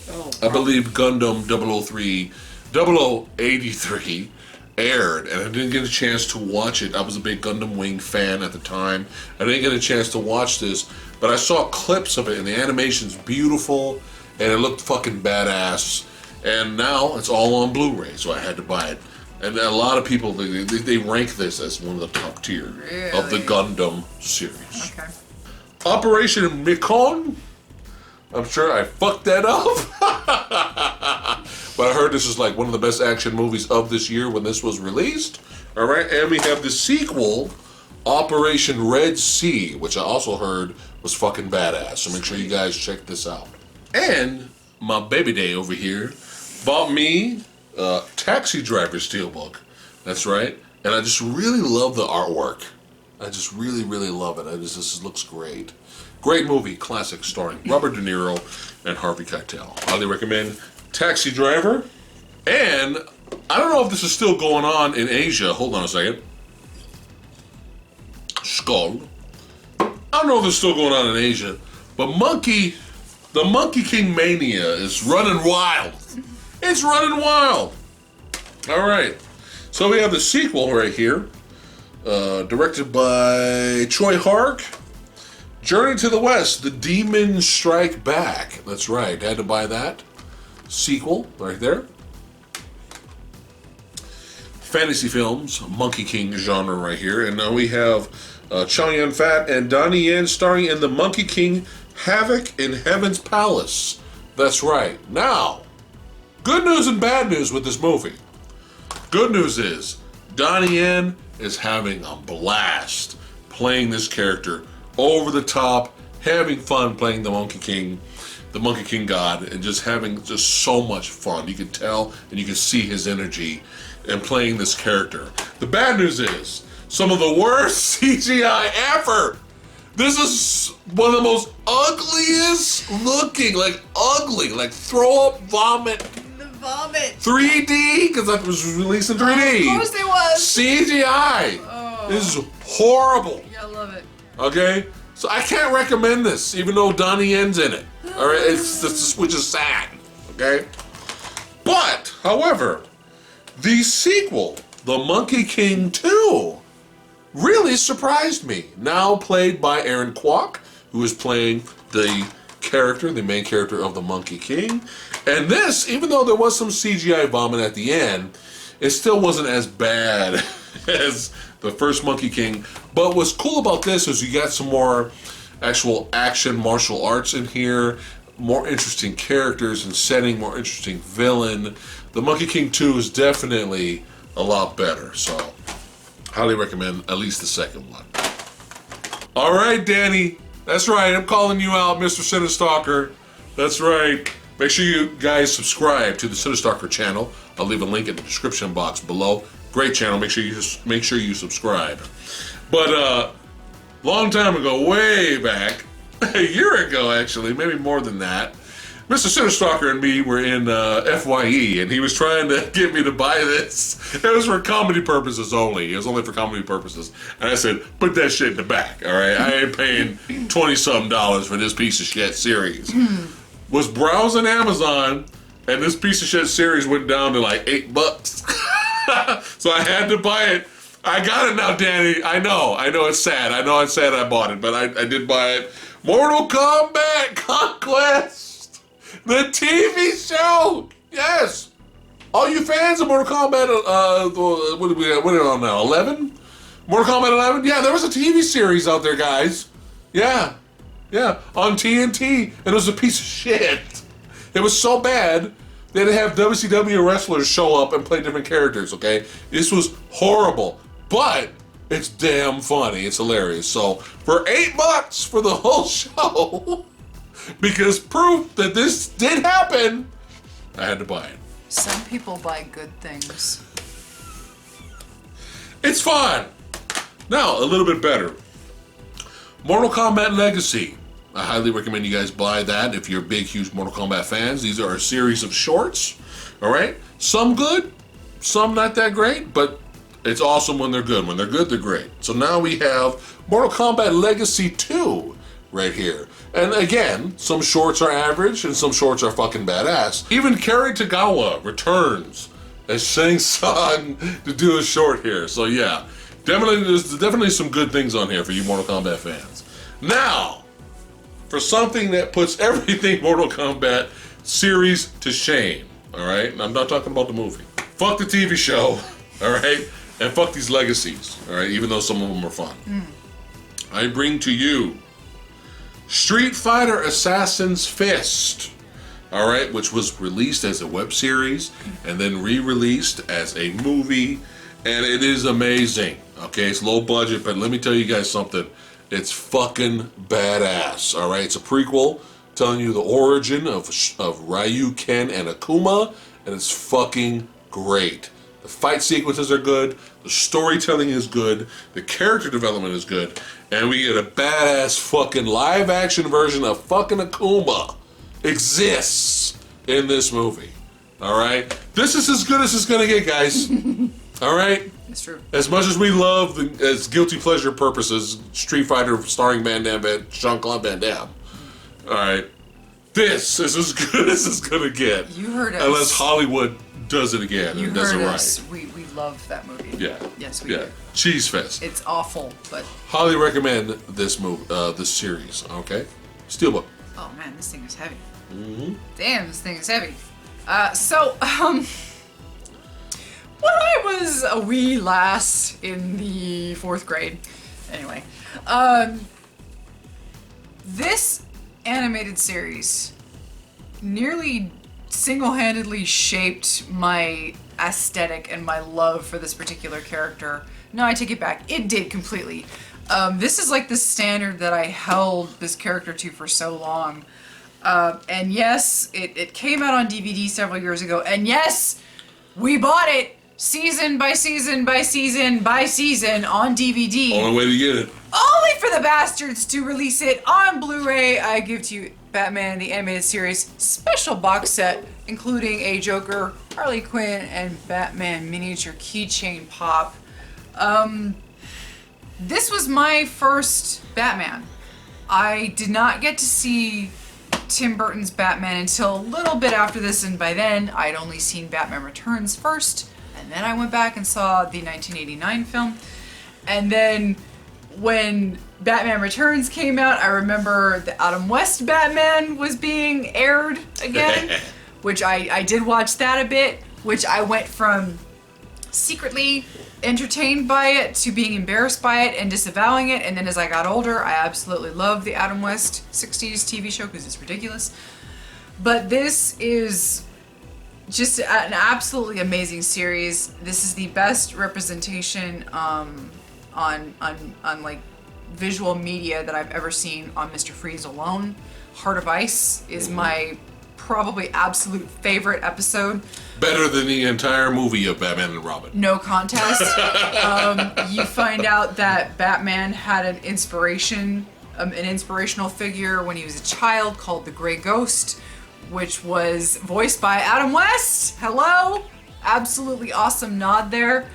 Oh, I believe Gundam 0083 aired, and I didn't get a chance to watch it. I was a big Gundam Wing fan at the time. I didn't get a chance to watch this, but I saw clips of it, and the animation's beautiful, and it looked fucking badass. And now it's all on Blu-ray, so I had to buy it. And a lot of people, they rank this as one of the top tier of the Gundam series. Okay. Operation Mikon. I'm sure I fucked that up. But I heard this is like one of the best action movies of this year when this was released. All right, and we have the sequel, Operation Red Sea, which I also heard was fucking badass. So make sure you guys check this out. And my baby day over here bought me Taxi Driver Steelbook. That's right. And I just really love the artwork. I just really, really love it. This looks great. Great movie, classic, starring Robert De Niro and Harvey Keitel. Highly recommend Taxi Driver. And I don't know if this is still going on in Asia. Hold on a second. Skull. I don't know if it's still going on in Asia, but the Monkey King Mania is running wild. It's running wild. All right. So we have the sequel right here, directed by Choi Hark. Journey to the West, The Demons Strike Back. That's right, had to buy that. Sequel, right there. Fantasy films, Monkey King genre right here. And now we have Chow Yun-fat and Donnie Yen starring in The Monkey King Havoc in Heaven's Palace. That's right. Now, good news and bad news with this movie. Good news is, Donnie Yen is having a blast playing this character. Over the top, having fun playing the Monkey King God, and just having so much fun. You can tell and you can see his energy in playing this character. The bad news is, some of the worst CGI ever. This is one of the most ugliest looking, like throw up, vomit. The vomit. 3D, because that was released in 3D. Of course it was. CGI. Oh. This is horrible. Yeah, I love it. Okay, so I can't recommend this, even though Donnie Yen's in it. All right, which is sad. Okay, but however, the sequel, The Monkey King 2, really surprised me. Now played by Aaron Kwok, who is playing the main character of the Monkey King. And this, even though there was some CGI vomit at the end, it still wasn't as bad as the first Monkey King. But what's cool about this is you got some more actual action martial arts in here, more interesting characters and setting, more interesting villain. The Monkey King 2 is definitely a lot better, so highly recommend at least the second one. All right, Danny, that's right, I'm calling you out, Mr. Cinestalker. That's right. Make sure you guys subscribe to the Cinestalker channel. I'll leave a link in the description box below. Great channel. Make sure you subscribe. But long time ago, way back, a year ago actually, maybe more than that, Mr. Cinestalker and me were in FYE, and he was trying to get me to buy this. It was for comedy purposes only. It was only for comedy purposes. And I said, put that shit in the back, all right? I ain't paying $20-something for this piece of shit series. Was browsing Amazon, and this piece of shit series went down to like $8. So I had to buy it. I got it now, Danny. I know it's sad. I know it's sad I bought it, but I did buy it. Mortal Kombat Conquest, the TV show. Yes. All you fans of Mortal Kombat, what are we on now? 11? Mortal Kombat 11? Yeah, there was a TV series out there, guys. Yeah, on TNT, and it was a piece of shit. It was so bad. They had to have WCW wrestlers show up and play different characters, okay? This was horrible, but it's damn funny. It's hilarious. So, for $8 for the whole show, because proof that this did happen, I had to buy it. Some people buy good things. It's fun. Now, a little bit better. Mortal Kombat Legacy. I highly recommend you guys buy that if you're big, huge Mortal Kombat fans. These are a series of shorts, all right? Some good, some not that great, but it's awesome when they're good. When they're good, they're great. So now we have Mortal Kombat Legacy 2 right here. And again, some shorts are average and some shorts are fucking badass. Even Kerry Tagawa returns as Shang Tsung to do a short here. So yeah, there's definitely some good things on here for you Mortal Kombat fans. Now, for something that puts everything Mortal Kombat series to shame, all right? And I'm not talking about the movie. Fuck the TV show, all right? And fuck these legacies, all right? Even though some of them are fun. I bring to you Street Fighter Assassin's Fist, all right? Which was released as a web series and then re-released as a movie. And it is amazing, okay? It's low budget, but let me tell you guys something. It's fucking badass, all right? It's a prequel telling you the origin of Ryu, Ken, and Akuma, and it's fucking great. The fight sequences are good, the storytelling is good, the character development is good, and we get a badass fucking live-action version of fucking Akuma exists in this movie, all right? This is as good as it's gonna get, guys, all right? It's true. As much as we love, as guilty pleasure purposes, Street Fighter starring Jean-Claude Van Damme. All right, this is as good as it's gonna get. You heard us. Unless Hollywood does it again and does it right. We love that movie. Yeah. Yes, we do. Cheese Fest. It's awful, but Highly recommend this movie, this series. Okay, Steelbook. oh man, this thing is heavy. Mm-hmm. Damn, this thing is heavy. When I was a wee lass in the 4th grade, anyway, this animated series nearly single-handedly shaped my aesthetic and my love for this particular character. No, I take it back. It did completely. This is like the standard that I held this character to for so long. And yes, it came out on DVD several years ago, and yes, we bought it season by season by season by season on DVD. Only way to get it. Only for the bastards to release it on Blu-ray. I give to you Batman the Animated Series special box set, including a Joker, Harley Quinn, and Batman miniature keychain pop. This was my first Batman. I did not get to see Tim Burton's Batman until a little bit after this, and by then I'd only seen Batman Returns first, and then I went back and saw the 1989 film. And then when Batman Returns came out, I remember the Adam West Batman was being aired again, which I did watch that a bit, which I went from secretly entertained by it to being embarrassed by it and disavowing it. And then as I got older, I absolutely loved the Adam West 60s TV show because it's ridiculous. But this is just an absolutely amazing series. This is the best representation on like visual media that I've ever seen on Mr. Freeze alone. Heart of Ice is my probably absolute favorite episode. Better than the entire movie of Batman and Robin. No contest. You find out that Batman had an inspirational figure when he was a child called the Grey Ghost, which was voiced by Adam West. Hello. Absolutely awesome nod there.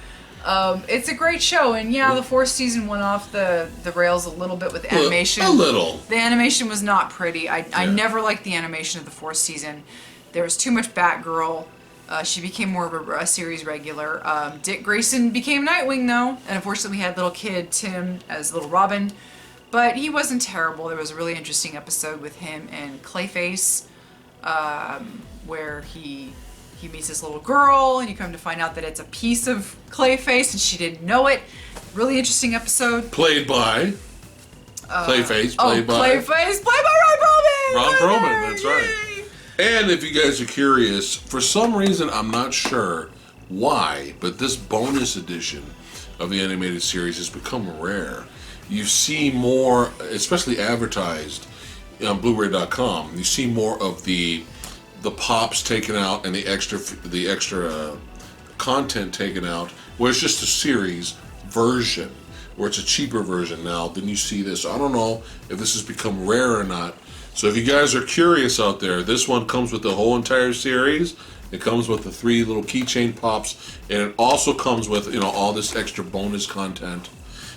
It's a great show, and yeah, the 4th season went off the rails a little bit with animation. A little. The animation was not pretty. I never liked the animation of the 4th season. There was too much Batgirl. She became more of a series regular. Dick Grayson became Nightwing, though, and unfortunately we had little kid Tim as Little Robin, but he wasn't terrible. There was a really interesting episode with him and Clayface, where he meets this little girl, and you come to find out that it's a piece of Clayface, and she didn't know it. Really interesting episode. Played by Clayface. Played by Ron Perlman. Ron Perlman. That's right. And if you guys are curious, for some reason, I'm not sure why, but this bonus edition of the animated series has become rare. You see more, especially advertised on Blu-ray.com, you see more of the pops taken out and the extra content taken out, where it's just a series version. or it's a cheaper version now, then you see this. I don't know if this has become rare or not. So if you guys are curious out there, this one comes with the whole entire series. It comes with the 3 little keychain pops, and it also comes with, you know, all this extra bonus content,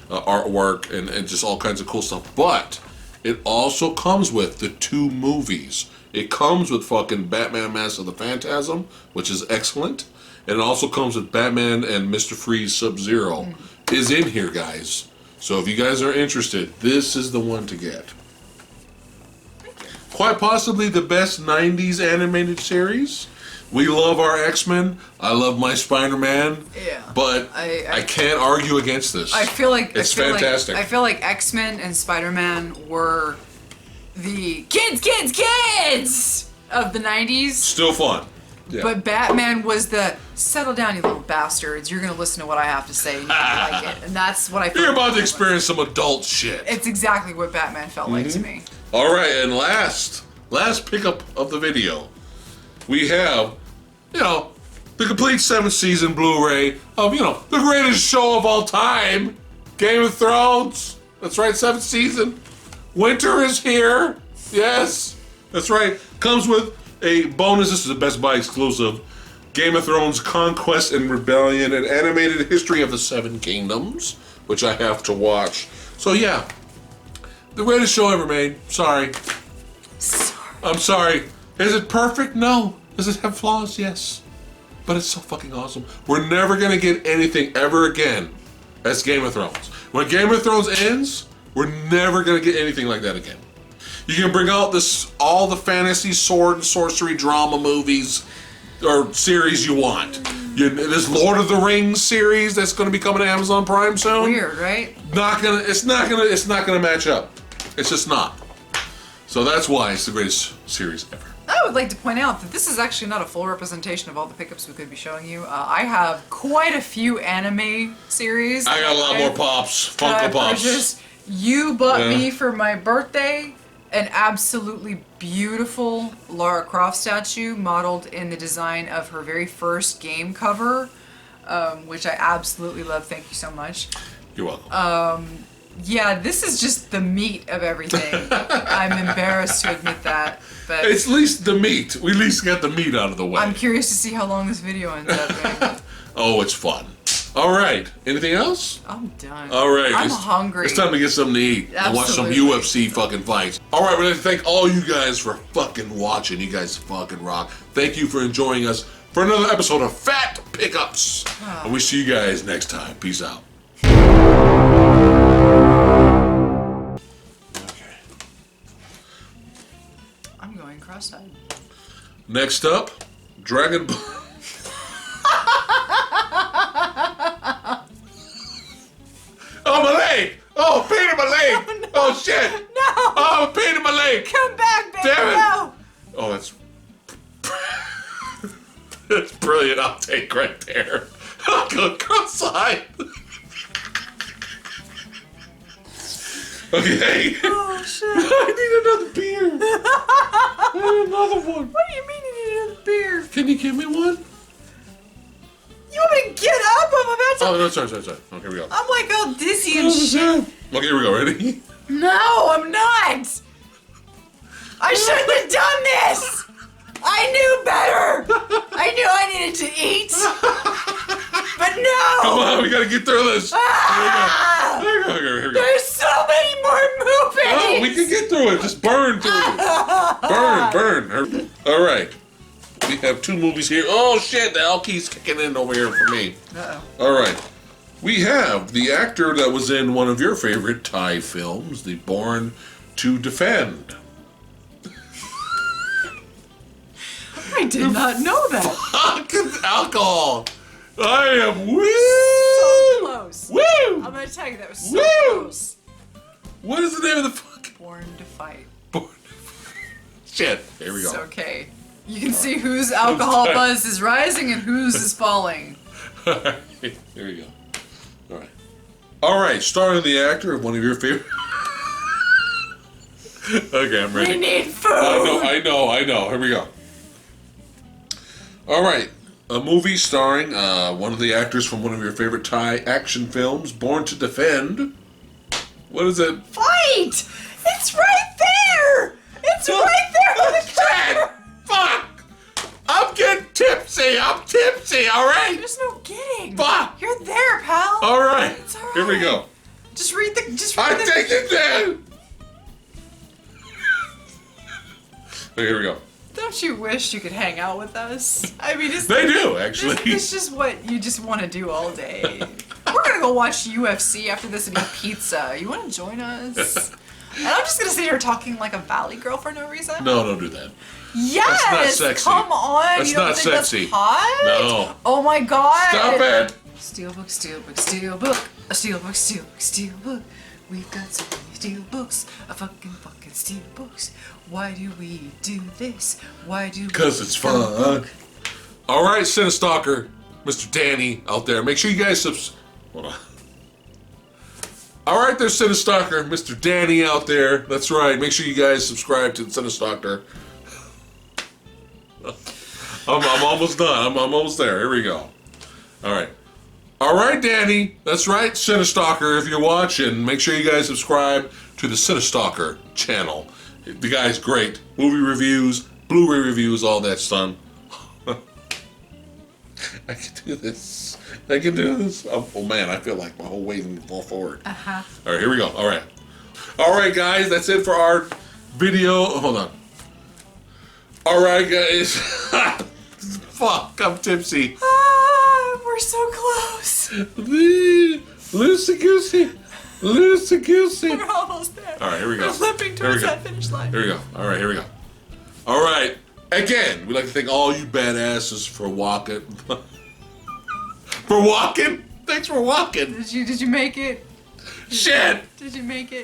artwork, and just all kinds of cool stuff. But it also comes with the 2 movies. It comes with fucking Batman Mask of the Phantasm, which is excellent. And it also comes with Batman and Mr. Freeze Sub-Zero is in here, guys. So if you guys are interested, this is the one to get. Quite possibly the best 90s animated series. We love our X-Men. I love my Spider-Man. Yeah. But I can't argue against this. I feel like it's fantastic. I feel like X-Men and Spider-Man were the kids of the 90s. Still fun. Yeah. But Batman was the settle down, you little bastards. You're gonna listen to what I have to say, and you're gonna like it. And that's what I feel. You're like about to experience some adult shit. It's exactly what Batman felt like to me. All right, and last pickup of the video, we have, you know, the complete 7th season Blu-ray of, you know, the greatest show of all time, Game of Thrones. That's right, 7th season. Winter is here. Yes, that's right. Comes with a bonus. This is a Best Buy exclusive. Game of Thrones Conquest and Rebellion, an animated history of the 7 kingdoms, which I have to watch. So yeah, the greatest show ever made. Sorry. I'm sorry. Is it perfect? No. Does it have flaws? Yes. But it's so fucking awesome. We're never gonna get anything ever again as Game of Thrones. When Game of Thrones ends, we're never gonna get anything like that again. You can bring out all the fantasy, sword, and sorcery drama movies or series you want. This Lord of the Rings series that's going to be coming to Amazon Prime soon. Weird, right? It's not gonna match up. It's just not. So that's why it's the greatest series ever. I would like to point out that this is actually not a full representation of all the pickups we could be showing you. I have quite a few anime series. I got a lot more pops, Funko Pops. Purchased. You bought me for my birthday an absolutely beautiful Lara Croft statue modeled in the design of her very first game cover, which I absolutely love. Thank you so much. You're welcome. Yeah, this is just the meat of everything. I'm embarrassed to admit that, but it's at least the meat. We at least got the meat out of the way. I'm curious to see how long this video ends up being. Oh, it's fun. All right. Anything else? I'm done. All right. I'm hungry. It's time to get something to eat and watch some UFC fucking fights. All right, we'd like to thank all you guys for fucking watching. You guys fucking rock. Thank you for enjoying us for another episode of Phat Pickups. And we see you guys next time. Peace out. Okay. I'm going cross-eyed. Next up, Dragon Ball. Oh, my leg! Oh, pain in my leg! Oh, no. Oh, shit! No! Oh, pain in my leg! Come back, baby! Damn it! No! Oh, that's... That's brilliant outtake right there. I'll go cross-eyed. Okay. Oh, shit. I need another beer. I need another one. What do you mean you need another beer? Can you give me one? You want me to get up? I'm about to... Oh, no, sorry. Okay, here we go. I'm like all dizzy and shit. Okay, here we go. Ready? No, I'm not! I shouldn't have done this! I knew better! I knew I needed to eat! But no! Come on, we gotta get through this. Ah! Here we go. There's so many more movies! Oh, we can get through it. Just burn through it. Burn. All right. We have 2 movies here. Oh, shit. The alky's kicking in over here for me. Uh-oh. All right. We have the actor that was in one of your favorite Thai films, the Born to Defend. I did not know that. Fucking alcohol. I am woo. So close. Woo. I'm gonna tell you, that was so Woo. close. What is the name of the fucking... Born to fight. Born to Defend. Shit. Here we go. It's okay. You can see whose alcohol buzz is rising and whose is falling. Here we go. All right. Starring the actor of one of your favorite... Okay, I'm ready. We need food! I know. Here we go. All right. A movie starring one of the actors from one of your favorite Thai action films, Born to Defend. What is it? Fight! It's right there! It's right there on the cover! Fuck! I'm getting tipsy! I'm tipsy, alright? There's no getting. Fuck! You're there, pal. Alright. It's all right. Here we go. Just read the... I take it down! Okay, here we go. Don't you wish you could hang out with us? I mean, They do, actually. It's just what you just want to do all day. We're gonna go watch UFC after this and eat pizza. You want to join us? And I'm just gonna sit here talking like a valley girl for no reason. No, don't do that. Yes, That's not sexy. come on. That's you don't not think sexy. That's hot? No. Oh my god. Stop it! Steelbook, steelbook, steelbook. A steelbook, steelbook, steelbook. We've got so many steelbooks. A fucking steelbooks. Why do we do this? Why do we? Because it's fun. Alright, Cinestalker, Mr. Danny out there. Make sure you guys hold on. Alright there, Cinestalker, Mr. Danny out there. That's right. Make sure you guys subscribe to Cinestalker. I'm almost done. I'm almost there. Here we go. Alright. Alright, Danny. That's right, Cinestalker. If you're watching, make sure you guys subscribe to the Cinestalker channel. The guy's great. Movie reviews, Blu-ray reviews, all that stuff. I can do this. I can do this. Oh man, I feel like my whole weight can fall forward. Uh-huh. All right, here we go. All right. All right, guys, that's it for our video. Hold on. All right, guys. Fuck, I'm tipsy. Ah, we're so close. Loosey-goosey. Loosey-goosey. We're almost there. All right, here we go. We're limping towards that finish line. Here we go. All right, here we go. All right. Again, we'd like to thank all you badasses for walking. For walking? Thanks for walking. Did you make it? Shit. Did you make it?